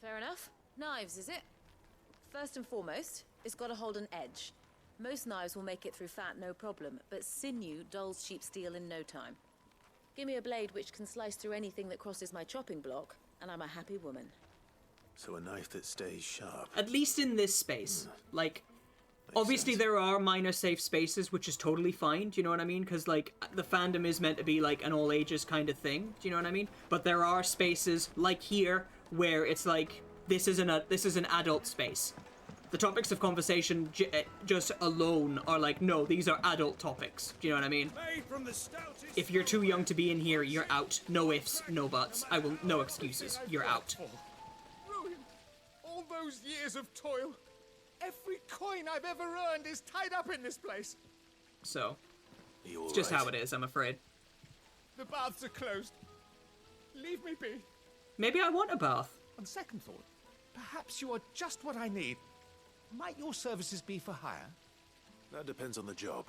Fair enough. Knives, is it? First and foremost, it's got to hold an edge. Most knives will make it through fat, no problem, but sinew dulls cheap steel in no time. Give me a blade which can slice through anything that crosses my chopping block, and I'm a happy woman. So a knife that stays sharp. At least in this space. Like, obviously there are minor safe spaces, which is totally fine, do you know what I mean? Because, like, the fandom is meant to be, like, an all ages kind of thing, do you know what I mean? But there are spaces, like here, where it's like, this is an adult space. The topics of conversation just alone are like, no, these are adult topics. Do you know what I mean? If you're too young to be in here, you're out. No ifs, no buts. No excuses. You're out. Ruined. All those years of toil. Every coin I've ever earned is tied up in this place. So, it's just how it is, I'm afraid. The baths are closed. Leave me be. Maybe I want a bath. On second thought, perhaps you are just what I need. Might your services be for hire? That depends on the job.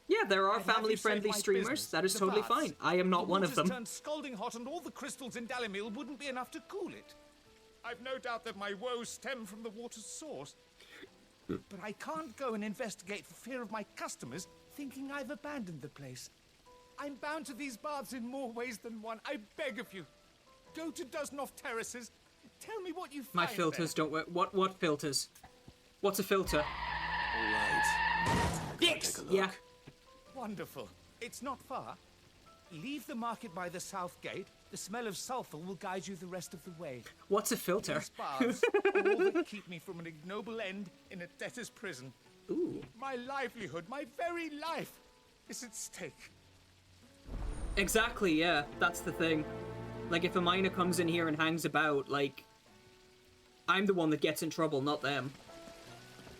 Yeah, there are family-friendly streamers. That is totally fine. I am not one of them. The turned scalding hot and all the crystals in Dalimil wouldn't be enough to cool it. I've no doubt that my woes stem from the water's source. But I can't go and investigate for fear of my customers thinking I've abandoned the place. I'm bound to these baths in more ways than one. I beg of you. Go to Dusnoff Terraces. Tell me what you find. My filters don't work. What filters? What's a filter? All right. Dicks! Yeah. Wonderful. It's not far. Leave the market by the south gate. The smell of sulfur will guide you the rest of the way. What's a filter? These baths are all that keep me from an ignoble end in a debtor's prison. Ooh. My livelihood, my very life, is at stake. Exactly, yeah. That's the thing. Like, if a miner comes in here and hangs about, like, I'm the one that gets in trouble, not them.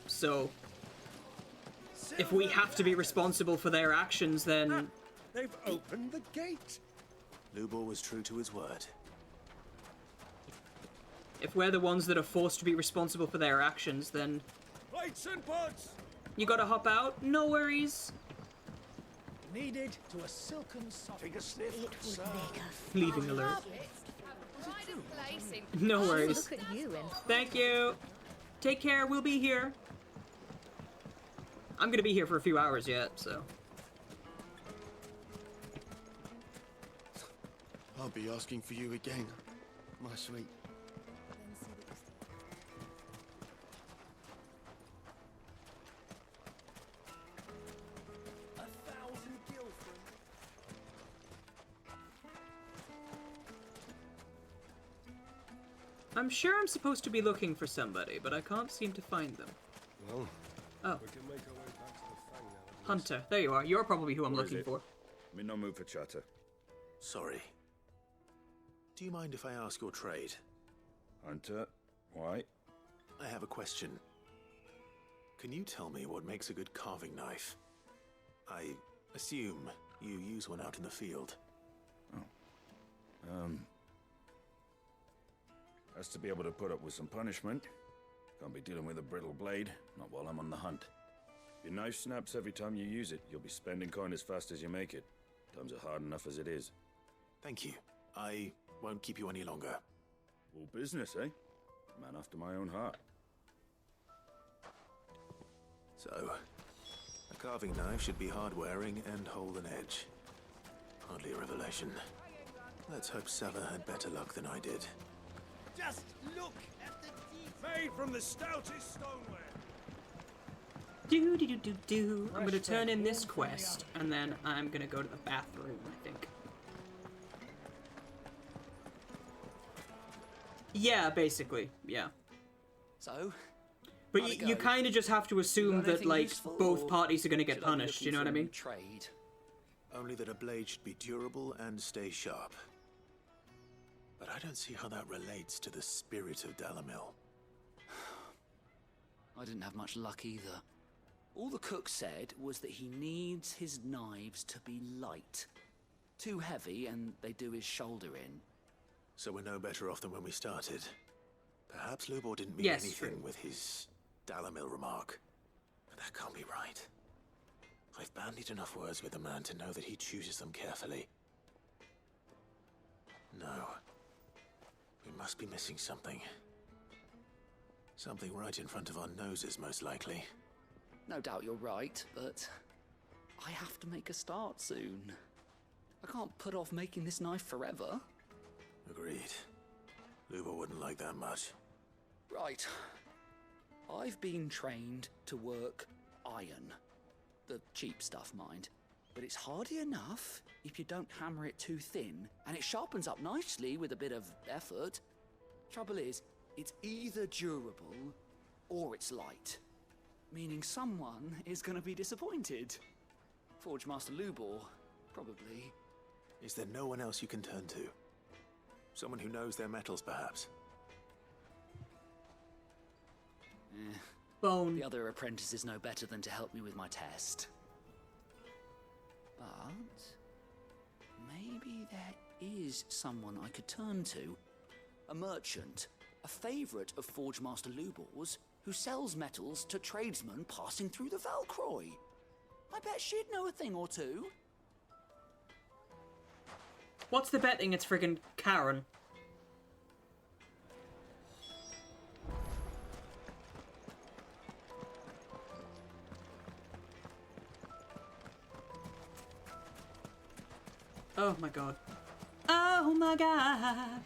So, if we have to be responsible for their actions, then... They've opened the gate. Lubor was true to his word. If we're the ones that are forced to be responsible for their actions, then... Plates and pots! You gotta hop out? No worries. Needed to a silken soft. Take a sniff. It would make a Leaving alert. Place in No worries. Look at you and Thank you. Take care, we'll be here. I'm gonna be here for a few hours yet, so... I'll be asking for you again, my sweet. I'm sure I'm supposed to be looking for somebody, but I can't seem to find them. Well, oh. We can make our way back to the Fang now. Hunter, there you are. You're probably who I'm looking for. I'm in no mood for chatter. Sorry. Do you mind if I ask your trade? Hunter, why? I have a question. Can you tell me what makes a good carving knife? I assume you use one out in the field. Has to be able to put up with some punishment. Can't be dealing with a brittle blade, not while I'm on the hunt. If your knife snaps every time you use it, you'll be spending coin as fast as you make it. Times are hard enough as it is. Thank you. I won't keep you any longer. All business, eh? Man after my own heart. So, a carving knife should be hard-wearing and hold an edge. Hardly a revelation. Let's hope Seller had better luck than I did. Just look at the teeth. Made from the stoutest stoneware. I'm gonna turn in this quest, and then I'm gonna go to the bathroom, I think. Yeah, basically, yeah. So? But you kind of just have to assume that, like, both parties are gonna get punished, you know what I mean? Trade. Only that a blade should be durable and stay sharp. But I don't see how that relates to the spirit of Dalamil. I didn't have much luck either. All the cook said was that he needs his knives to be light. Too heavy and they do his shoulder in. So we're no better off than when we started. Perhaps Lubor didn't mean anything with his Dalamil remark. But that can't be right. I've bandied enough words with the man to know that he chooses them carefully. No. We must be missing something. Something right in front of our noses, most likely. No doubt you're right, but I have to make a start soon. I can't put off making this knife forever. Agreed. Lubor wouldn't like that much. Right. I've been trained to work iron. The cheap stuff, mind. But it's hardy enough if you don't hammer it too thin, and it sharpens up nicely with a bit of effort. Trouble is, it's either durable or it's light. Meaning someone is going to be disappointed. Forge Master Lubor, probably. Is there no one else you can turn to? Someone who knows their metals, perhaps? Bone. The other apprentices know better than to help me with my test. But maybe there is someone I could turn to. A merchant, a favourite of Forge Master Lubor's, who sells metals to tradesmen passing through the Valcroy. I bet she'd know a thing or two. What's the betting it's friggin' Karen? Oh my god. Oh my god.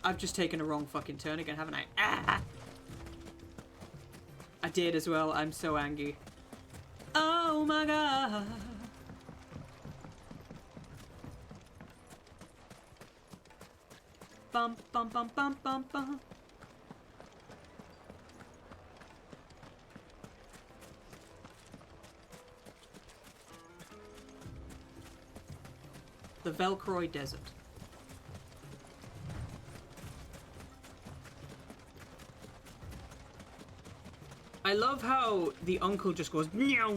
I've just taken a wrong fucking turn again, haven't I? Ah! I did as well. I'm so angry. Oh my god. Bum bum bum bum bum bum. The Valcroy Desert. I love how the uncle just goes meow.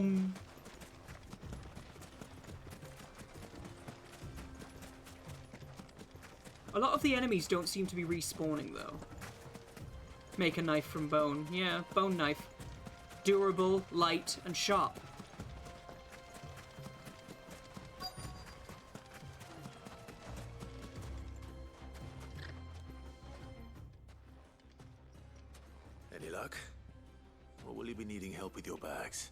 A lot of the enemies don't seem to be respawning though. Make a knife from bone. Yeah, bone knife. Durable, light, and sharp. Any luck? Or will you be needing help with your bags?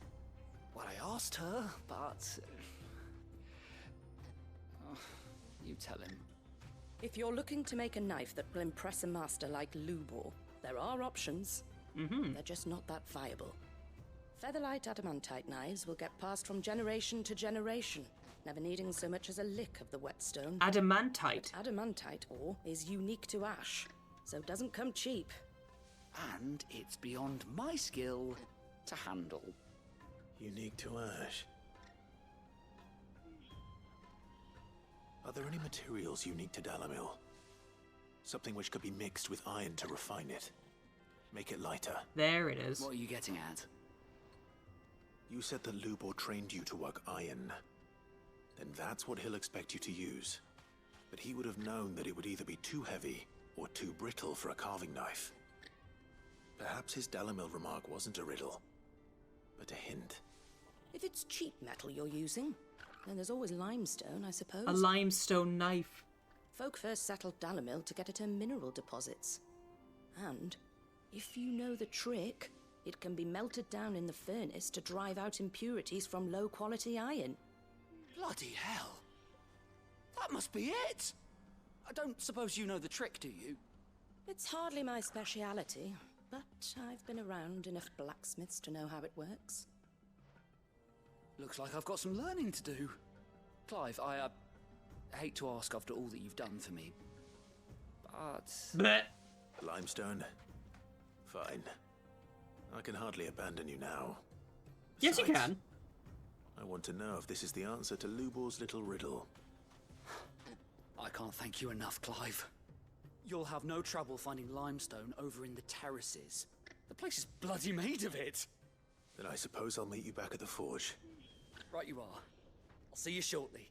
Well, I asked her, but... Oh, you tell him. If you're looking to make a knife that will impress a master like Lubor, there are options. They're just not that viable. Featherlight adamantite knives will get passed from generation to generation, never needing so much as a lick of the whetstone. Adamantite? But adamantite ore is unique to ash, so it doesn't come cheap. And it's beyond my skill to handle. Unique to ash. Are there any materials unique to Dalamil? Something which could be mixed with iron to refine it. Make it lighter. There it is. What are you getting at? You said that Lubor trained you to work iron. Then that's what he'll expect you to use. But he would have known that it would either be too heavy or too brittle for a carving knife. Perhaps his Dalamil remark wasn't a riddle, but a hint. If it's cheap metal you're using, then there's always limestone, I suppose. A limestone knife. Folk first settled Dalamil to get at her mineral deposits. And, if you know the trick, it can be melted down in the furnace to drive out impurities from low-quality iron. Bloody hell! That must be it! I don't suppose you know the trick, do you? It's hardly my speciality, but I've been around enough blacksmiths to know how it works. Looks like I've got some learning to do. Clive, I hate to ask after all that you've done for me, but... Blech. Limestone? Fine. I can hardly abandon you now. Yes, you can. I want to know if this is the answer to Lubor's little riddle. I can't thank you enough, Clive. You'll have no trouble finding limestone over in the terraces. The place is bloody made of it. Then I suppose I'll meet you back at the forge. Right you are. I'll see you shortly.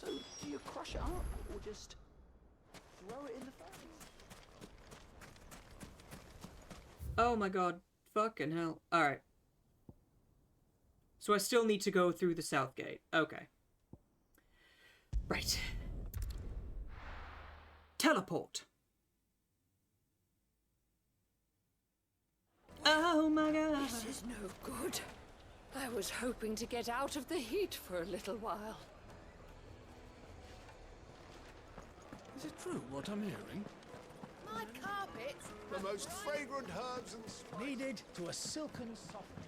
So, do you crush it up, or just throw it in the furnace? Oh my god. Fucking hell. Alright. So I still need to go through the south gate. Okay. Right. Teleport. Oh my god. This is no good. I was hoping to get out of the heat for a little while. Is it true what I'm hearing? My carpet! The most fragrant herbs and spices needed to a silken softness.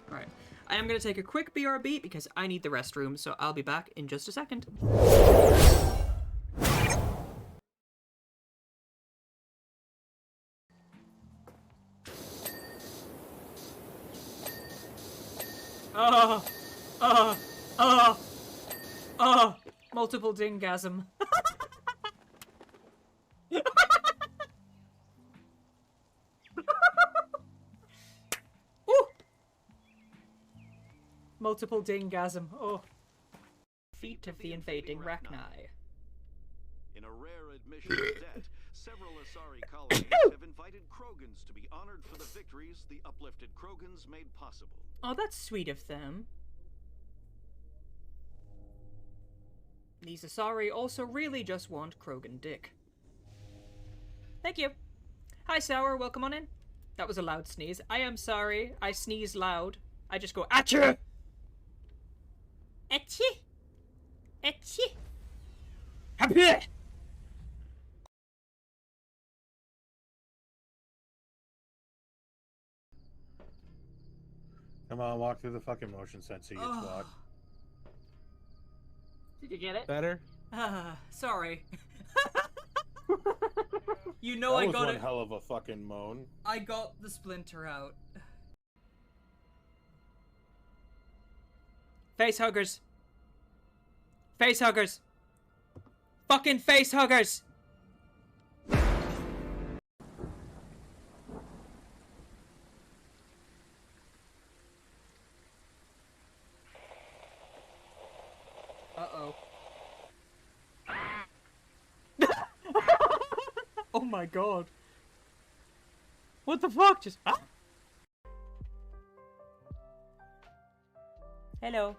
Alright. I am going to take a quick BRB because I need the restroom, so I'll be back in just a second. Multiple dingasm. Multiple dingasm. Oh. Feet of the invading Rachni. In a rare admission of debt, several Asari colonies have invited Krogans to be honored for the victories the uplifted Krogans made possible. Oh, that's sweet of them. These Asari also really just want Krogan dick. Thank you. Hi, Sour. Welcome on in. That was a loud sneeze. I am sorry. I sneeze loud. I just go, achoo! Etchi! Etchi! Happy! Come on, walk through the fucking motion sensor, you twat. Did you get it? Better? Sorry. You know that I was got one it. hell of a fucking moan. I got the splinter out. Face huggers. Face huggers. Fucking face huggers. Uh-oh. Oh my god. What the fuck? Just... Ah. Hello.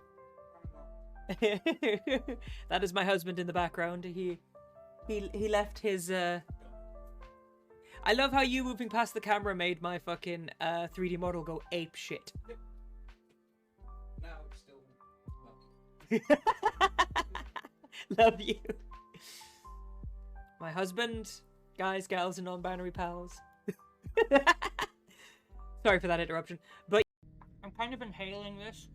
That is my husband in the background. He left his I love how you moving past the camera made my fucking 3D model go ape shit. Now it's still Love you. My husband, guys, gals, and non-binary pals. Sorry for that interruption, but I'm kind of inhaling this,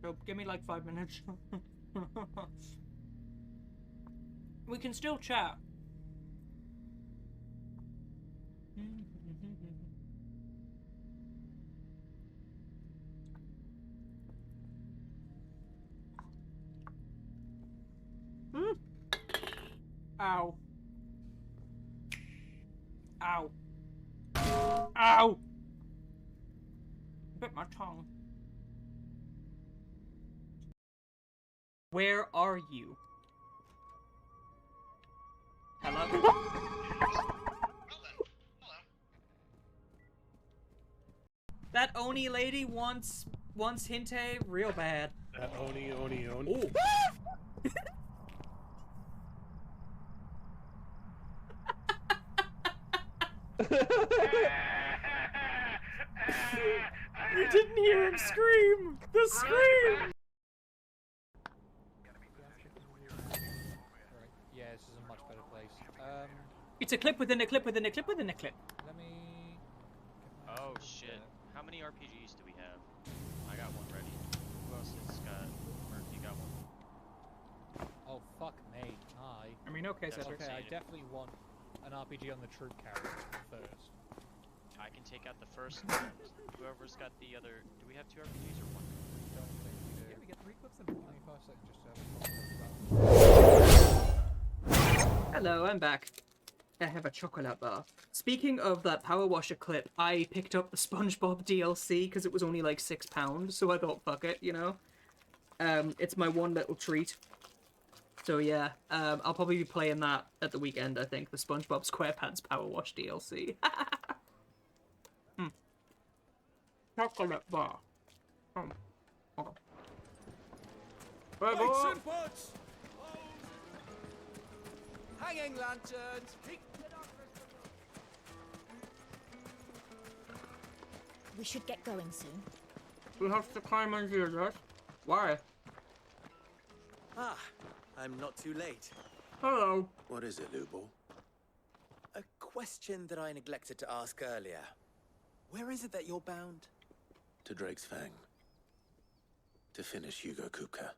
so give me like 5 minutes. We can still chat. Ow. Ow. Ow! Bit my tongue. Where are you? Hello? That Oni lady wants Hinte real bad. That Oni. Ooh. You didn't hear him scream! The scream! Yeah, this is a much better place. It's a clip within a clip within a clip within a clip. Let me... Oh shit. How many RPGs do we have? I got one ready. Who else has got... Murphy got one? Oh, fuck me. I mean, okay, Cedric. Okay, I definitely want an RPG on the troop carrier first. I can take out the first one. Whoever's got the other... Do we have 2 RPGs or 1? Don't think we do. Yeah, we get 3 clips in 25 seconds just to have a Hello, I'm back. I have a chocolate bar. Speaking of that Power Washer clip, I picked up the SpongeBob DLC because it was only like £6, so I thought, fuck it, you know? It's my one little treat. So yeah, I'll probably be playing that at the weekend, I think. The SpongeBob SquarePants Power Wash DLC. Chocolate bar. Okay. Lights and butts! Hanging lanterns! We should get going soon. We have to climb into this. Why? Ah, I'm not too late. Hello. What is it, Lubo? A question that I neglected to ask earlier. Where is it that you're bound? To Drake's Fang. To finish Hugo Kupka.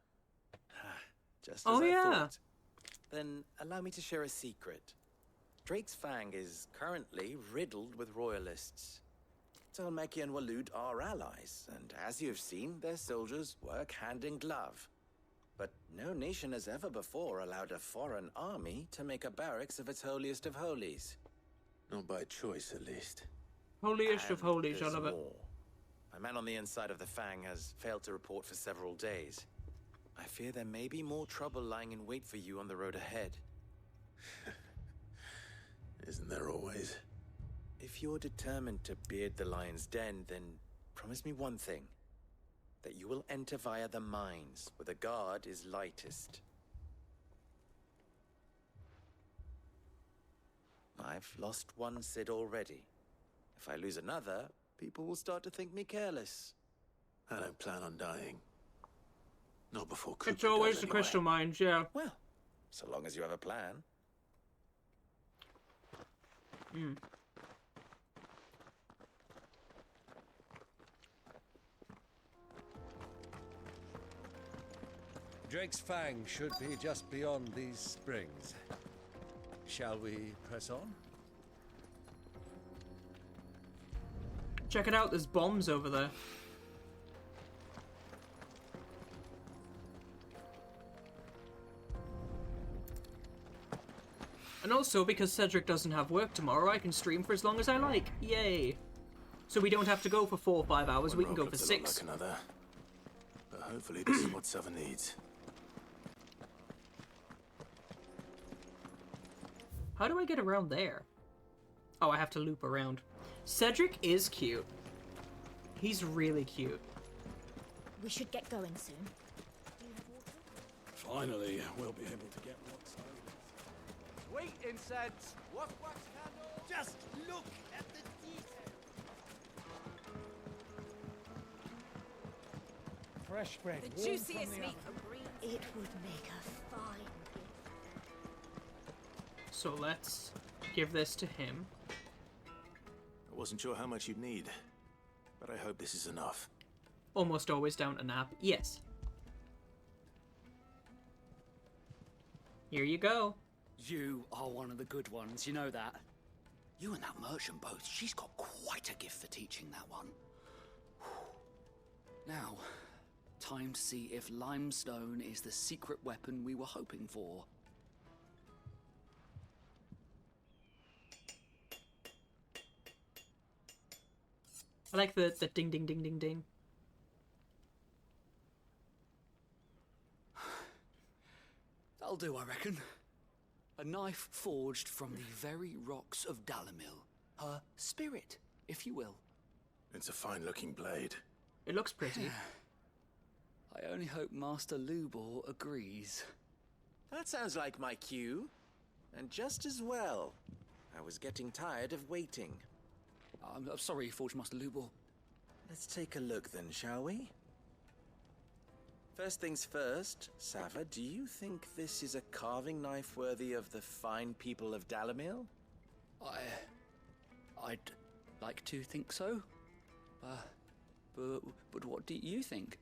Just as Oh, I yeah. thought. Then allow me to share a secret. Drake's Fang is currently riddled with royalists. Tolmeki and Walud are allies, and as you've seen, their soldiers work hand in glove. But no nation has ever before allowed a foreign army to make a barracks of its holiest of holies. Not by choice, at least. Holiest of holies, I There's love it. more. A man on the inside of the Fang has failed to report for several days. I fear there may be more trouble lying in wait for you on the road ahead. Isn't there always? If you're determined to beard the lion's den, then promise me one thing. That you will enter via the mines, where the guard is lightest. I've lost one Cid already. If I lose another, people will start to think me careless. I don't plan on dying. Not before Kupka It's always does the anyway. crystal mines, yeah. Well, so long as you have a plan. Drake's Fang should be just beyond these springs. Shall we press on? Check it out, there's bombs over there. And also, because Cedric doesn't have work tomorrow, I can stream for as long as I like. Yay! So we don't have to go for 4 or 5 hours, we can go for looks a 6. lot like another. But hopefully this is what Southern needs. How do I get around there? Oh, I have to loop around. Cedric is cute. He's really cute. We should get going soon. Finally, we'll be able to get what's Sweet incense! Wax candle! Just look at the detail! Fresh bread. The juiciest meat for breed. It would make a fine gift. So let's give this to him. I wasn't sure how much you'd need, but I hope this is enough. Almost always down to nap. Yes. Here you go. You are one of the good ones, you know that. You and that merchant both, she's got quite a gift for teaching that one. Now, time to see if limestone is the secret weapon we were hoping for. I like the ding ding ding ding ding. That'll do, I reckon. A knife forged from the very rocks of Dalamil. Her spirit, if you will. It's a fine-looking blade. It looks pretty. I only hope Master Lubor agrees. That sounds like my cue. And just as well. I was getting tired of waiting. I'm sorry, Forge Master Lubor. Let's take a look then, shall we? First things first, Sava, do you think this is a carving knife worthy of the fine people of Dalamil? I'd like to think so. But what do you think?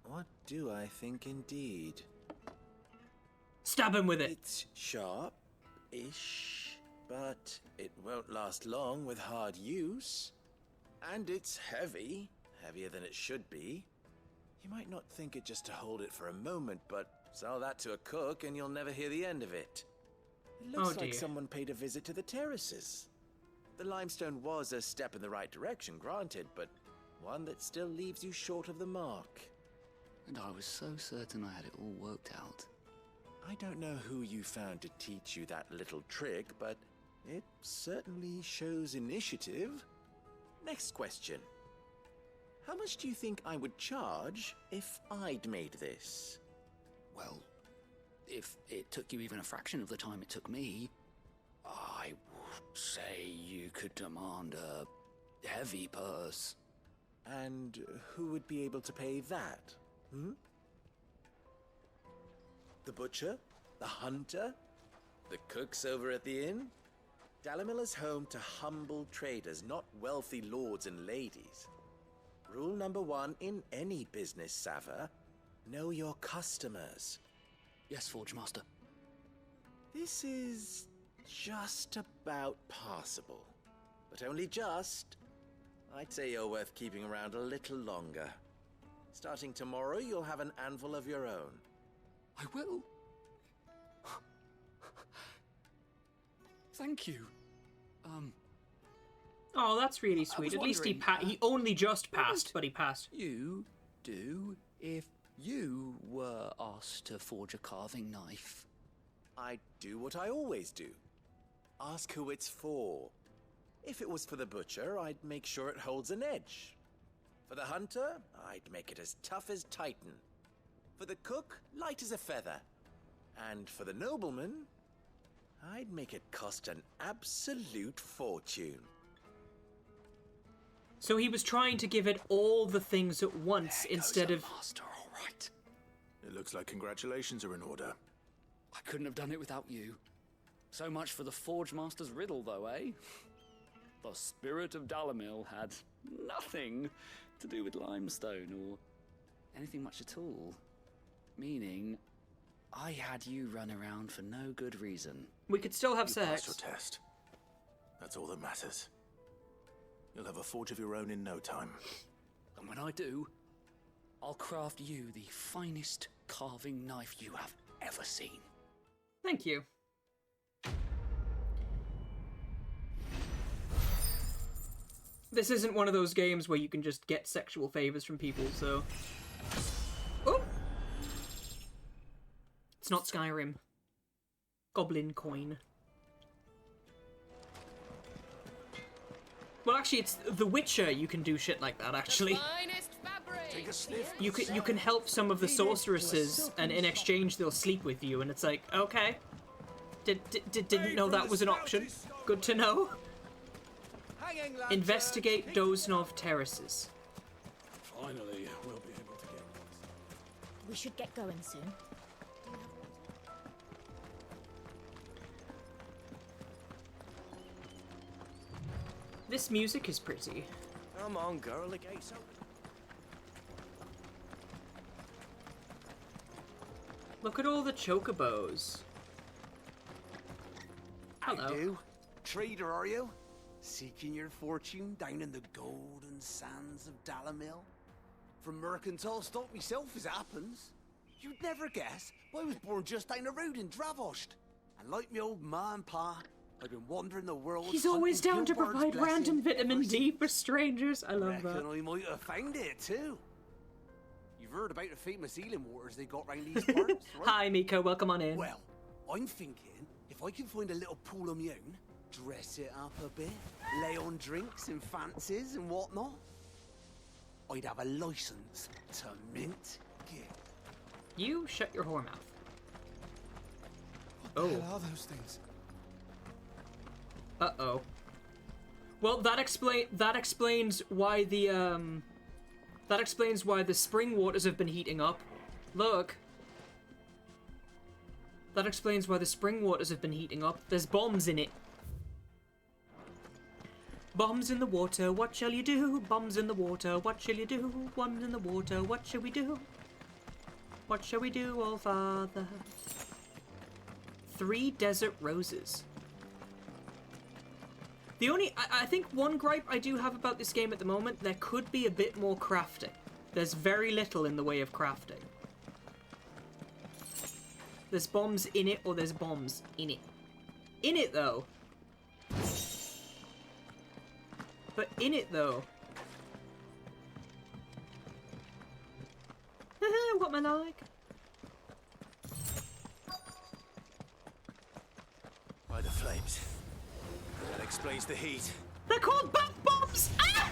What do I think indeed? Stab him with it. It's sharp-ish, but it won't last long with hard use. And it's heavy, heavier than it should be. You might not think it just to hold it for a moment, but sell that to a cook and you'll never hear the end of it. It looks like someone paid a visit to the terraces. The limestone was a step in the right direction, granted, but one that still leaves you short of the mark. And I was so certain I had it all worked out. I don't know who you found to teach you that little trick, but it certainly shows initiative. Next question. How much do you think I would charge if I'd made this? Well, if it took you even a fraction of the time it took me, I would say you could demand a heavy purse. And who would be able to pay that? The butcher? The hunter? The cooks over at the inn? Dalamil is home to humble traders, not wealthy lords and ladies. Rule number 1 in any business, Sava: know your customers. Yes, Forge Master. This is just about passable. But only just. I'd say you're worth keeping around a little longer. Starting tomorrow, you'll have an anvil of your own. I will. Thank you. Oh, that's really sweet. At least he only just passed, but he passed. You do if you were asked to forge a carving knife. I'd do what I always do. Ask who it's for. If it was for the butcher, I'd make sure it holds an edge. For the hunter, I'd make it as tough as Titan. For the cook, light as a feather. And for the nobleman, I'd make it cost an absolute fortune. So he was trying to give it all the things at once instead of... Master, all right. It looks like congratulations are in order. I couldn't have done it without you. So much for the Forge Master's riddle, though, eh? The spirit of Dalamil had nothing to do with limestone or anything much at all. Meaning, I had you run around for no good reason. We could still have You sex. passed your test. That's all that matters. You'll have a forge of your own in no time. And when I do, I'll craft you the finest carving knife you have ever seen. Thank you. This isn't one of those games where you can just get sexual favors from people, so... Oh! It's not Skyrim. Goblin coin. Well, actually, it's The Witcher. You can do shit like that, actually. Take a sniff. You can help some of the sorceresses, and in exchange they'll sleep with you, and it's like, okay. Didn't know that was an option. Good to know. Investigate Doznov terraces. Finally, we'll be able to get... We should get going soon. This music is pretty. Come on, girl, the gate's open. Look at all the chocobos. Hello. How do? Trader, are you? Seeking your fortune down in the golden sands of Dalamil? From mercantile stock myself, as it happens. You'd never guess, but I was born just down the road in Dravost. And like me old ma and pa, I've been wandering the world. He's always down to hunting provide Gilbert's random blessing vitamin ever D for strangers. I love Reckon that. I might have found it too. You've heard about the famous healing waters they got round these parts, right? Hi, Miko. Welcome on in. Well, I'm thinking if I can find a little pool of my own, dress it up a bit, lay on drinks and fancies and whatnot, I'd have a license to mint gift. You shut your whore mouth. What the hell are those things? Uh-oh. Well, that explains why the That explains why the spring waters have been heating up. Look. That explains why the spring waters have been heating up. There's bombs in it. Bombs in the water, what shall you do? Bombs in the water, what shall you do? Bombs in the water, what shall we do? What shall we do, oh father? 3 desert roses. The only, I think one gripe I do have about this game at the moment, there could be a bit more crafting. There's very little in the way of crafting. There's bombs in it, or there's bombs in it. In it, though. But in it, though. What am I like? By the flames. That explains the heat. They're called bath bombs! Ah!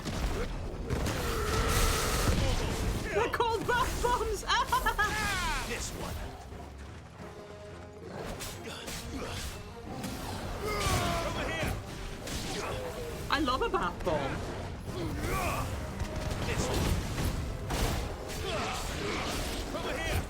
They're called bath bombs! Ah! This one. I love a bath bomb. This one. Over here.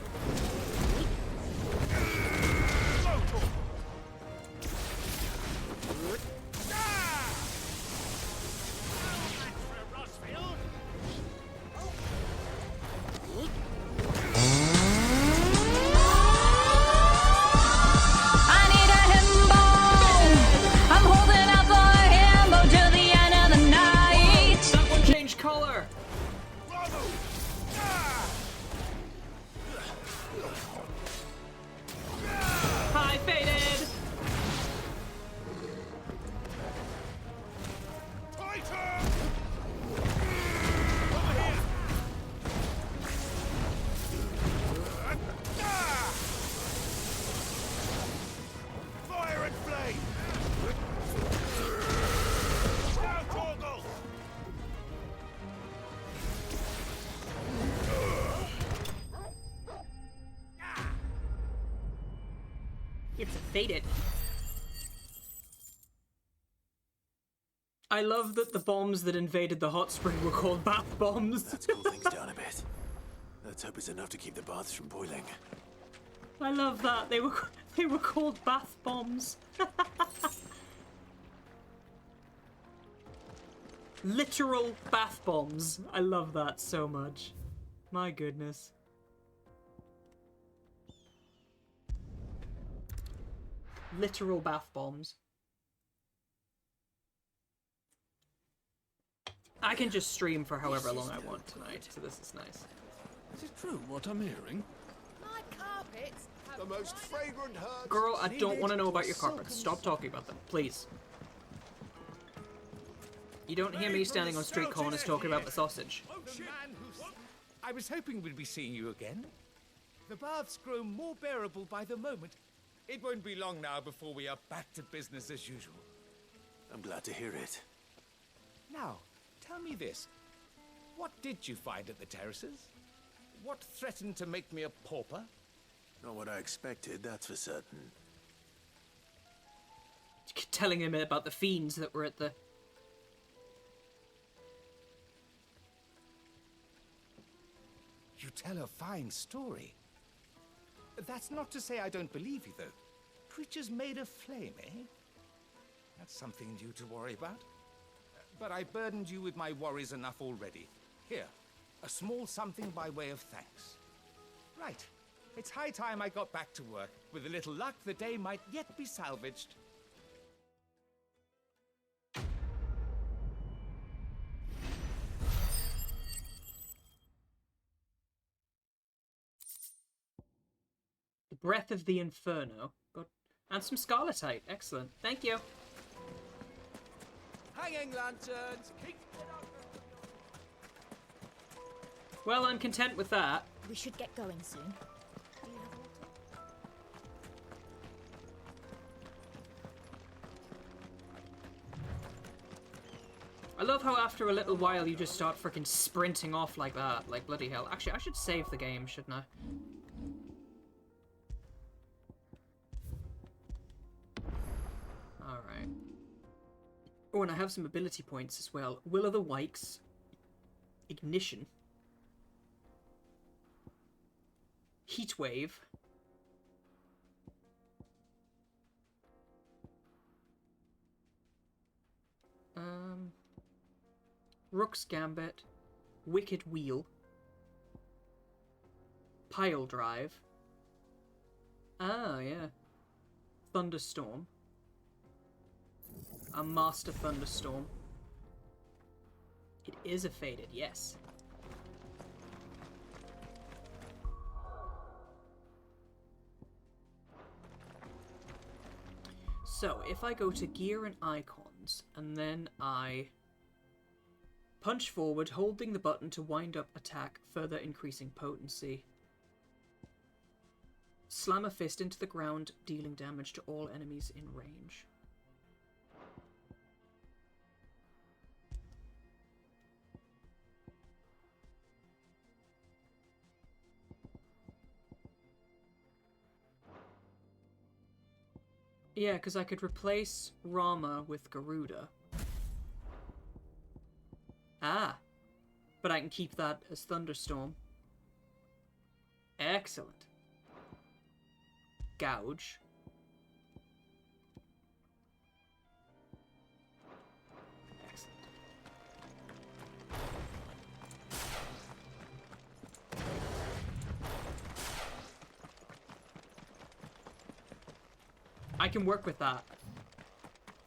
Color. Hi, faded. Fire and flame. It's faded. I love that the bombs that invaded the hot spring were called bath bombs. Let's cool things down a bit. Let's hope it's enough to keep the baths from boiling. I love that. They were called bath bombs. Literal bath bombs. I love that so much. My goodness. Literal bath bombs. I can just stream for however long I want tonight, so this is nice. Is it true what I'm hearing? My carpets have The most fragrant herbs. Girl, I don't want to know about your carpets. Stop talking about them, please. You don't hear me standing on street corners talking about the sausage. The man who... I was hoping we'd be seeing you again. The baths grow more bearable by the moment. It won't be long now before we are back to business as usual. I'm glad to hear it. Now, tell me this. What did you find at the terraces? What threatened to make me a pauper? Not what I expected, that's for certain. Telling him about the fiends that were at the... You tell a fine story. That's not to say I don't believe you, though. Creatures made of flame, eh? That's something new to worry about. But I burdened you with my worries enough already. Here, a small something by way of thanks. Right. It's high time I got back to work. With a little luck, the day might yet be salvaged. The Breath of the Inferno. Got... And some Scarletite. Excellent. Thank you. Hanging lanterns! Keep... Well, I'm content with that. We should get going soon. Do you have water? I love how after a little while you just start freaking sprinting off like that. Like bloody hell. Actually, I should save the game, shouldn't I? Alright. Oh, and I have some ability points as well. Will o' the Wikes. Ignition. Heat Wave. Rook's Gambit. Wicked Wheel. Pile Drive. Ah, yeah. Thunderstorm. A Master Thunderstorm. It is a faded, yes. So, if I go to Gear and Icons, and then I punch forward, holding the button to wind up attack, further increasing potency. Slam a fist into the ground, dealing damage to all enemies in range. Yeah, because I could replace Rama with Garuda. Ah, but I can keep that as Thunderstorm. Excellent. Gouge. Excellent. I can work with that.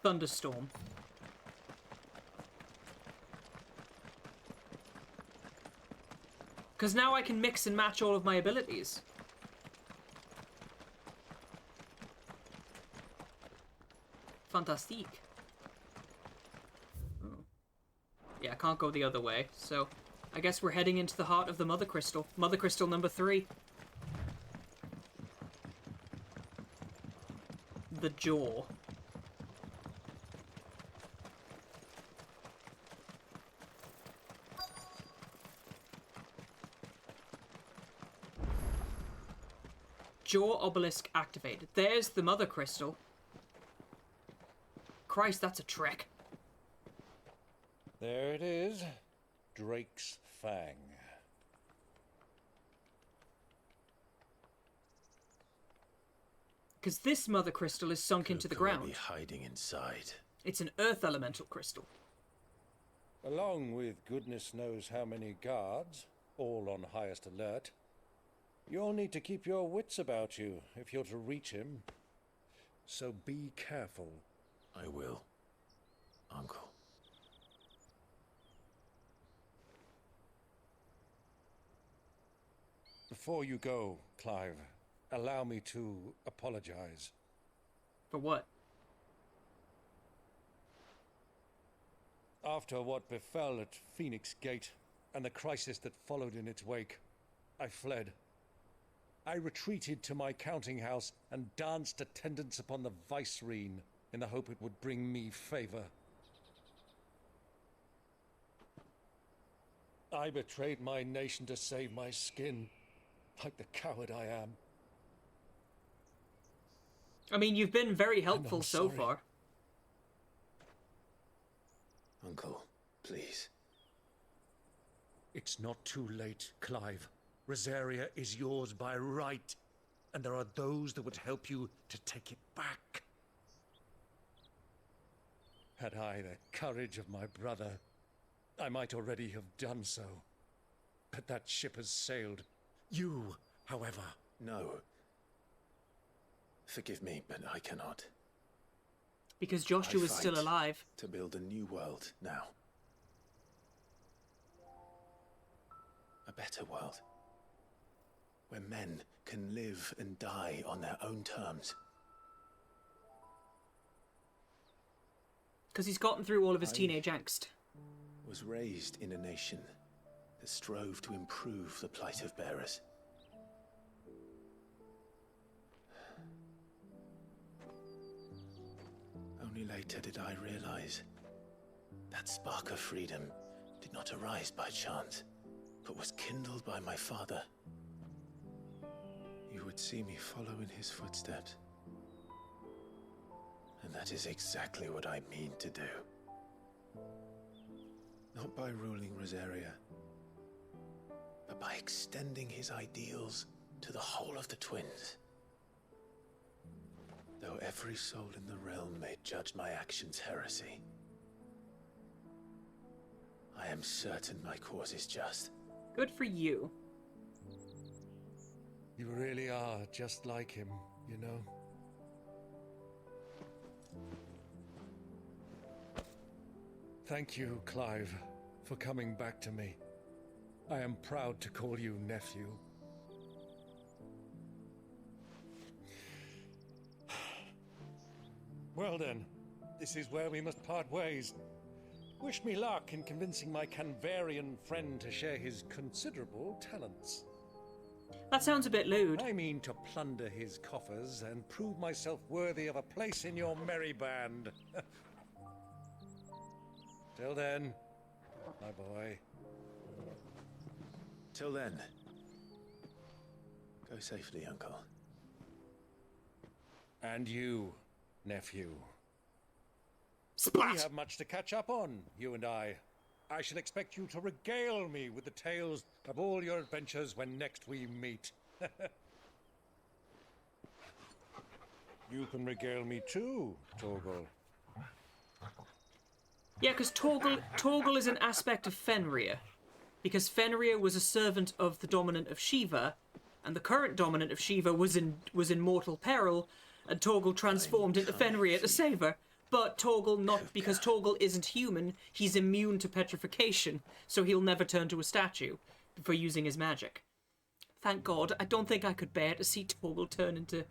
Thunderstorm. Because now I can mix and match all of my abilities. Fantastique. Oh. Yeah, I can't go the other way, so I guess we're heading into the heart of the Mother Crystal. Mother Crystal number 3. The Jaw. Jaw Obelisk activated. There's the Mother Crystal. Christ, that's a trek. There it is. Drake's Fang. Because this Mother Crystal is sunk into the ground. Be hiding inside. It's an Earth Elemental Crystal. Along with goodness knows how many guards, all on highest alert. You'll need to keep your wits about you if you're to reach him. So be careful. I will, Uncle. Before you go, Clive, allow me to apologize. For what? After what befell at Phoenix Gate and the crisis that followed in its wake, I fled. I retreated to my counting house and danced attendance upon the vicereine in the hope it would bring me favor. I betrayed my nation to save my skin, like the coward I am. I mean, you've been very helpful so far. Uncle, please. It's not too late, Clive. Rosaria is yours by right, and there are those that would help you to take it back. Had I the courage of my brother, I might already have done so. But that ship has sailed. You, however... No. Forgive me, but I cannot. Because Joshua is still alive. To build a new world now. A better world. Where men can live and die on their own terms. Because he's gotten through all of his teenage angst. Was raised in a nation that strove to improve the plight of bearers. Only later did I realize that spark of freedom did not arise by chance, but was kindled by my father. You would see me follow in his footsteps. And that is exactly what I mean to do. Not by ruling Rosaria, but by extending his ideals to the whole of the twins. Though every soul in the realm may judge my actions heresy, I am certain my cause is just. Good for you. You really are just like him, you know. Thank you, Clive, for coming back to me. I am proud to call you nephew. Well then, this is where we must part ways. Wish me luck in convincing my Canvarian friend to share his considerable talents. That sounds a bit lewd. I mean to plunder his coffers and prove myself worthy of a place in your merry band. Till then, my boy. Till then, go safely, Uncle. And you, nephew. Splat! We have much to catch up on, you and I. I shall expect you to regale me with the tales of all your adventures when next we meet. You can regale me too, Torgal. Yeah, because Torgal is an aspect of Fenrir. Because Fenrir was a servant of the dominant of Shiva, and the current dominant of Shiva was in mortal peril, and Torgal transformed into Fenrir to save her. But Torgal, not because Torgal isn't human, he's immune to petrification, so he'll never turn to a statue for using his magic. Thank God. I don't think I could bear to see Torgal turn into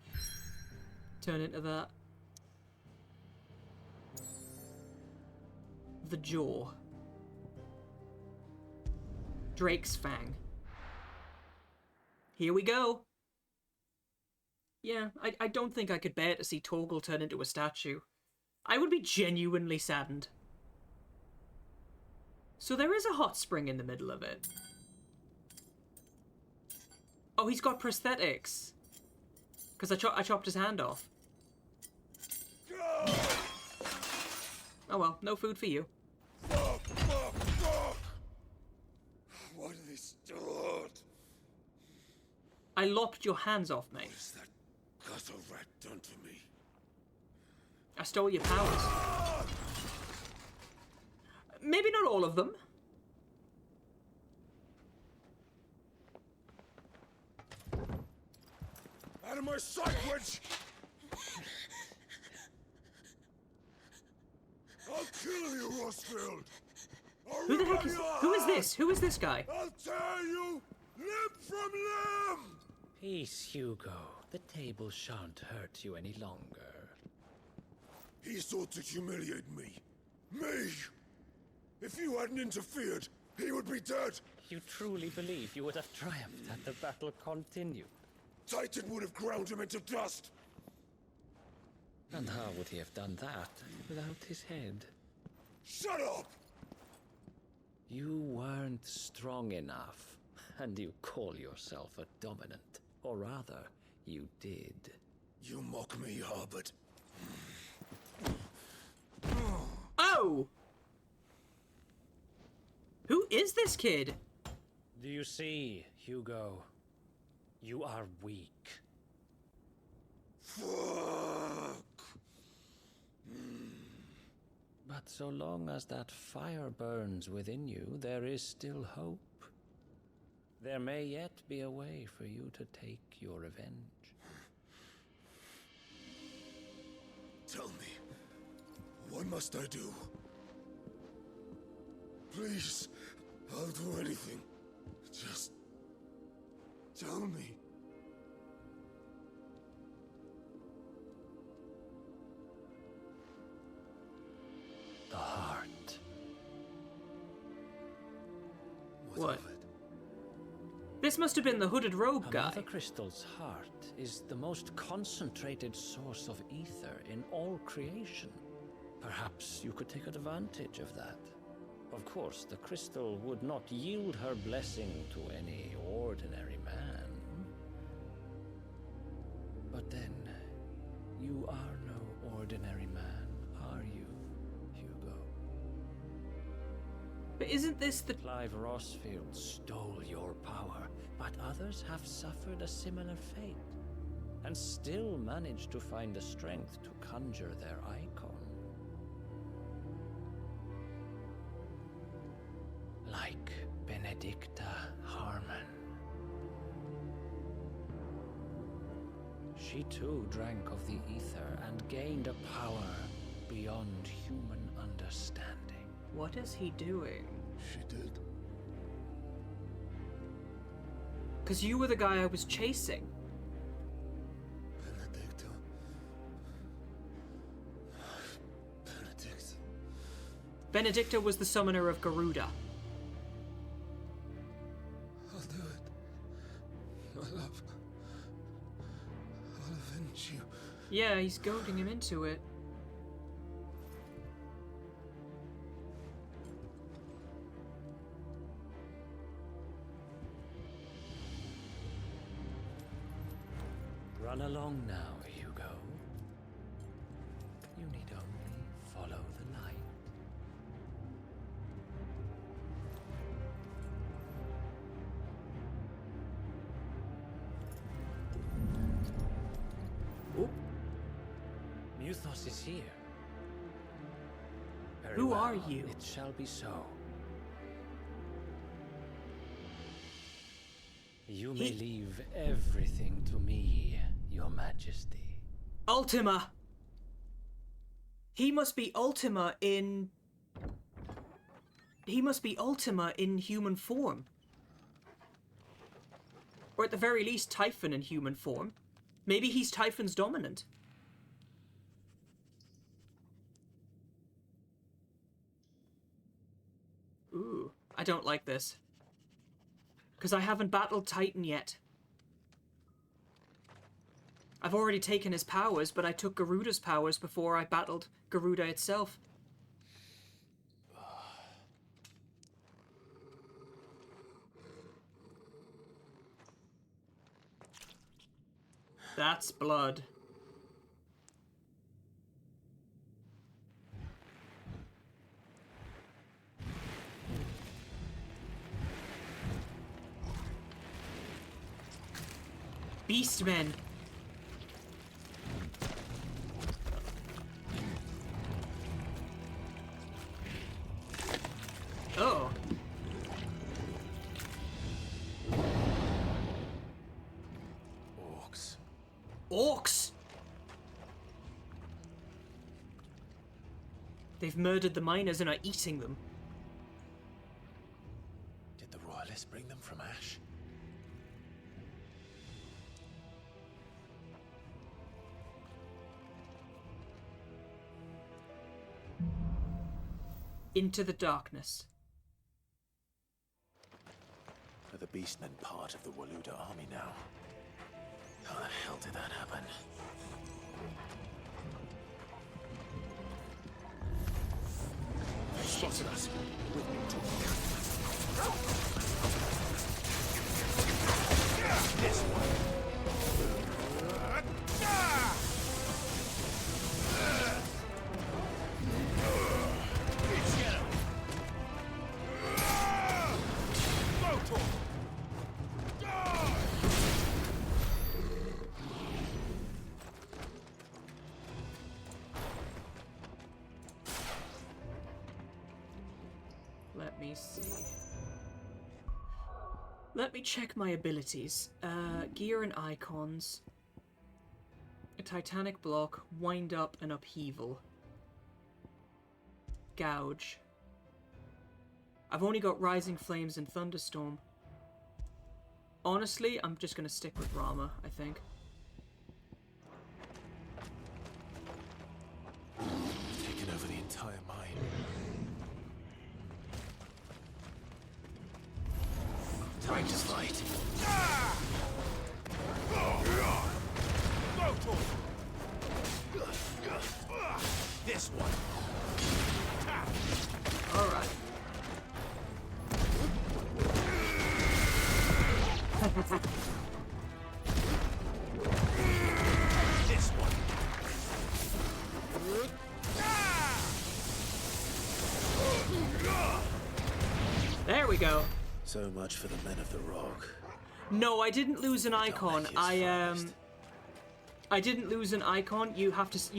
that. The jaw. Drake's fang. Here we go. Yeah, I don't think I could bear to see Torgal turn into a statue. I would be genuinely saddened. So there is a hot spring in the middle of it. Oh, he's got prosthetics. Because I chopped his hand off. Oh well, no food for you. Fuck! What have they start? I lopped your hands off, mate. What has that gutter rat done to me? I stole your powers. Maybe not all of them. Out of my sight, witch! I'll kill you, Rosfield! Who the heck is... Who is this? Who is this guy? I'll tear you limb from limb! Peace, Hugo. The table shan't hurt you any longer. He sought to humiliate me. Me! If you hadn't interfered, he would be dead! You truly believe you would have triumphed had the battle continued? Titan would have ground him into dust! And how would he have done that without his head? Shut up! You weren't strong enough, and you call yourself a dominant. Or rather, you did. You mock me, Harbert. Oh! Who is this kid? Do you see, Hugo? You are weak. Fuck! But so long as that fire burns within you, there is still hope. There may yet be a way for you to take your revenge. Tell me, what must I do? Please, I'll do anything. Just tell me. The heart. What? This must have been the hooded robe guy. Mother Crystal's heart is the most concentrated source of ether in all creation. Perhaps you could take advantage of that. Of course, the crystal would not yield her blessing to any ordinary man. But then, you are no ordinary man, are you, Hugo? But isn't this the... Clive Rosfield stole your power, but but others have suffered a similar fate, and still managed to find the strength to conjure their icon. Like Benedicta Harmon. She too drank of the ether and gained a power beyond human understanding. What is he doing? She did. Because you were the guy I was chasing. Benedicta. Benedicta was the summoner of Garuda. I'll do it. My love. I'll avenge you. Yeah, he's goading him into it. Run along now, Hugo. You need only follow the light. Oh. Muthos is here. Very Who well, are you? It shall be so. You may leave everything to me, Your Majesty. Ultima! He must be Ultima in... He must be Ultima in human form. Or at the very least, Typhon in human form. Maybe he's Typhon's dominant. Ooh, I don't like this. Because I haven't battled Titan yet. I've already taken his powers, but I took Garuda's powers before I battled Garuda itself. That's blood. Beastmen. Oh. Orcs. Orcs! They've murdered the miners and are eating them. Did the royalists bring them from Ash? Into the darkness. Are the Beastmen part of the Waluda army now? How the hell did that happen? They spotted us. With me too. This one. Let me see. Let me check my abilities. Gear and icons. A titanic block, wind up and upheaval. Gouge. I've only got Rising Flames and Thunderstorm. Honestly, I'm just gonna stick with Rama, I think. Taken over the entire mine. Time to fight. This one. All right. This one. There we go. So much for the men of the rock. No, I didn't lose an icon. I didn't lose an icon. You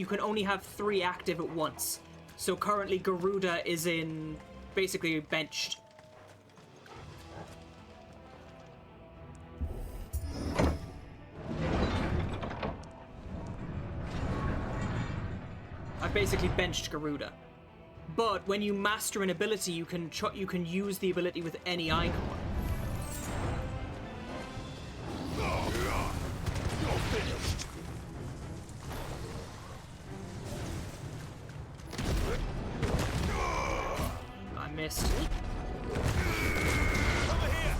can only have 3 active at once. So currently Garuda is in basically benched. I basically benched Garuda. But when you master an ability, you can use the ability with any icon. You're finished. I missed. Over here.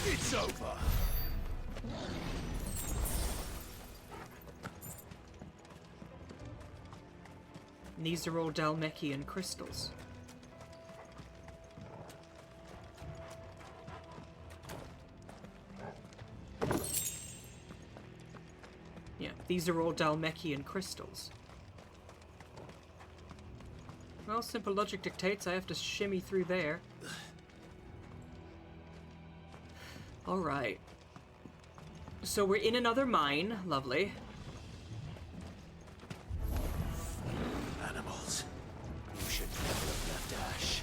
It's over. These are all Dalmekian crystals. Yeah, these are all Dalmekian crystals. Well, simple logic dictates I have to shimmy through there. Alright. So we're in another mine. Lovely. Animals. You should never have left Ash.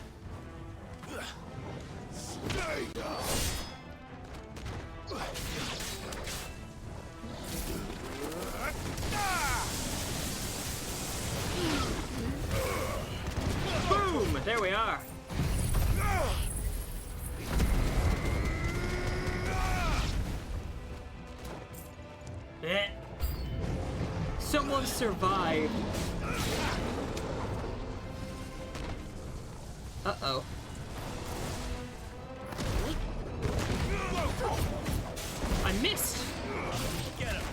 Stay down. Boom! There we are. Someone survived. Uh-oh. I missed. Get him.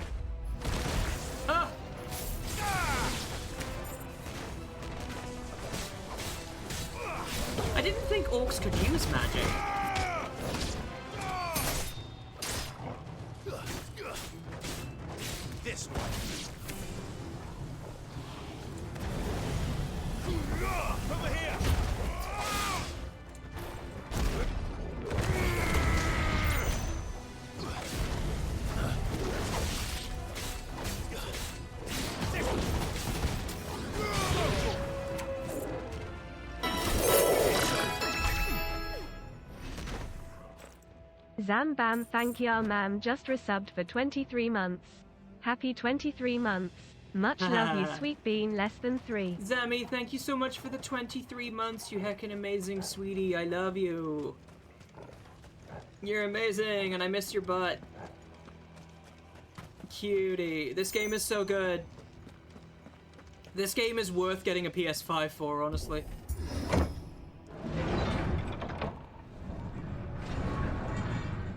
Ah. I didn't think orcs could use magic. This one. Over here. Zambam thank ya ma'am just resubbed for 23 months. Happy 23 months. Much love you sweet bean less than 3. Zammy, thank you so much for the 23 months, you heckin' amazing sweetie. I love you. You're amazing and I miss your butt. Cutie. This game is so good. This game is worth getting a PS5 for, honestly.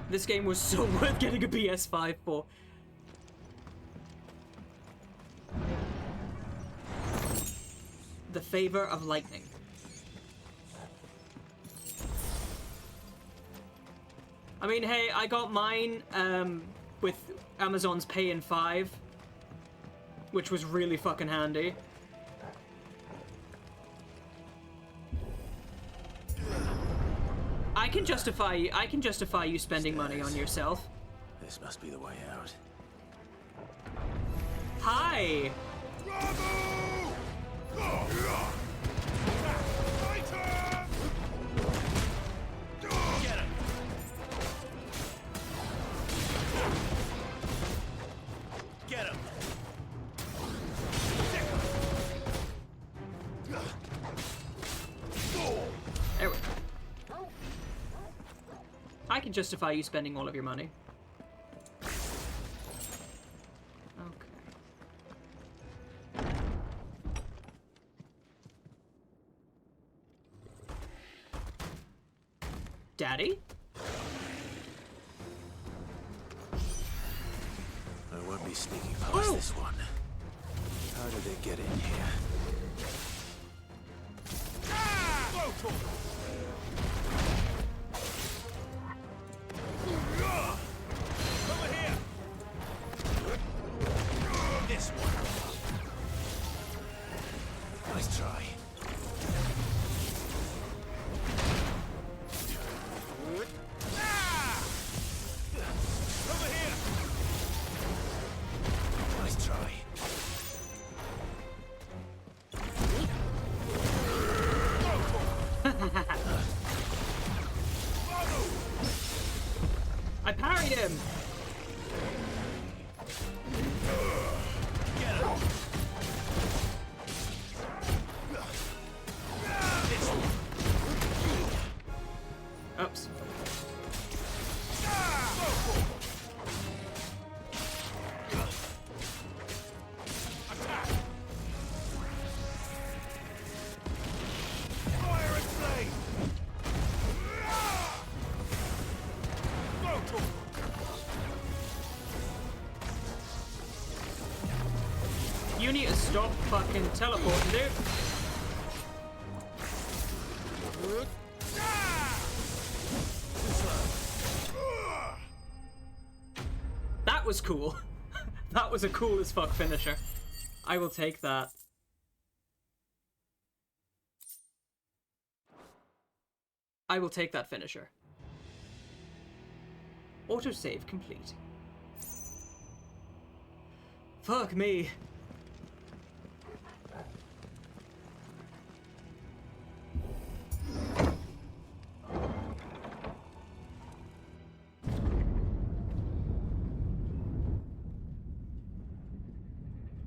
This game was so worth getting a PS5 for. The Favor of Lightning. I mean, hey, I got mine with Amazon's Pay in 5, which was really fucking handy. I can justify you spending money on yourself. This must be the way out. Hi. Get him. There we go. I can justify you spending all of your money. Daddy? I won't be sneaking past this one. How did they get in here? Over here. This one. Nice try. I parried him! Oops. You need to stop fucking teleporting, dude. That was cool. That was a cool as fuck finisher. I will take that. I will take that finisher. Autosave complete. Fuck me.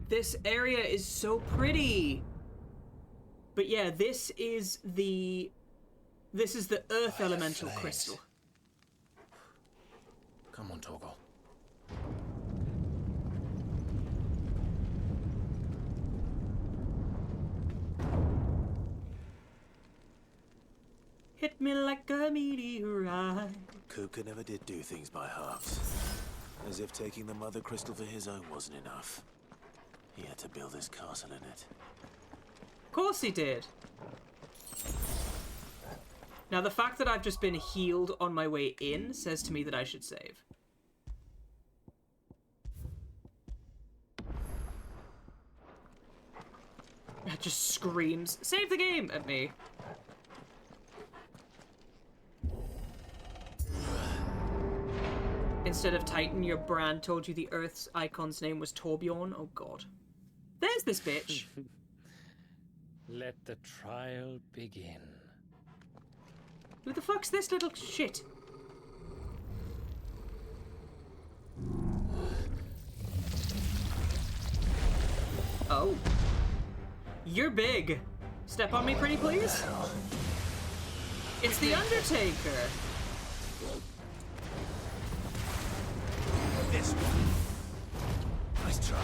This area is so pretty. But yeah, this is the Earth Elemental Crystal. Come on, Torgal. Hit me like a meteorite. Kupka never did do things by halves. As if taking the Mother Crystal for his own wasn't enough. He had to build his castle in it. Of course he did. Now the fact that I've just been healed on my way in says to me that I should save. That just screams, save the game at me. Instead of Titan, your brand told you the Earth's icon's name was Torbjorn. Oh god. There's this bitch. Let the trial begin. Who the fuck's this little shit? Oh. You're big. Step on me pretty please. It's the Undertaker. This one. Nice try.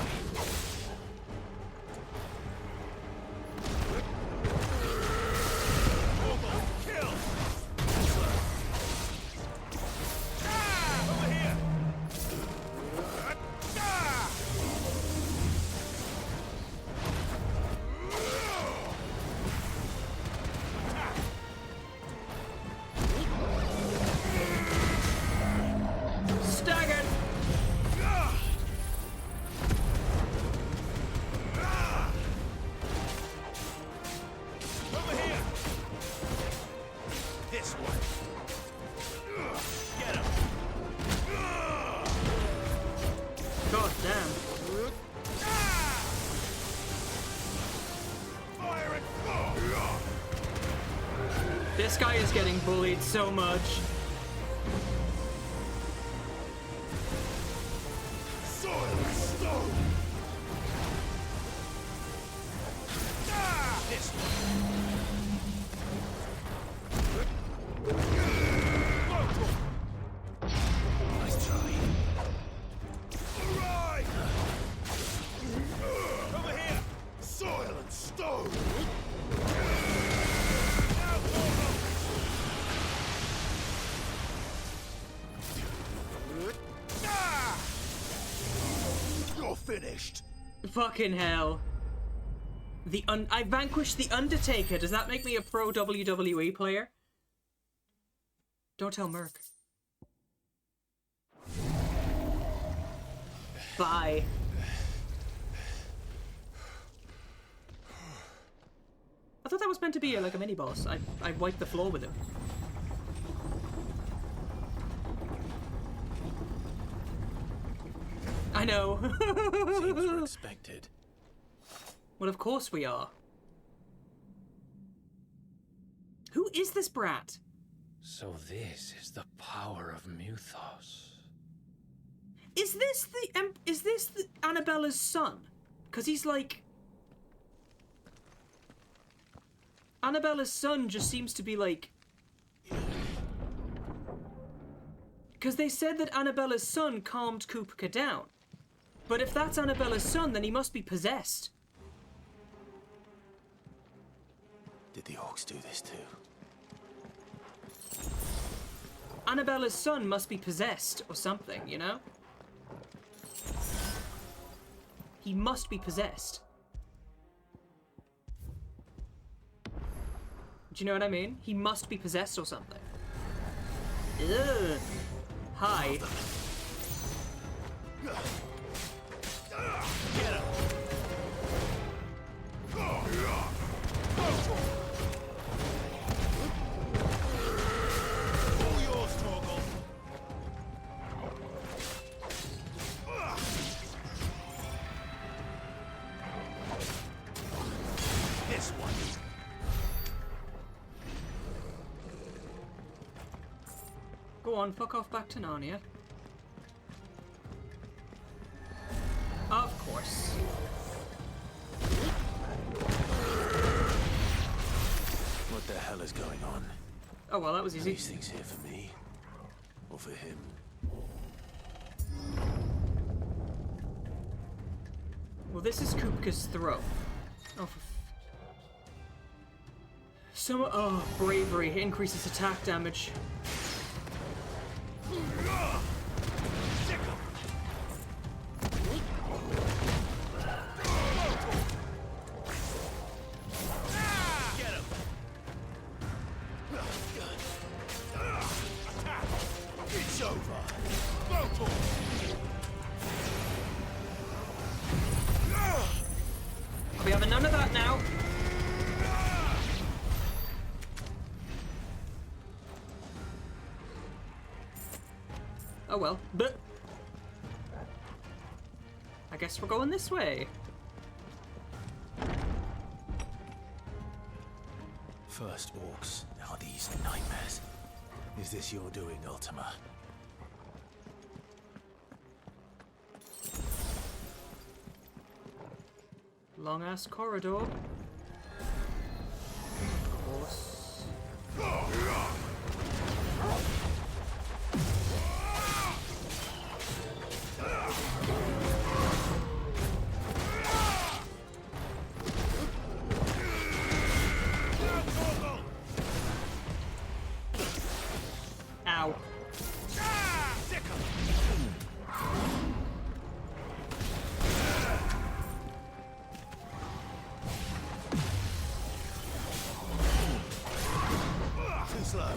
This guy is getting bullied so much. Finished. Fucking hell. I vanquished the Undertaker. Does that make me a pro WWE player? Don't tell Merc. Bye. I thought that was meant to be like a mini boss. I wiped the floor with him. I know. Seems we're expected. Well, of course we are. Who is this brat? So this is the power of Muthos. Is this the Annabella's son? Because he's like... Annabella's son just seems to be like... Because they said that Annabella's son calmed Kupka down. But if that's Annabella's son, then he must be possessed. Did the orcs do this too? Annabella's son must be possessed or something, you know? He must be possessed. Do you know what I mean? He must be possessed or something. Ugh. Hi. Get him! All yours, Torgal. This one. Go on, fuck off back to Narnia. Of course. What the hell is going on? Oh well, that was easy. Are these things here for me? Or for him? Well, this is Kupka's throat. Oh, oh, bravery increases attack damage. It's over. I'll be having none of that now. Oh well, but I guess we're going this way. First orcs, now these nightmares. Is this your doing, Ultima? Long ass corridor. Of course. Ow. Too slow.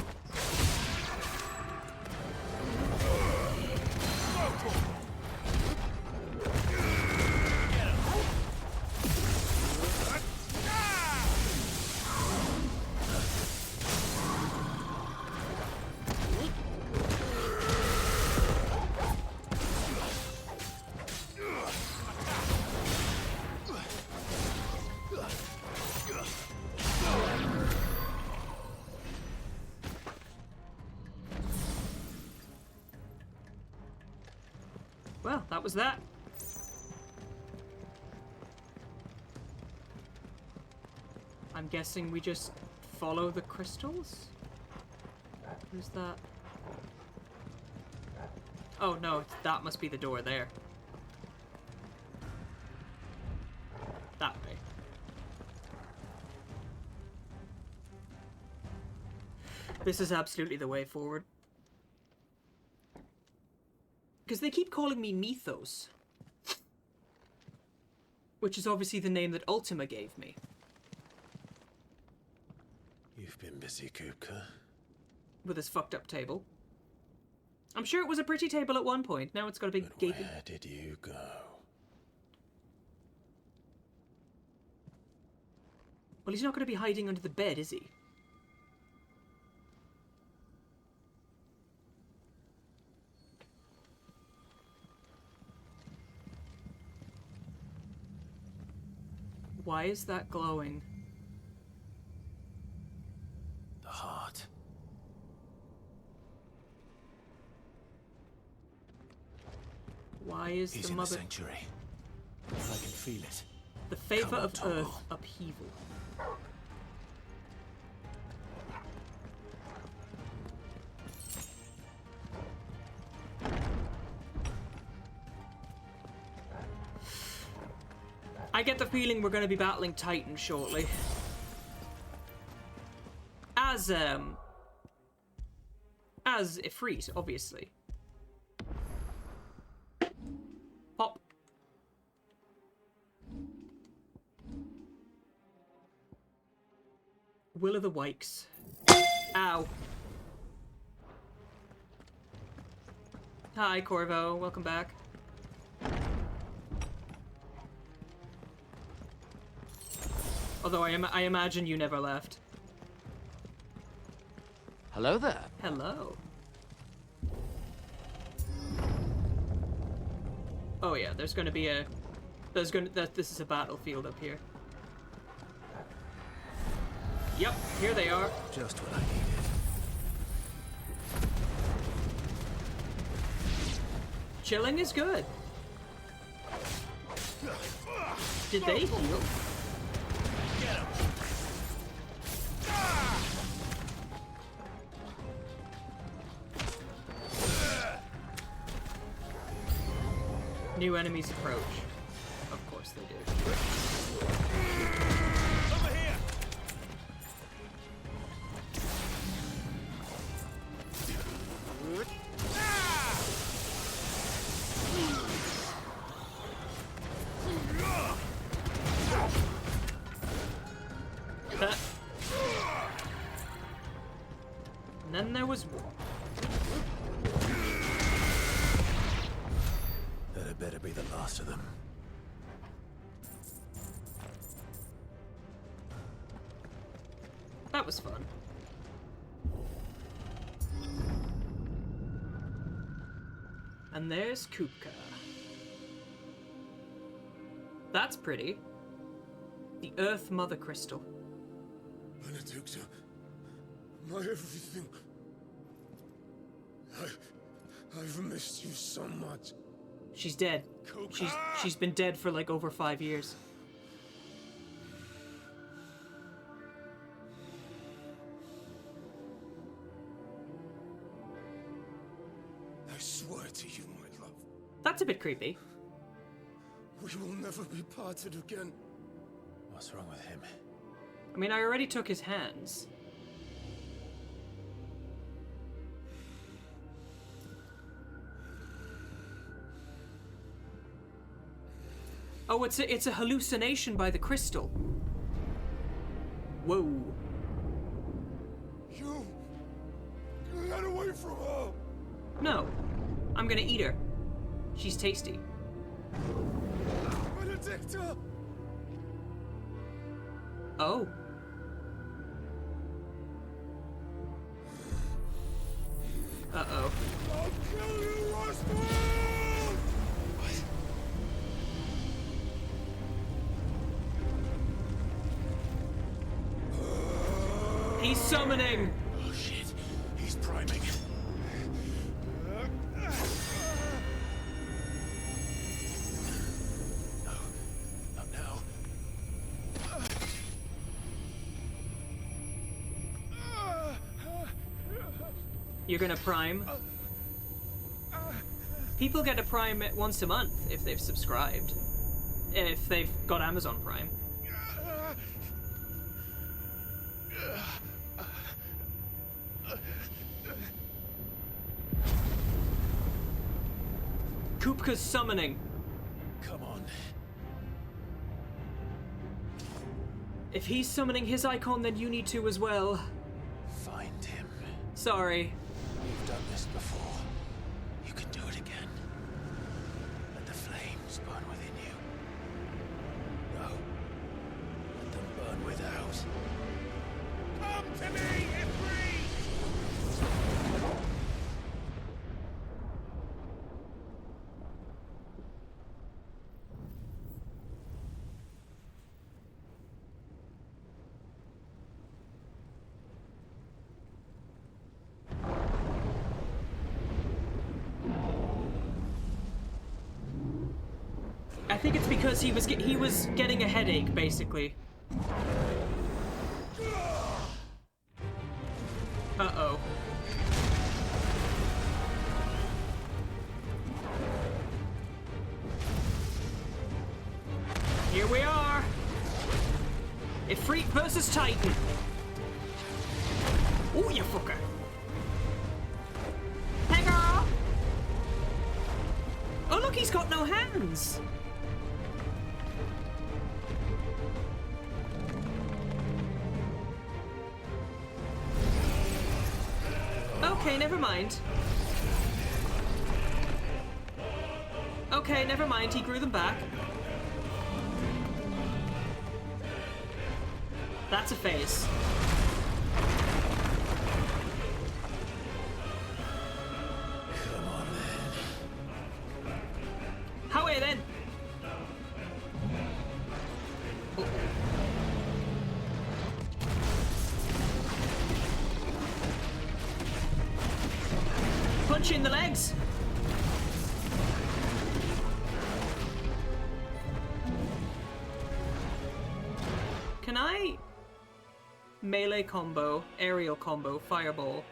Well, that was that. I'm guessing we just follow the crystals? Who's that? Oh no, that must be the door there. That way. This is absolutely the way forward. Because they keep calling me Mythos. Which is obviously the name that Ultima gave me. You've been busy, Kupka. With his fucked up table. I'm sure it was a pretty table at one point. Now it's got a big gaping... Where did you go? Well, he's not going to be hiding under the bed, is he? Why is that glowing? The heart. Why is He's the in mother... the sanctuary. I can feel it. The favor Come on, of Toggle. Earth upheaval. I get the feeling we're going to be battling Titan shortly. As Ifrit, obviously. Pop. Will of the Wikes. Ow. Hi, Corvo. Welcome back. Although I imagine you never left. Hello there. Hello. Oh yeah, there's gonna be a... this is a battlefield up here. Yep, here they are. Just what I needed. Chilling is good. Did they heal? Get him. New enemies approach. Of course they do. Over here. And then there was war. That had better be the last of them. That was fun. And there's Kupka. That's pretty. The Earth Mother Crystal. Benedicta, my everything. I've missed you so much. She's dead. She's been dead for like over 5 years. I swear to you, my love. That's a bit creepy. We will never be parted again. What's wrong with him? I mean, I already took his hands. Oh, it's a hallucination by the crystal. Whoa. You get away from her. No, I'm gonna eat her. She's tasty. Benedicta. Oh. Uh-oh. I'll kill you, Roswell! He's summoning! Oh shit, he's priming. No, not now. You're gonna prime? People get a prime once a month if they've subscribed. If they've got Amazon Prime. Kupka's summoning. Come on. If he's summoning his icon, then you need to as well. Find him. Sorry. You've done this before. You can do it again. Let the flames burn within you. No. Let them burn without. Come to me, Ifrit! think it's because he was getting a headache, basically. Uh-oh. Here we are. Ifrit versus Titan. Oh, you fucker. Hey, girl. Oh, look, he's got no hands. Okay, never mind. Okay, never mind. He grew them back. That's a face. Come on, then. How are you then? Oh. Punch in the legs. Can I melee combo, aerial combo, fireball?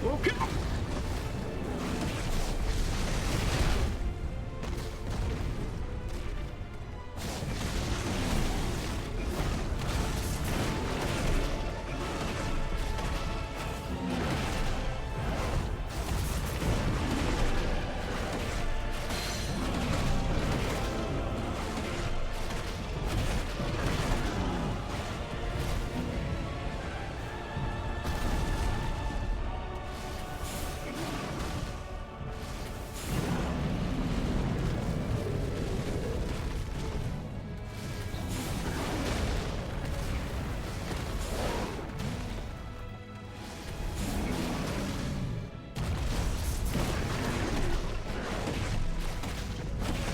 Okay.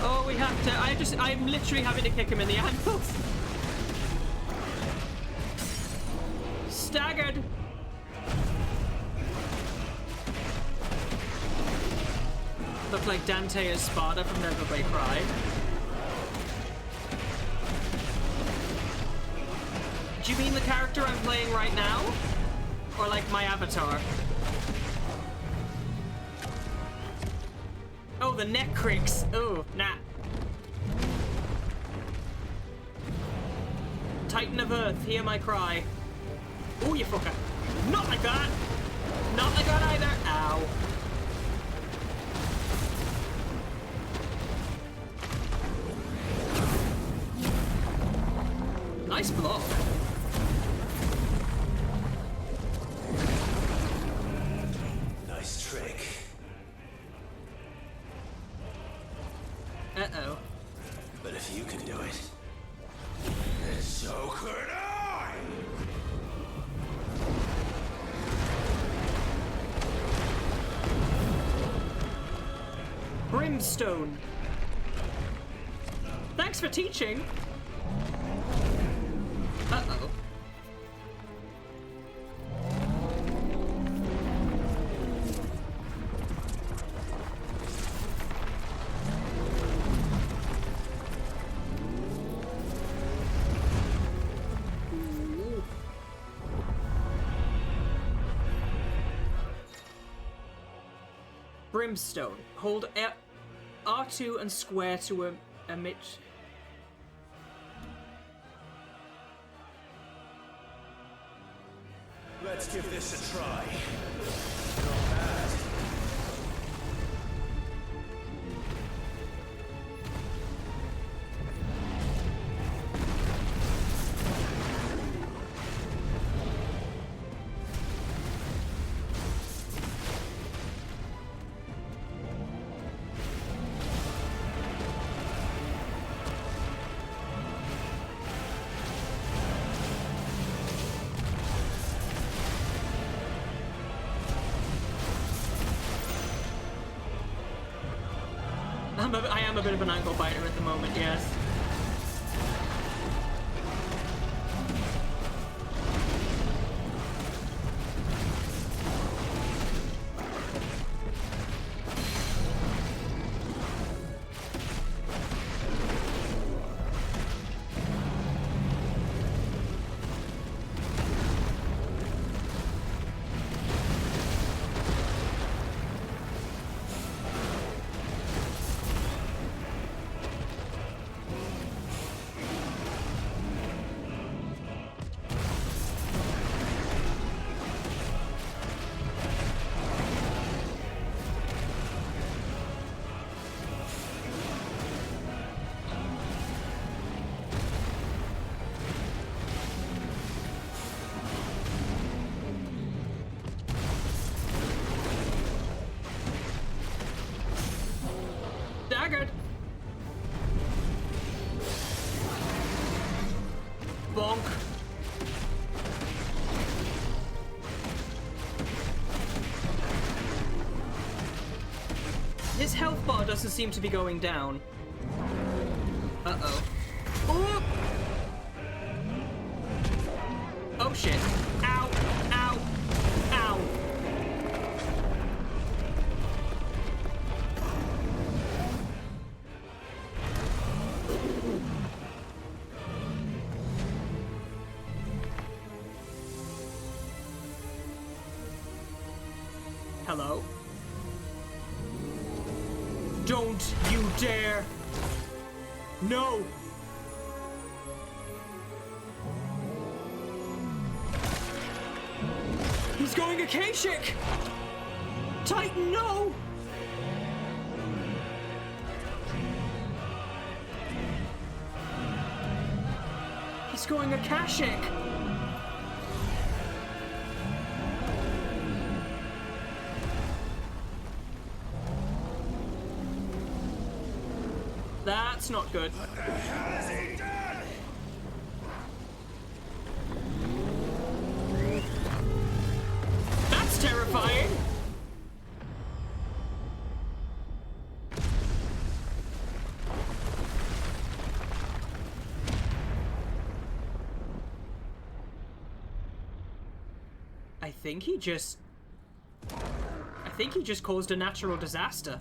Oh, we have to. I'm literally having to kick him in the ankles. Staggered. Look like Dante as Sparta from Devil May Cry. Do you mean the character I'm playing right now? Or like my avatar? Oh, the neck cricks. Oh, nah. Titan of Earth, hear my cry. Oh, you fucker. Not like that. Not like that either. Ow. Nice block. Nice trick. Uh-oh. But if you can do it, then so could I! Brimstone. Thanks for teaching. Uh-oh. Brimstone. Hold R2 and square to emit. Let's give this a try. Not bad. I am a bit of an ankle biter at the moment, yes. Staggered. Bonk. His health bar doesn't seem to be going down. Uh-oh. Oh! Oh shit. Ow! Ow! Ow! Hello? Don't you dare! No! He's going Akashic! Titan, no! He's going Akashic! That's not good. What the hell has he done? That's terrifying! I think he just caused a natural disaster.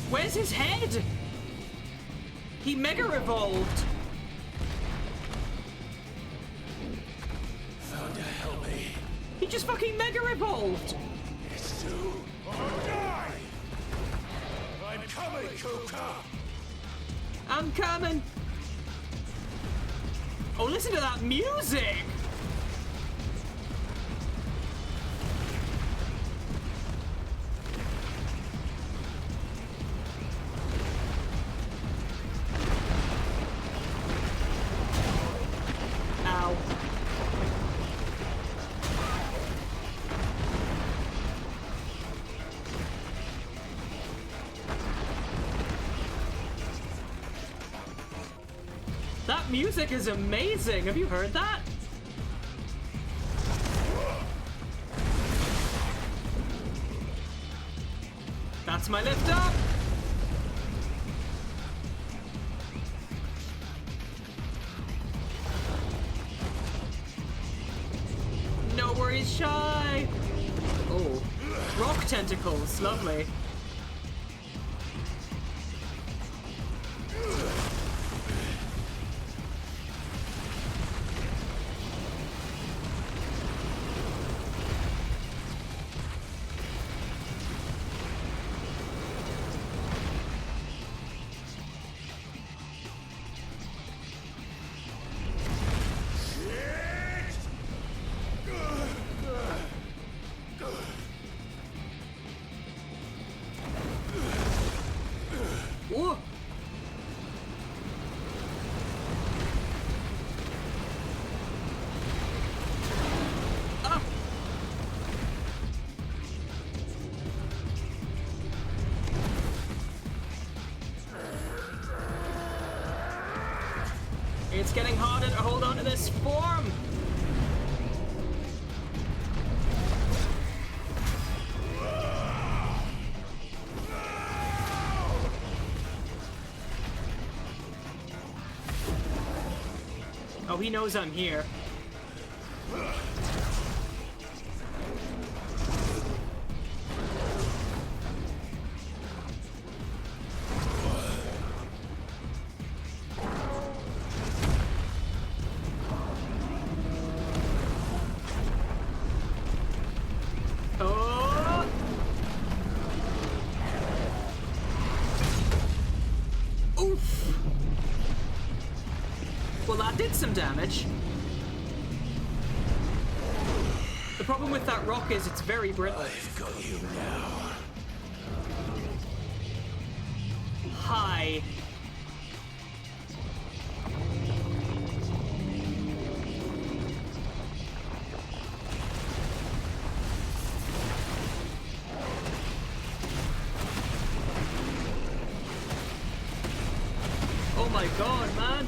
Where's his head? He mega evolved. Found to help me. He just fucking mega evolved. It's you or die. I'm coming, Kupka. I'm coming. Oh, listen to that music. Ow. That music is amazing. Have you heard that? That's my lift up. No worries, shy. Oh, rock tentacles, lovely. It's getting harder to hold on to this form. Oh, he knows I'm here. Some damage. The problem with that rock is it's very brittle. I've got you now. Hi. Oh my god, man.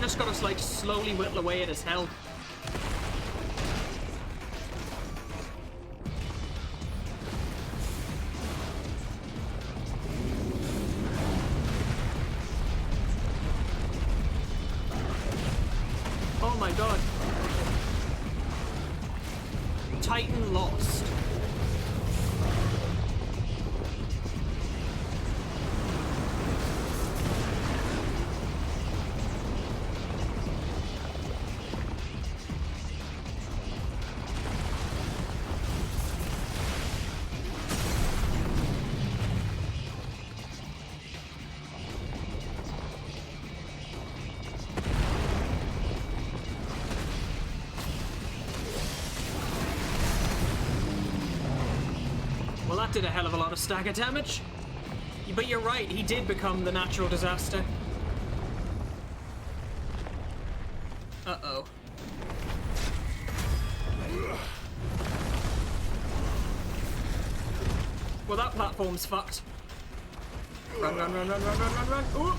Just gotta like slowly whittle away at his health. Oh my god. Titan lost. Did a hell of a lot of stagger damage. But you're right, he did become the natural disaster. Uh-oh. Well, that platform's fucked. Run, run, run, run, run, run, run, run. Ooh.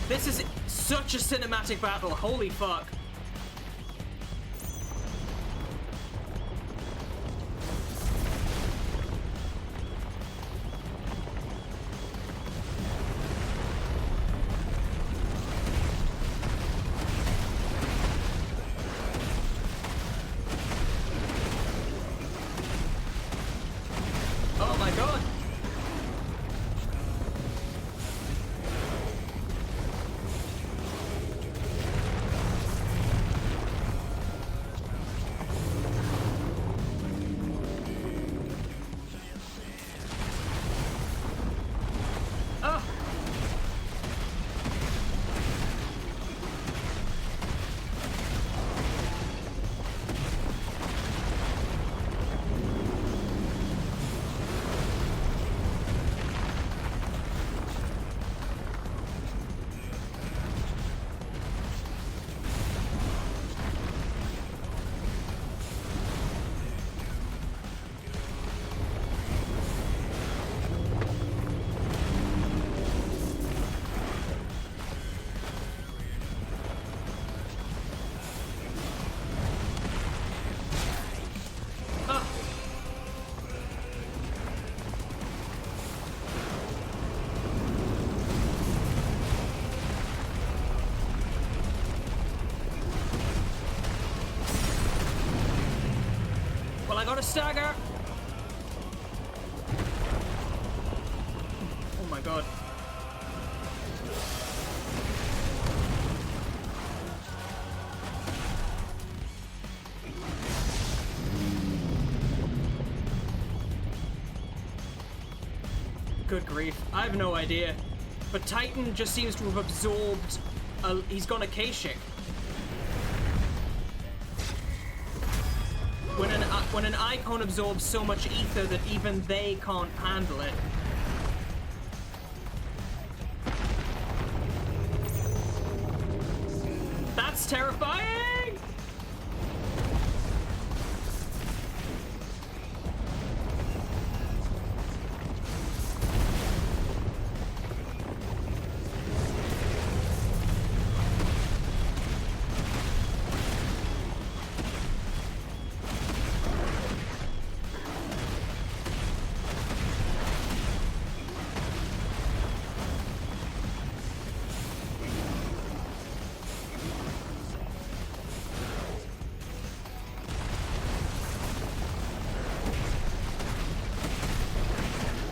This is such a cinematic battle. Holy fuck. Got a stagger. Oh my god. Good grief. I have no idea. But Titan just seems to have absorbed... he's gone Akashic. When an icon absorbs so much ether that even they can't handle it. That's terrifying!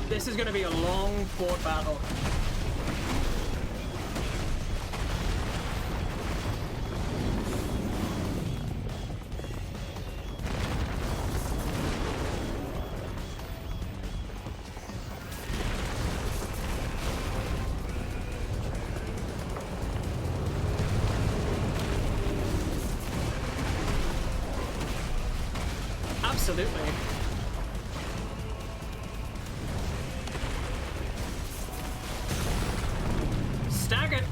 This is going to be a long fought battle. Absolutely. Staggered.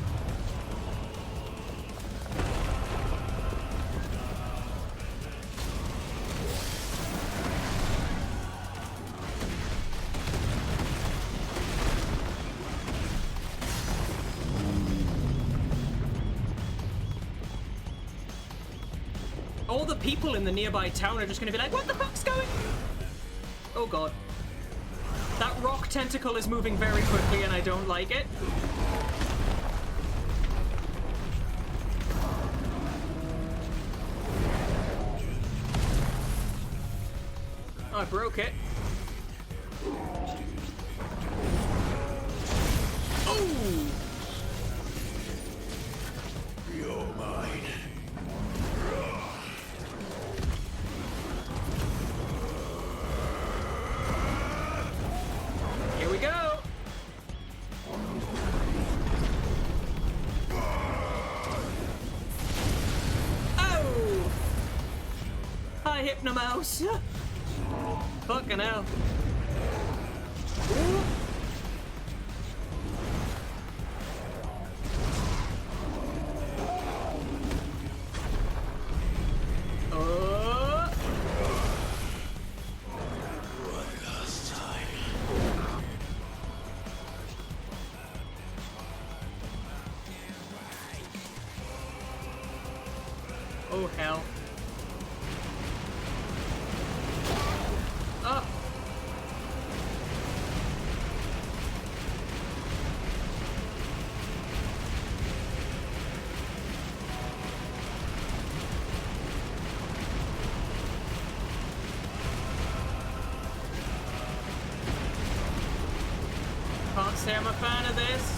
All the people in the nearby town are just going to be like, what the fuck's going? Oh god. That rock tentacle is moving very quickly and I don't like it. I broke it. Oh! You're mine. Here we go. Oh! Hi, Hypnomouse. Fucking hell. Ooh. Oh, hell. Oh. Can't say I'm a fan of this.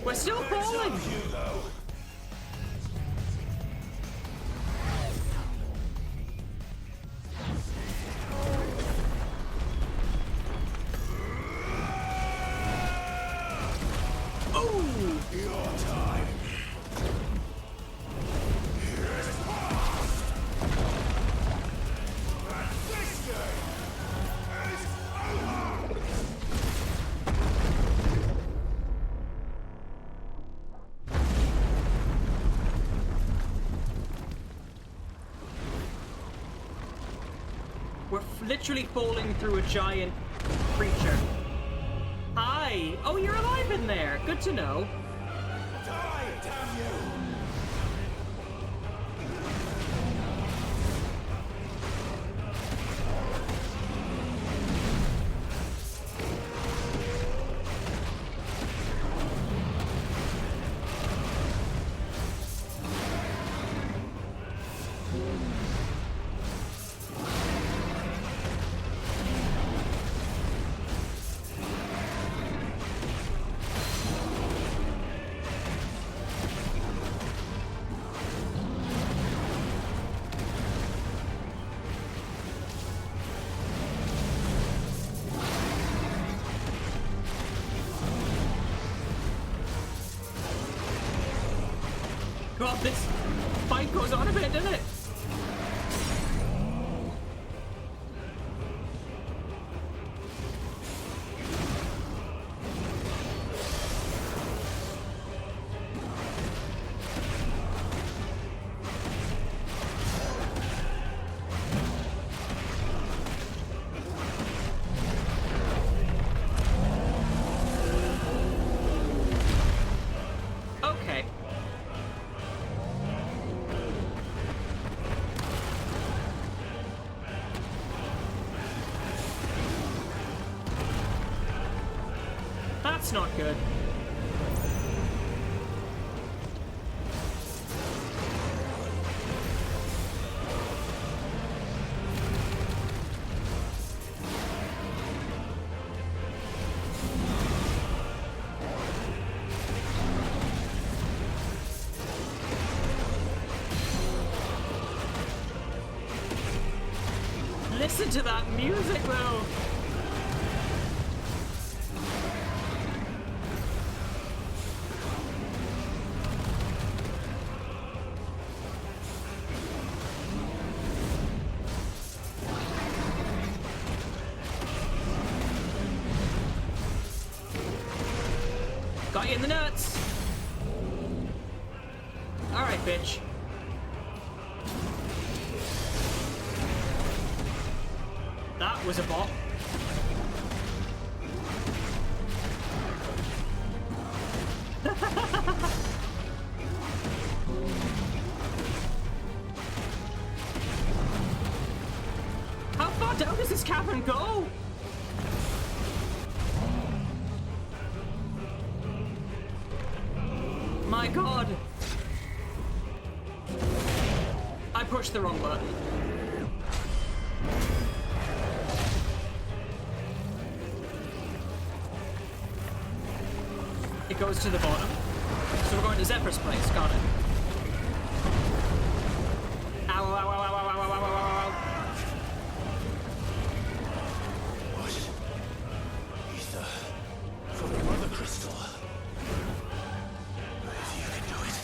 We're still falling! Oh! Your time. We're literally falling through a giant creature. Hi! Oh, you're alive in there! Good to know. Die, damn you! god, this fight goes on a bit, doesn't it? Okay. That's not good. Listen to that music, though. Got you in the nuts. All right, bitch. That was a bot. How far down does this cavern go? My god. I pushed the wrong button. It goes to the bottom. So we're going to Zephyr's place. Got it. Ow, ow, ow, ow, ow, ow, ow, ow, ow, ow. What? Ether from the Mother Crystal. If you can do it.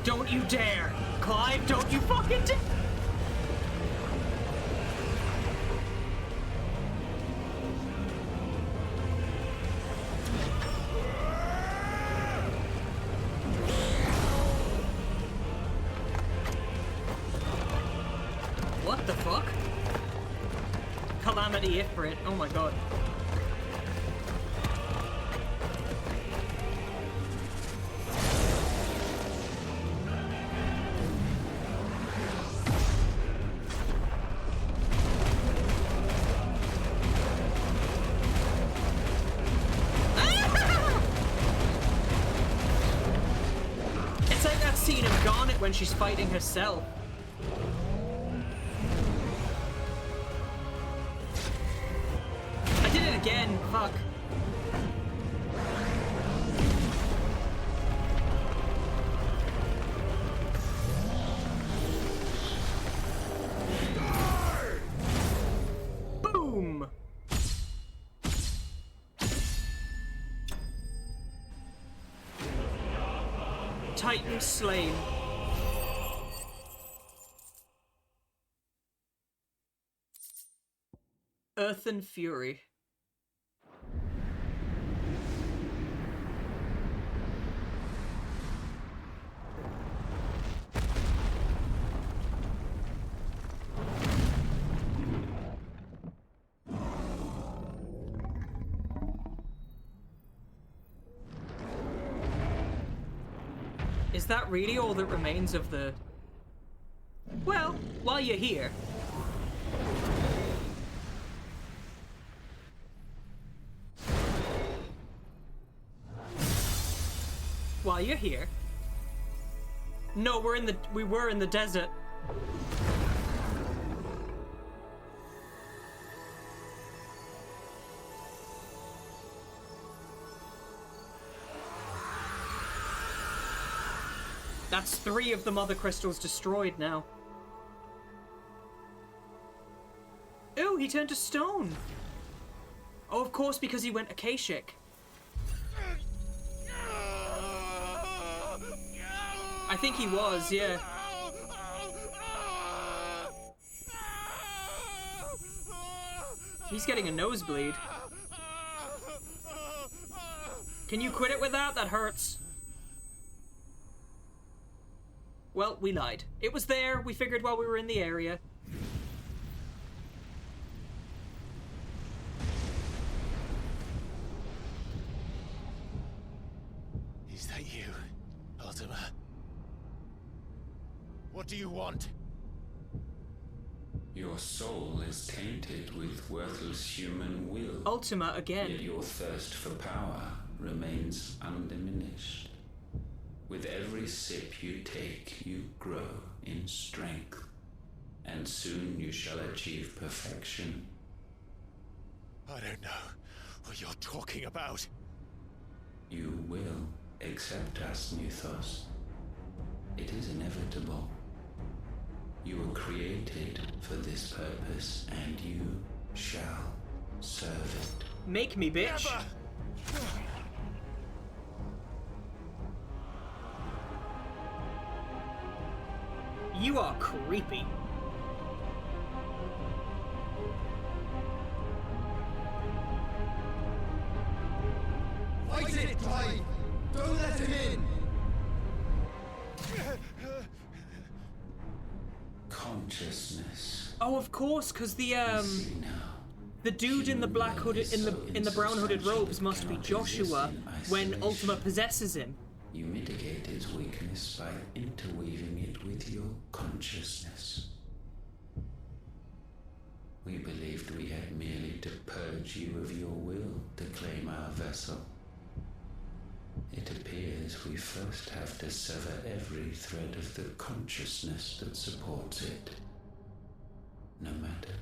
Don't you dare! Clive, don't you fucking dare! What the fuck? Calamity Ifrit. Oh my god. It's like that scene of Garnet when she's fighting herself. I did it again, fuck. Boom! Titan slain. Earthen Fury. Is that really all that remains of the... Well, while you're here... While you're here... No, we were in the desert. That's 3 of the Mother Crystals destroyed now. Ooh, he turned to stone. Oh, of course, because he went Akashic. think he was, yeah. He's getting a nosebleed. Can you quit it with that? That hurts. Well, we lied. It was there. We figured while we were in the area. Is that you, Ultima? What do you want? Your soul is tainted with worthless human will. Ultima again. Yet your thirst for power remains undiminished. With every sip you take, you grow in strength, and soon you shall achieve perfection. I don't know what you're talking about. You will accept us, Mythos. It is inevitable. You were created for this purpose, and you shall serve it. Make me, bitch. Never. You are creepy. Fight it, Clive! Don't let him in! Consciousness. Oh, of course, because the dude in the black hooded in the brown hooded robes must be Joshua when Ultima possesses him. You mitigate its weakness by interweaving it with your consciousness. We believed we had merely to purge you of your will to claim our vessel. It appears we first have to sever every thread of the consciousness that supports it. No matter.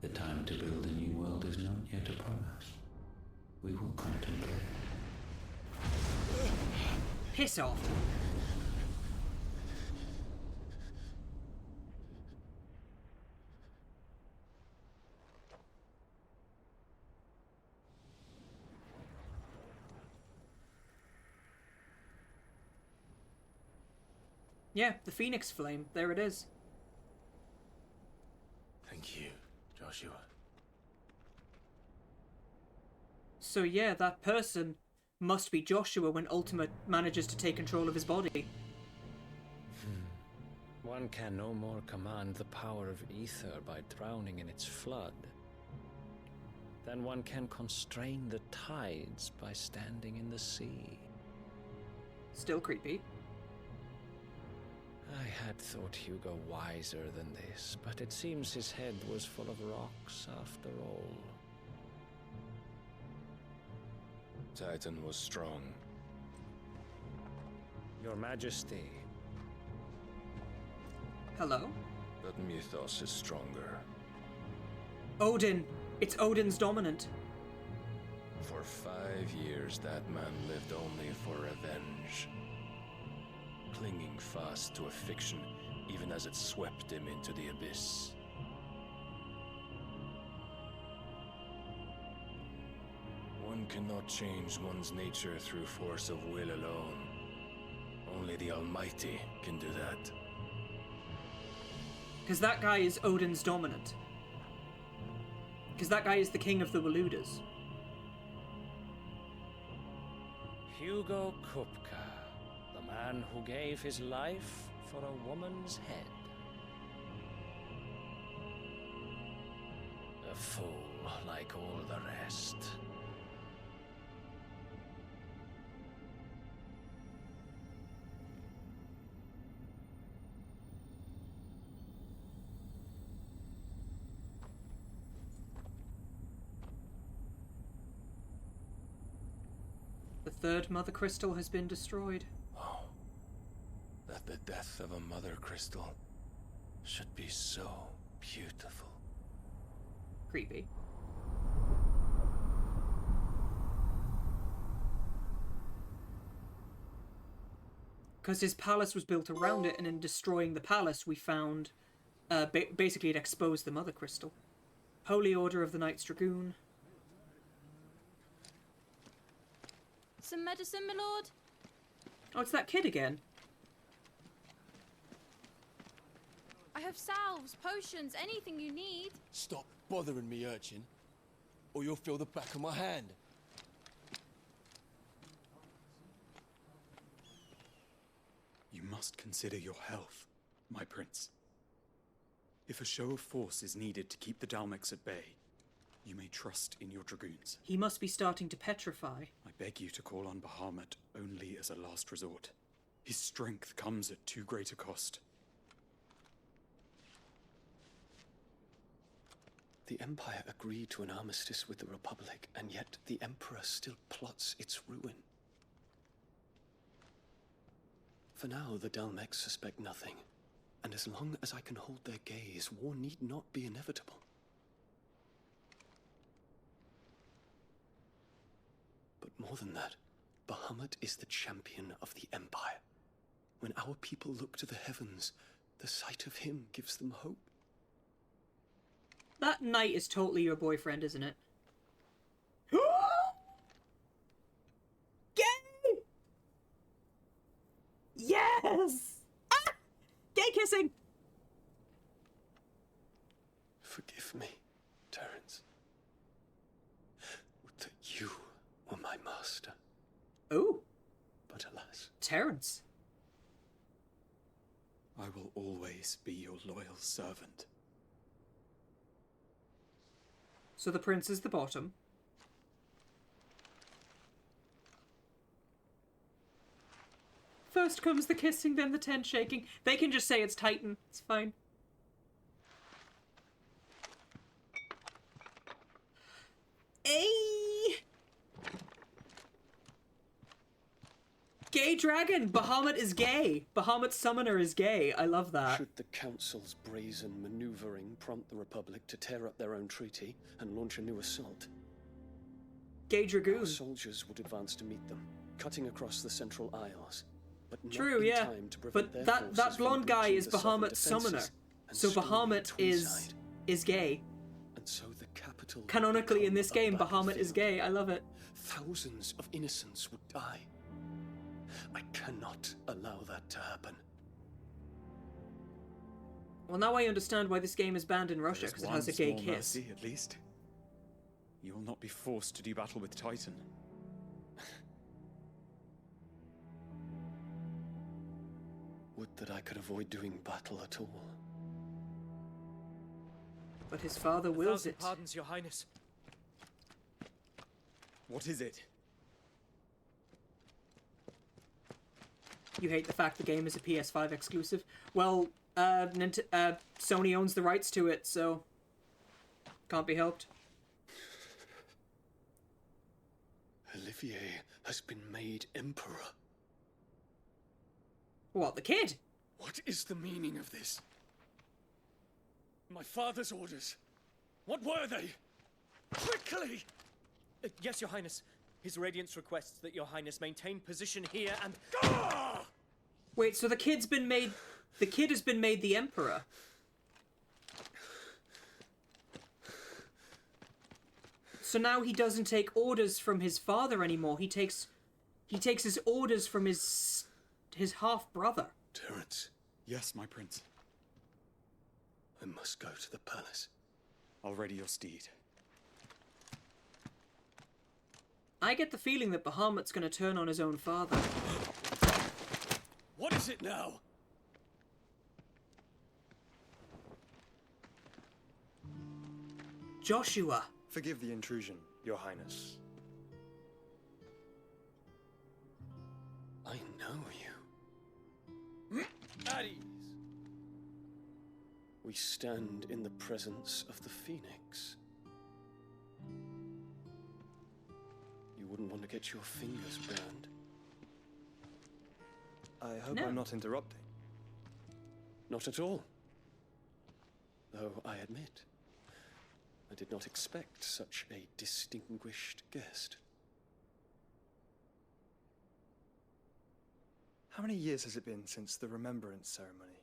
The time to build a new world is not yet upon us. We will contemplate. Piss off. Yeah, the Phoenix Flame. There it is. Thank you, Joshua. So yeah, that person must be Joshua when Ultima manages to take control of his body. One can no more command the power of ether by drowning in its flood than one can constrain the tides by standing in the sea. Still creepy. I had thought Hugo wiser than this, but it seems his head was full of rocks after all. Titan was strong. Your Majesty. Hello? But Mythos is stronger. Odin! It's Odin's dominant. For 5 years, that man lived only for revenge. Clinging fast to a fiction, even as it swept him into the abyss. One cannot change one's nature through force of will alone. Only the Almighty can do that. Because that guy is Odin's dominant. Because that guy is the king of the Waludas. Hugo Kupka, the man who gave his life for a woman's head. A fool like all the rest. The third Mother Crystal has been destroyed. Oh, that the death of a Mother Crystal should be so beautiful. Creepy. Because his palace was built around it, and in destroying the palace, we found... basically, it exposed the Mother Crystal. Holy Order of the Knights Dragoon. Some medicine, my lord? Oh, it's that kid again. have salves, potions, anything you need. Stop bothering me, urchin, or you'll feel the back of my hand. You must consider your health, my prince. If a show of force is needed to keep the Dalmex at bay, you may trust in your dragoons. He must be starting to petrify. I beg you to call on Bahamut only as a last resort. His strength comes at too great a cost. The Empire agreed to an armistice with the Republic, and yet the Emperor still plots its ruin. For now, the Dalmex suspect nothing, and as long as I can hold their gaze, war need not be inevitable. But more than that, Bahamut is the champion of the Empire. When our people look to the heavens, the sight of him gives them hope. That knight is totally your boyfriend, isn't it? Gay! Yes! Ah! Gay kissing! Forgive me, Terence. Would that you were my master. Oh. But alas. Terence. I will always be your loyal servant. So the prince is the bottom. First comes the kissing, then the tent shaking. They can just say it's Titan. It's fine. Hey! Gay dragon! Bahamut is gay! Bahamut's summoner is gay. I love that. Should the Council's brazen maneuvering prompt the Republic to tear up their own treaty and launch a new assault? Gay dragoon. Our soldiers would advance to meet them, cutting across the Central Isles. But not true, in yeah. time to prevent But their that blonde guy is Bahamut's summoner. So Bahamut is gay. And so the capital canonically in this game, Bahamut is gay. I love it. Thousands of innocents would die. I cannot allow that to happen. Well, now I understand why this game is banned in Russia, because it has a gay kiss. Mercy, at least. You will not be forced to do battle with Titan. Would that I could avoid doing battle at all. But his father wills it. Pardons, Your Highness. What is it? You hate the fact the game is a PS5 exclusive? Well, Sony owns the rights to it, so can't be helped. Olivier has been made Emperor. What, the kid? What is the meaning of this? My father's orders. What were they? Quickly! Yes, Your Highness. His Radiance requests that Your Highness maintain position here and... Wait, so the kid's been made... The kid has been made the Emperor. So now he doesn't take orders from his father anymore. He takes his orders from his half-brother. Terence. Yes, my prince. I must go to the palace. I'll ready your steed. I get the feeling that Bahamut's gonna turn on his own father. What is it now? Joshua. Forgive the intrusion, Your Highness. I know you. At ease. We stand in the presence of the Phoenix. You wouldn't want to get your fingers burned. I hope I'm not interrupting. Not at all. Though I admit, I did not expect such a distinguished guest. How many years has it been since the Remembrance ceremony?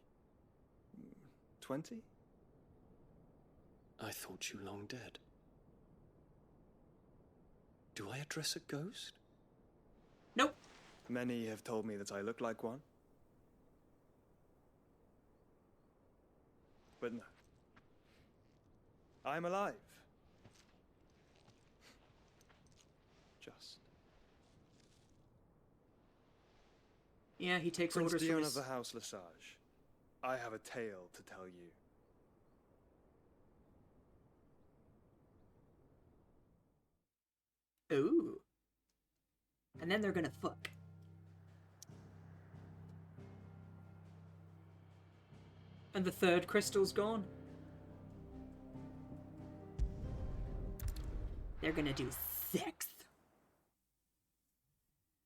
20? I thought you long dead. Do I address a ghost? Nope. Many have told me that I look like one. But no. I'm alive. Just. Yeah, he takes Prince orders Dion from of his... the House Lesage. I have a tale to tell you. Ooh. And then they're gonna fuck. And the third crystal's gone. They're gonna do sex.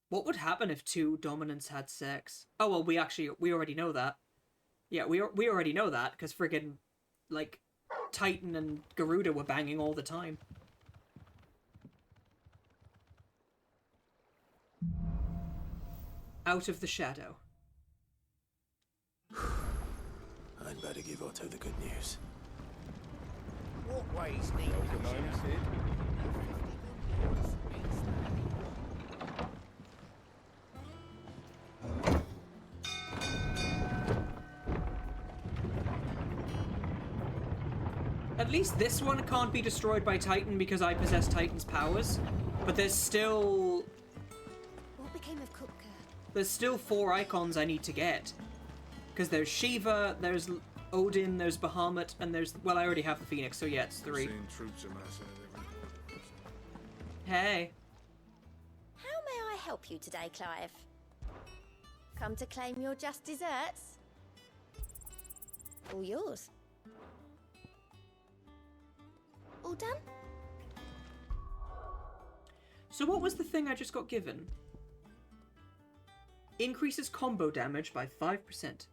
What would happen if two dominants had sex? Oh, well, we already know that. Yeah, we already know that, because friggin', like, Titan and Garuda were banging all the time. Out of the shadow. I'd better give Otto the good news. Walkways need At least this one can't be destroyed by Titan because I possess Titan's powers. But there's still... What became of Kupka? There's still 4 icons I need to get. Because there's Shiva, there's Odin, there's Bahamut, and there's... Well, I already have the Phoenix, so yeah, it's 3. Troops amassing at every... Hey. How may I help you today, Clive? Come to claim your just desserts? All yours. All done? So what was the thing I just got given? Increases combo damage by 5%.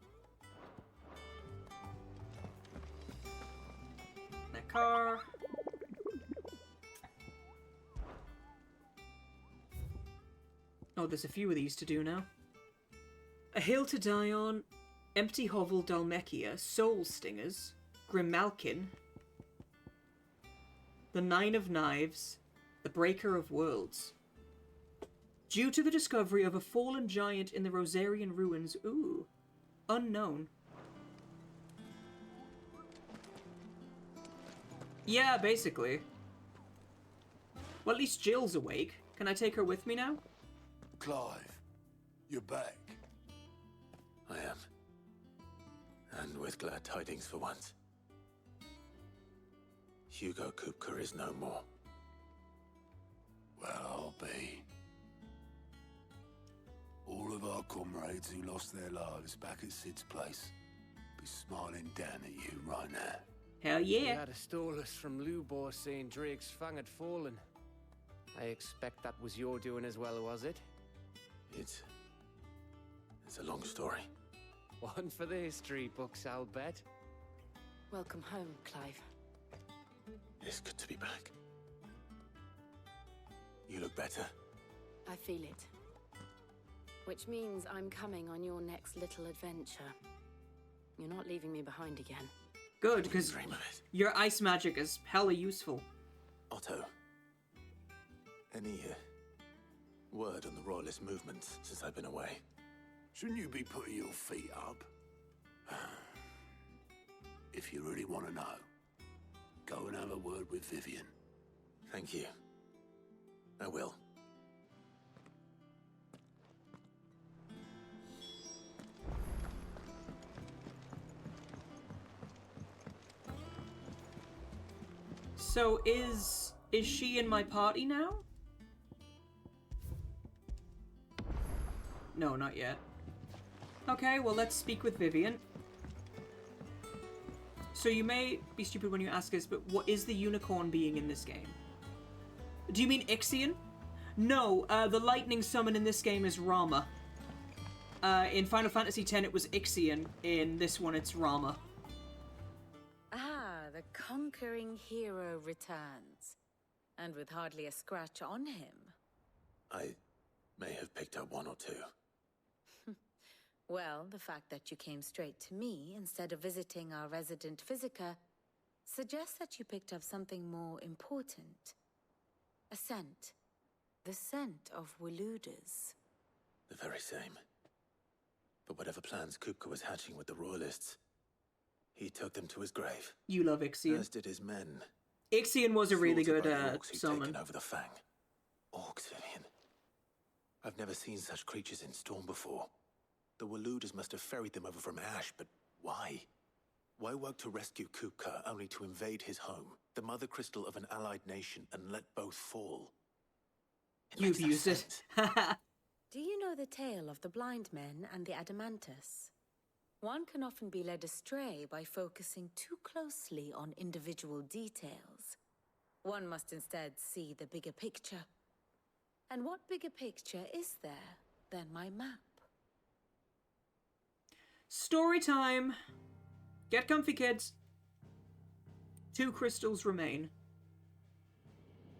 Car. Oh, there's a few of these to do now. A Hill to Die On, Empty Hovel Dalmekia, Soul Stingers, Grimalkin, the 9 of Knives, the Breaker of Worlds. Due to the discovery of a fallen giant in the Rosarian ruins, ooh, unknown. Yeah, basically. Well, at least Jill's awake. Can I take her with me now? Clive, you're back. I am. And with glad tidings for once. Hugo Kupka is no more. Well, I'll be. All of our comrades who lost their lives back at Sid's place be smiling down at you right now. Hell yeah. We had a stolus from Lubor saying Drake's fang had fallen. I expect that was your doing as well, was it? It's a long story. One for the history books, I'll bet. Welcome home, Clive. It's good to be back. You look better. I feel it. Which means I'm coming on your next little adventure. You're not leaving me behind again. Good, because your ice magic is hella useful. Otto, any word on the Royalist movement since I've been away? Shouldn't you be putting your feet up? If you really want to know, go and have a word with Vivian. Thank you. I will. So is she in my party now? No, not yet. Okay, well, let's speak with Vivian. So you may be stupid when you ask this, but what is the unicorn being in this game? Do you mean Ixion? No, the lightning summon in this game is Rama. In Final Fantasy X it was Ixion. In this one it's Rama. Ah, the conquering hero returns. And with hardly a scratch on him. I may have picked up one or two. Well, the fact that you came straight to me instead of visiting our resident Physica suggests that you picked up something more important. A scent. The scent of Waludas. The very same. But whatever plans Kupka was hatching with the Royalists, He took them to his grave. You love Ixion. As did his men. Ixion was a really good summon. summon. Over the Fang. Orcs, Vivian. I've never seen such creatures in Storm before. The Waluders must have ferried them over from Ash, but why? Why work to rescue Kupka only to invade his home, the mother crystal of an allied nation, and let both fall? You've used it. Do you know the tale of the blind men and the Adamantus? One can often be led astray by focusing too closely on individual details. One must instead see the bigger picture. And what bigger picture is there than my map? Story time. Get comfy, kids. 2 crystals remain.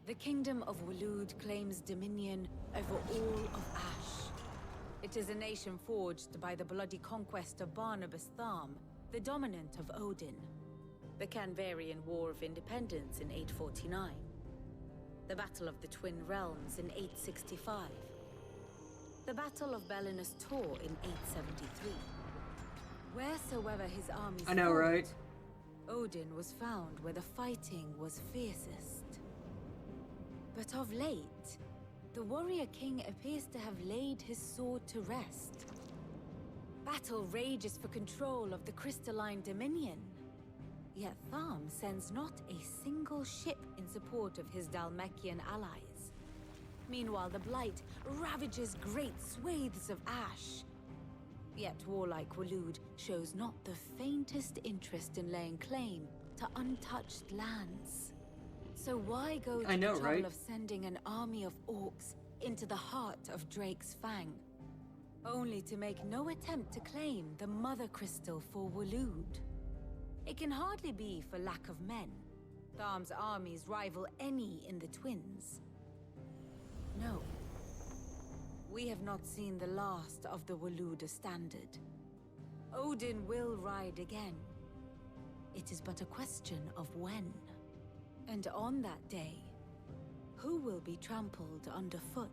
The kingdom of Walud claims dominion over all of Ash. It is a nation forged by the bloody conquest of Barnabas Tharm, the dominant of Odin. The Canvarian War of Independence in 849. The Battle of the Twin Realms in 865. The Battle of Belinus Tor in 873. Wheresoever his armies I know, fought, right? Odin was found where the fighting was fiercest. But of late, the warrior king appears to have laid his sword to rest. Battle rages for control of the crystalline dominion. Yet Tharm sends not a single ship in support of his Dhalmekian allies. Meanwhile, the Blight ravages great swathes of Ash. Yet warlike Walud shows not the faintest interest in laying claim to untouched lands. So why go to the trouble of sending an army of orcs into the heart of Drake's Fang, only to make no attempt to claim the Mother Crystal for Walud? It can hardly be for lack of men. Tharm's armies rival any in the Twins. No. We have not seen the last of the Waluda standard. Odin will ride again. It is but a question of when. And on that day, who will be trampled underfoot?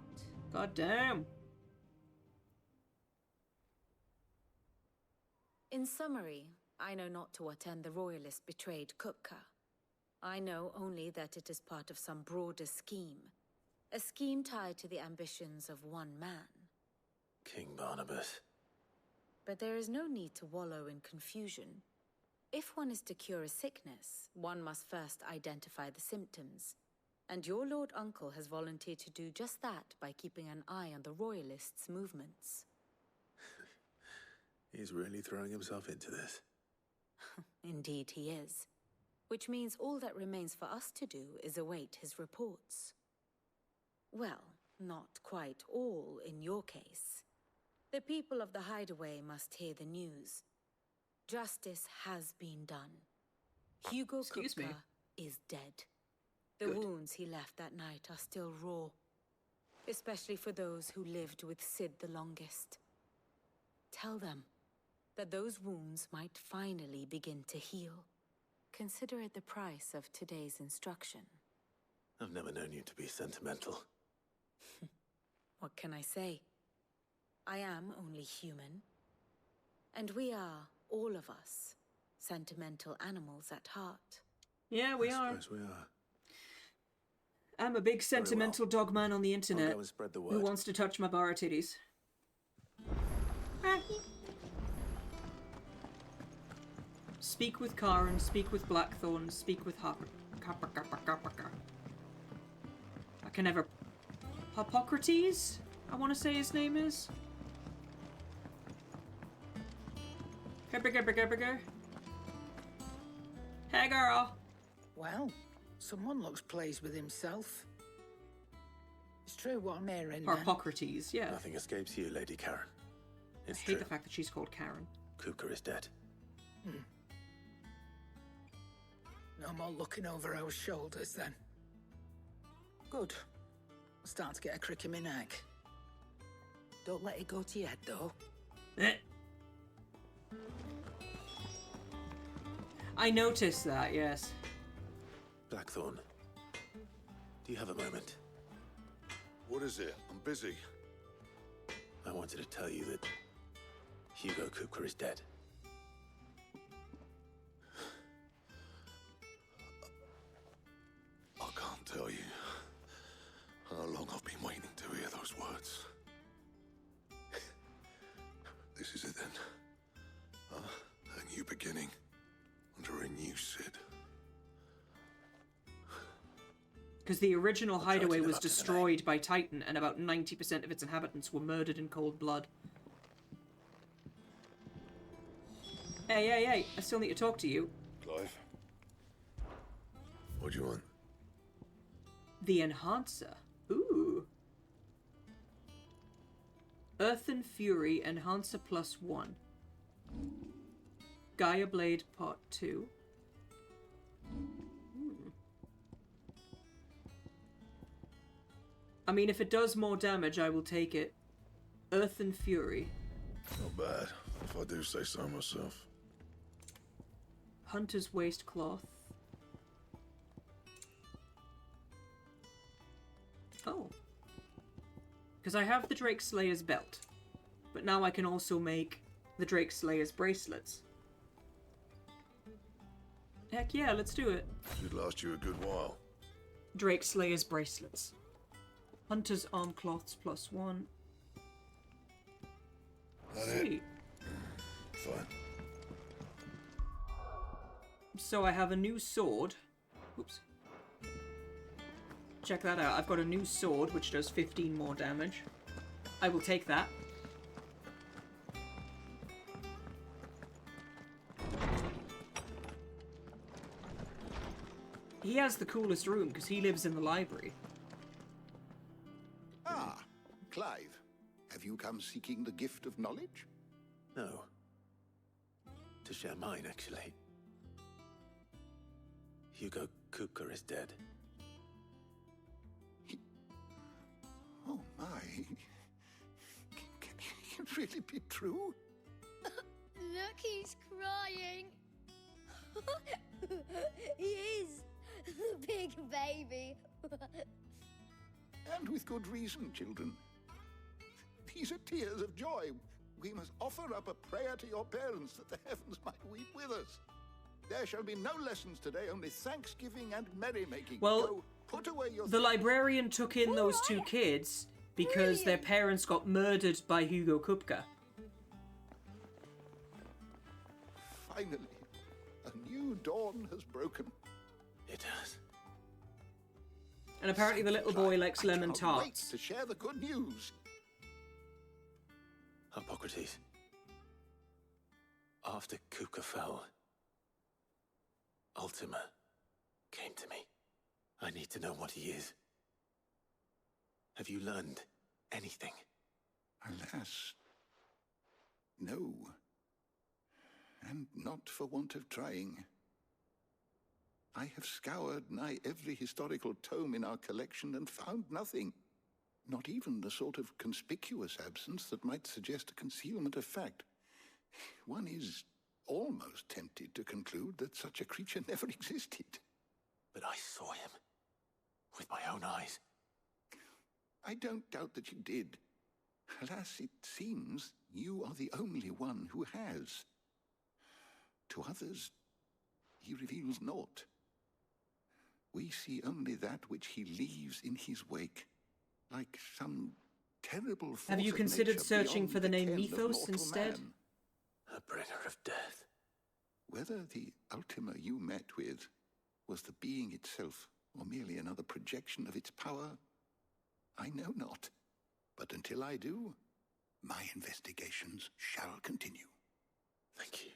God damn. In summary, I know not to what end the Royalists betrayed Kupka. I know only that it is part of some broader scheme. A scheme tied to the ambitions of one man. King Barnabas. But there is no need to wallow in confusion. If one is to cure a sickness, one must first identify the symptoms. And your Lord Uncle has volunteered to do just that by keeping an eye on the Royalists' movements. He's really throwing himself into this. Indeed he is. Which means all that remains for us to do is await his reports. Well, not quite all in your case. The people of the Hideaway must hear the news. Justice has been done. Hugo Kupka is dead. The wounds he left that night are still raw, especially for those who lived with Sid the longest. Tell them that those wounds might finally begin to heal. Consider it the price of today's instruction. I've never known you to be sentimental. What can I say? I am only human. And we are, all of us, sentimental animals at heart. Yeah, we are. I suppose we are. I'm a big sentimental dog man on the internet I'll go and spread the word. who wants to touch my bar titties. Speak with Karen, speak with Blackthorn, speak with Hopper. I can never... Hippocrates? I want to say his name is. Hey girl. Well, someone looks pleased with himself. It's true what I'm hearing. Hippocrates, yeah. Nothing escapes you, Lady Karen. I hate the fact that she's called Karen. Kupka is dead. No more looking over our shoulders, then. Good. I'm starting to get a crick in my neck. Don't let it go to your head, though. I noticed that, yes. Blackthorn, do you have a moment? What is it? I'm busy. I wanted to tell you that Hugo Kupka is dead. This is it then. A new beginning. Under a new Cid. Because the original hideaway was destroyed by Titan, and about 90% of its inhabitants were murdered in cold blood. Hey, I still need to talk to you. Clive? What do you want? The Enhancer. Ooh. Earthen Fury Enhancer +1. Gaia Blade Part 2. I mean, if it does more damage, I will take it. Earthen Fury. Not bad, if I do say so myself. Hunter's Waistcloth. Oh. Because I have the Drake Slayer's belt. But now I can also make the Drake Slayer's bracelets. Heck yeah, let's do it. Should last you a good while. Drake Slayer's bracelets. Hunter's Arm Cloths +1. Sweet. Fine. So I have a new sword. Oops. Check that out. I've got a new sword which does 15 more damage. I will take that. He has the coolest room because he lives in the library. Ah, Clive. Have you come seeking the gift of knowledge? No. To share mine, actually. Hugo Kupka is dead. Oh my. Can it really be true? Look, he's crying. He is. The big baby. And with good reason, children. These are tears of joy. We must offer up a prayer to your parents that the heavens might weep with us. There shall be no lessons today, only thanksgiving and merrymaking. Well, Go, put away your the librarian took in those two kids because their parents got murdered by Hugo Kupka. Finally, a new dawn has broken. It has. And apparently the little boy likes lemon Can't wait tarts. to share the good news. Hippocrates. After Kupka fell, Ultima came to me. I need to know what he is. Have you learned anything? Alas, no. And not for want of trying. I have scoured nigh every historical tome in our collection and found nothing. Not even the sort of conspicuous absence that might suggest a concealment of fact. One is almost tempted to conclude that such a creature never existed. But I saw him. With my own eyes. I don't doubt that you did. Alas, it seems you are the only one who has. To others, he reveals naught. We see only that which he leaves in his wake, like some terrible force. Have you of considered nature searching beyond for the name ken of Mythos mortal instead? man. A bringer of death. Whether the Ultima you met with was the being itself, or merely another projection of its power, I know not. But until I do, my investigations shall continue. Thank you.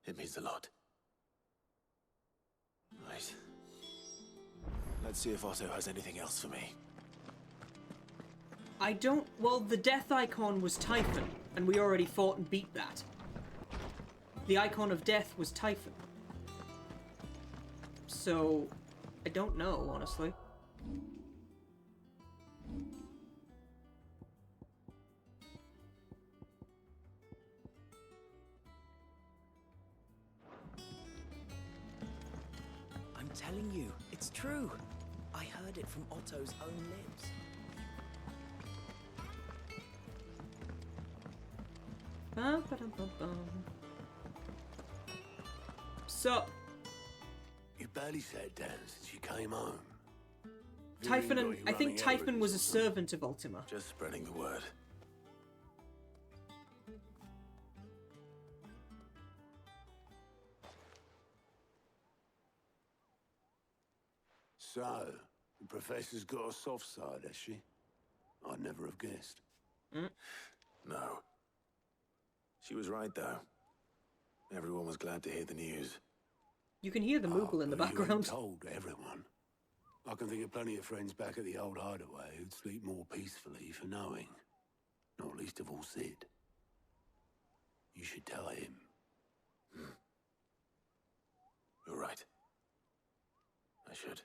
It means a lot. Right. Let's see if Otto has anything else for me. I don't... Well, the death icon was Typhon, and we already fought and beat that. The icon of death was Typhon. So, I don't know, honestly. I'm telling you, it's true. I heard it from Otto's own lips. So, You barely sat down since you came home. Typhon and... I think Typhon was a servant of Ultima. Just spreading the word. So, the Professor's got a soft side, has she? I'd never have guessed. No. She was right, though. Everyone was glad to hear the news. You can hear the Moogle in the But you background. ain't told everyone. I can think of plenty of friends back at the old hideaway who'd sleep more peacefully for knowing. Not least of all Sid. You should tell him. You're right. I should.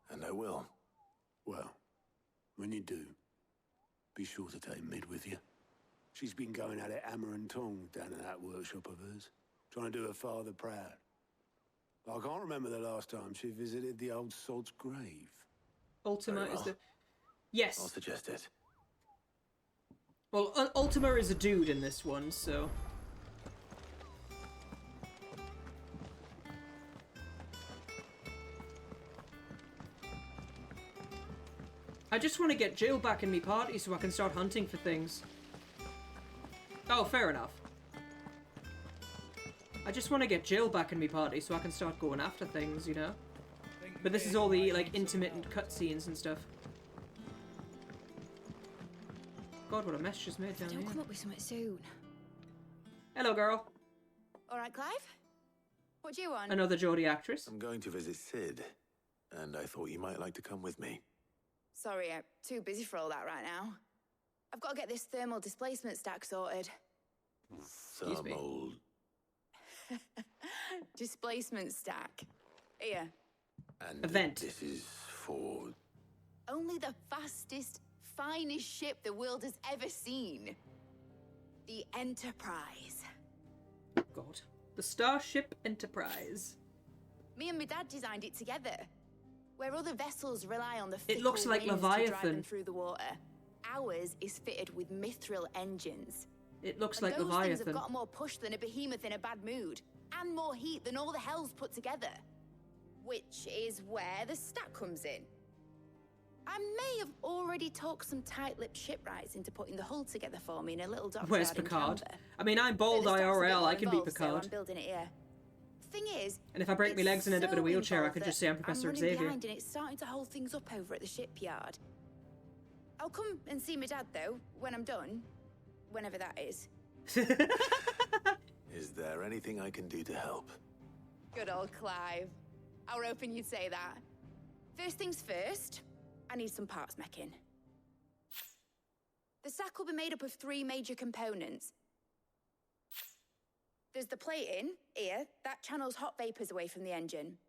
And I will. Well, when you do, be sure to take Mid with you. She's been going at it hammer and tong down in that workshop of hers, trying to do her father proud. I can't remember the last time she visited the old sod's grave. Ultima Very is well. the... Yes. I'll suggest it. Well, Ultima is a dude in this one, so... I just want to get Jill back in me party so I can start hunting for things. Oh, fair enough. I just want to get Jill back in me party so I can start going after things, you know? But this is all the, like, intermittent cutscenes and stuff. God, what a mess she's made down here. Don't come up with something soon. Hello, girl. All right, Clive? What do you want? Another Geordie actress. I'm going to visit Sid, and I thought you might like to come with me. Sorry, I'm too busy for all that right now. I've got to get this thermal displacement stack sorted. Excuse me. Thermal... Displacement stack. Here. And Event. This is for... Only the fastest, finest ship the world has ever seen. The Enterprise. God. The Starship Enterprise. Me and my dad designed it together. Where other vessels rely on the It looks fickle like winds to drive Leviathan. them through the water, ours is fitted with mithril engines. It looks And like those things Leviathan. have got more push than a behemoth in a bad mood, and more heat than all the hells put together. Which is where the stack comes in. I may have already talked some tight-lipped shipwrights into putting the hull together for me in a little dockyard. Where's in Picard? Canberra. I mean, I'm bald But the stack's a bit IRL, more I can be involved, so Picard. I'm building it here. Thing is, And if I break my legs and end up in a so wheelchair, I involved could just that say I'm Professor I'm running Xavier. behind and it's starting to hold things up over at the shipyard. I'll come and see my dad though when I'm done, whenever that is. Is there anything I can do to help? Good old Clive. I were hoping you'd say that. First things first, I need some parts meching. The stack will be made up of 3 major components. There's the plating, here, that channels hot vapors away from the engine.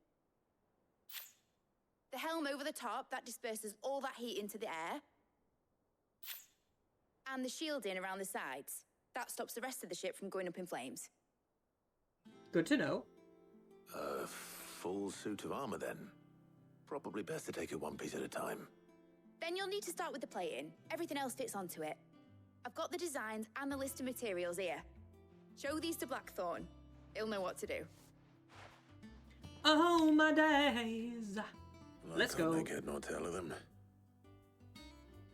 The helm over the top, that disperses all that heat into the air. And the shielding around the sides. That stops the rest of the ship from going up in flames. Good to know. A full suit of armor, then. Probably best to take it one piece at a time. Then you'll need to start with the plating. Everything else fits onto it. I've got the designs and the list of materials here. Show these to Blackthorn. He'll know what to do. Oh, my days. Let's go. Make head nor tail of them.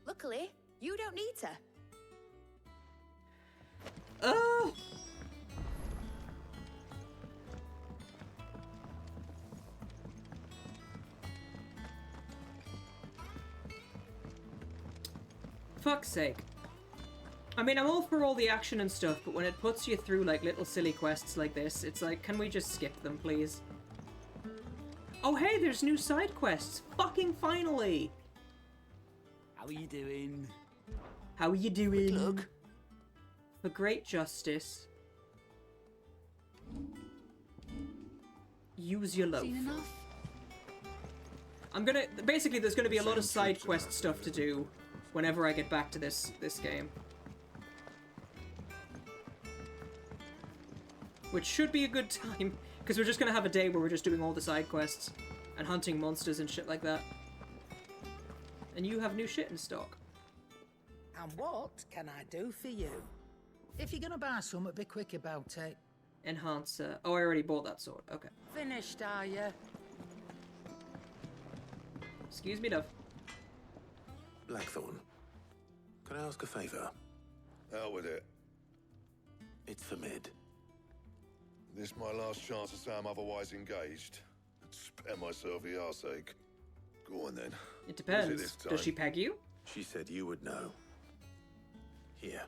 Luckily, you don't need to. Oh! Fuck's sake. I mean, I'm all for all the action and stuff, but when it puts you through, like, little silly quests like this, it's like, can we just skip them, please? Oh, hey, there's new side quests. Fucking finally! How are you doing? How are you doing? Look. For great justice. Use your loaf. Seen enough? I'm gonna... Basically, there's gonna be a lot of side quest stuff to do whenever I get back to this game. Which should be a good time, because we're just gonna have a day where we're just doing all the side quests and hunting monsters and shit like that. And you have new shit in stock. And what can I do for you? If you're gonna buy something, be quick about it. Enhancer. Oh, I already bought that sword. Okay. Finished, are you? Excuse me, love. Blackthorn, can I ask a favor? Out with it. It's for Mid. This my last chance to say I'm otherwise engaged. Spare myself the arseache. Go on then. It What is depends. this Does she time? peg you? She said you would know. Here.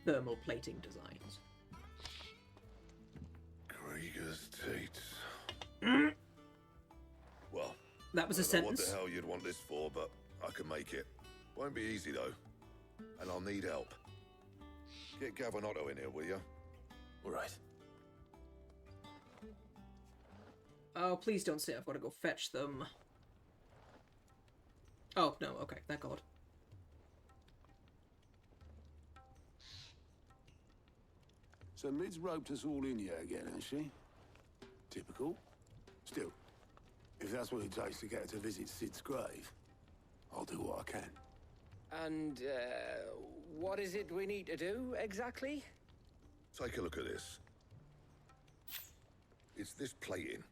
Thermal plating designs. Krieger's teats. Well, That was a I don't know sentence. What the hell you'd want this for, but I can make it. Won't be easy though, and I'll need help. Get Gav and Otto in here, will you? All right. Oh, please don't say I've got to go fetch them. Oh, no, okay, thank God. So Mid's roped us all in here again, has she? Typical. Still, if that's what it takes to get her to visit Sid's grave, I'll do what I can. And, what is it we need to do, exactly? Take a look at this. It's this plating.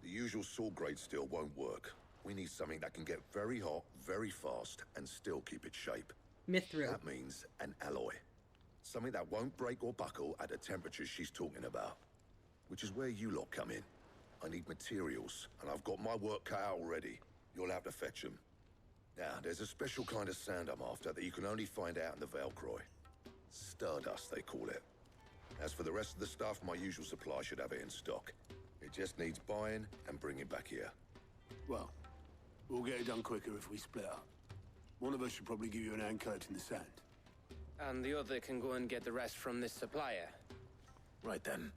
The usual sword grade steel won't work. We need something that can get very hot, very fast, and still keep its shape. Mithril. That means an alloy. Something that won't break or buckle at the temperatures she's talking about. Which is where you lot come in. I need materials, and I've got my work cut out already. You'll have to fetch them. Now, there's a special kind of sand I'm after that you can only find out in the Velcroy. Stardust, they call it. As for the rest of the stuff, my usual supply should have it in stock. It just needs buying and bringing back here. Well, we'll get it done quicker if we split up. One of us should probably give you an hand coat in the sand. And the other can go and get the rest from this supplier. Right then.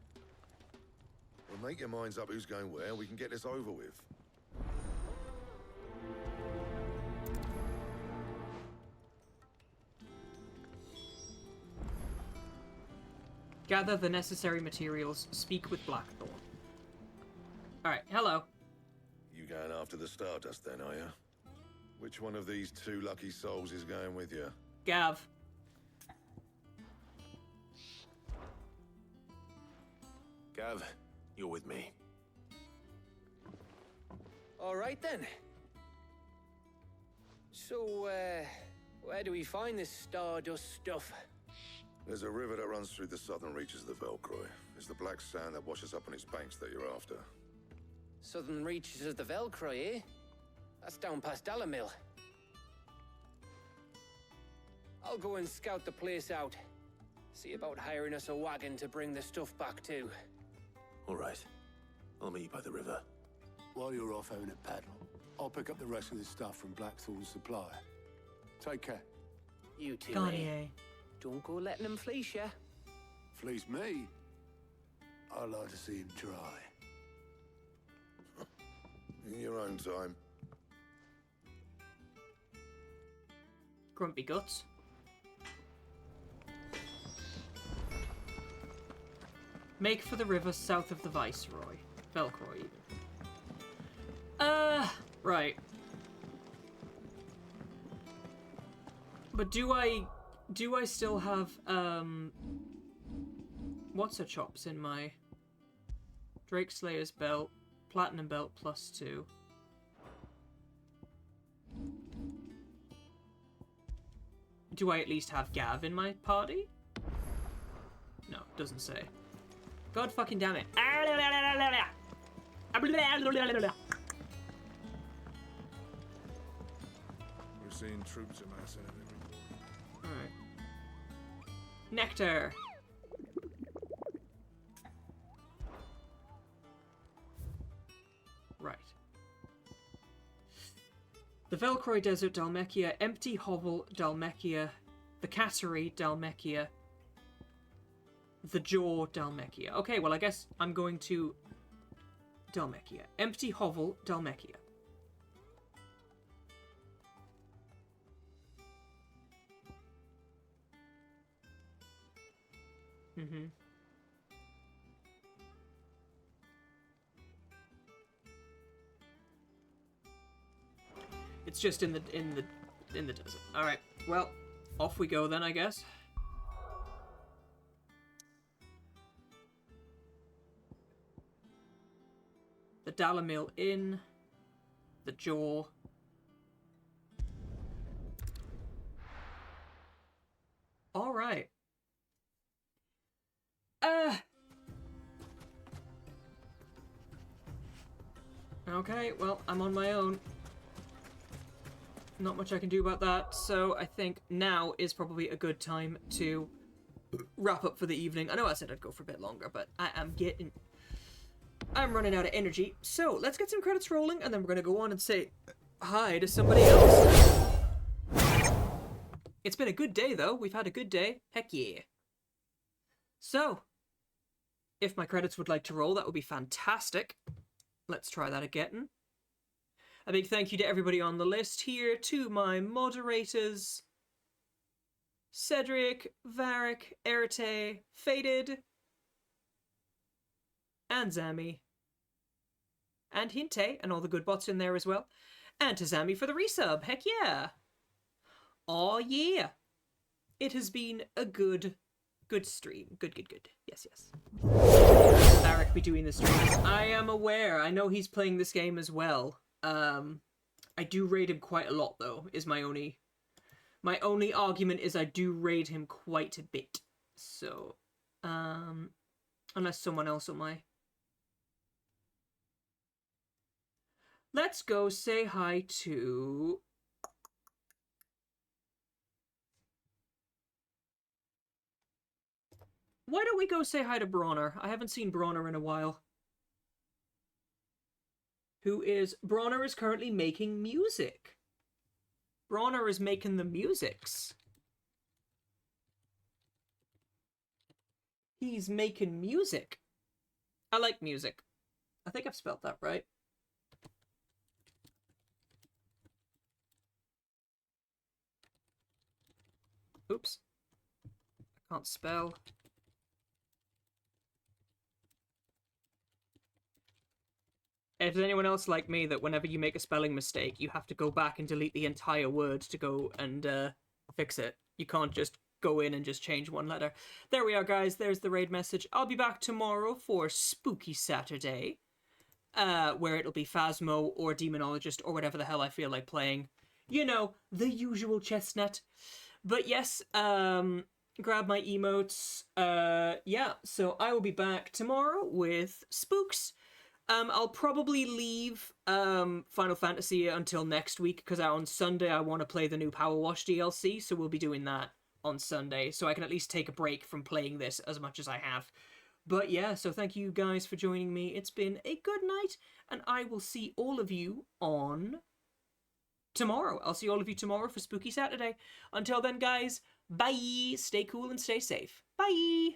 Well, make your minds up who's going where, and we can get this over with. Gather the necessary materials. Speak with Blackthorn. Alright, hello. You going after the Stardust then, are you? Which one of these two lucky souls is going with you? Gav. Gav, you're with me. All right, then. So, where do we find this Stardust stuff? There's a river that runs through the southern reaches of the Velcroy. It's the black sand that washes up on its banks that you're after. Southern reaches of the Velcroy, eh? That's down past Dalamil. I'll go and scout the place out. See about hiring us a wagon to bring the stuff back to. All right. I'll meet you by the river. While you're off having a paddle, I'll pick up the rest of the stuff from Blackthorn's supply. Take care. You too, Garnier. Don't go letting them fleece ya. Fleece me? I'd like to see him try. In your own time. Grumpy Guts. Make for the river south of the Viceroy. Velcroy, even. Right. But do I still have, what's her chops in my Drake Slayer's belt, Platinum belt +2. Do I at least have Gav in my party? No, it doesn't say. God fucking damn it. We're seeing troops amassing at every point. Alright. Nectar. Right. The Velcroy Desert, Dalmekia. Empty Hovel, Dalmekia. The Cattery, Dalmekia. The Jaw, Dalmekia. Okay, well, I guess I'm going to Dalmekia. Empty Hovel, Dalmekia. Mm-hmm. It's just in the desert. All right. Well, off we go then, I guess. The Dalamil Inn. The Jaw. All right. Okay, well, I'm on my own. Not much I can do about that, so I think now is probably a good time to wrap up for the evening. I know I said I'd go for a bit longer, but I'm running out of energy. So, let's get some credits rolling, and then we're going to go on and say hi to somebody else. It's been a good day, though. We've had a good day. Heck yeah. So, if my credits would like to roll, that would be fantastic. Let's try that again. A big thank you to everybody on the list here, to my moderators, Cedric, Varric, Erite, Faded, and Zami, and Hinte, and all the good bots in there as well, and to Zami for the resub. Heck yeah! Aw yeah! It has been a good stream. Good. Yes. Varric be doing the streams. I am aware. I know he's playing this game as well. I do raid him quite a lot, though, is my only argument is I do raid him quite a bit. So, unless someone else on my... Let's go say hi to... Why don't we go say hi to Bronner? I haven't seen Bronner in a while. Bronner is currently making music. Bronner is making the musics. He's making music. I like music. I think I've spelled that right. Oops. I can't spell. If there's anyone else like me that whenever you make a spelling mistake, you have to go back and delete the entire word to go and fix it. You can't just go in and just change one letter. There we are, guys. There's the raid message. I'll be back tomorrow for Spooky Saturday, where it'll be Phasmo or Demonologist or whatever the hell I feel like playing. You know, the usual chestnut. But yes, grab my emotes. Yeah, so I will be back tomorrow with Spooks. I'll probably leave Final Fantasy until next week, because on Sunday I want to play the new Power Wash DLC, so we'll be doing that on Sunday, so I can at least take a break from playing this as much as I have. But yeah, so thank you guys for joining me. It's been a good night, and I will see all of you on tomorrow. I'll see all of you tomorrow for Spooky Saturday. Until then, guys, bye! Stay cool and stay safe. Bye!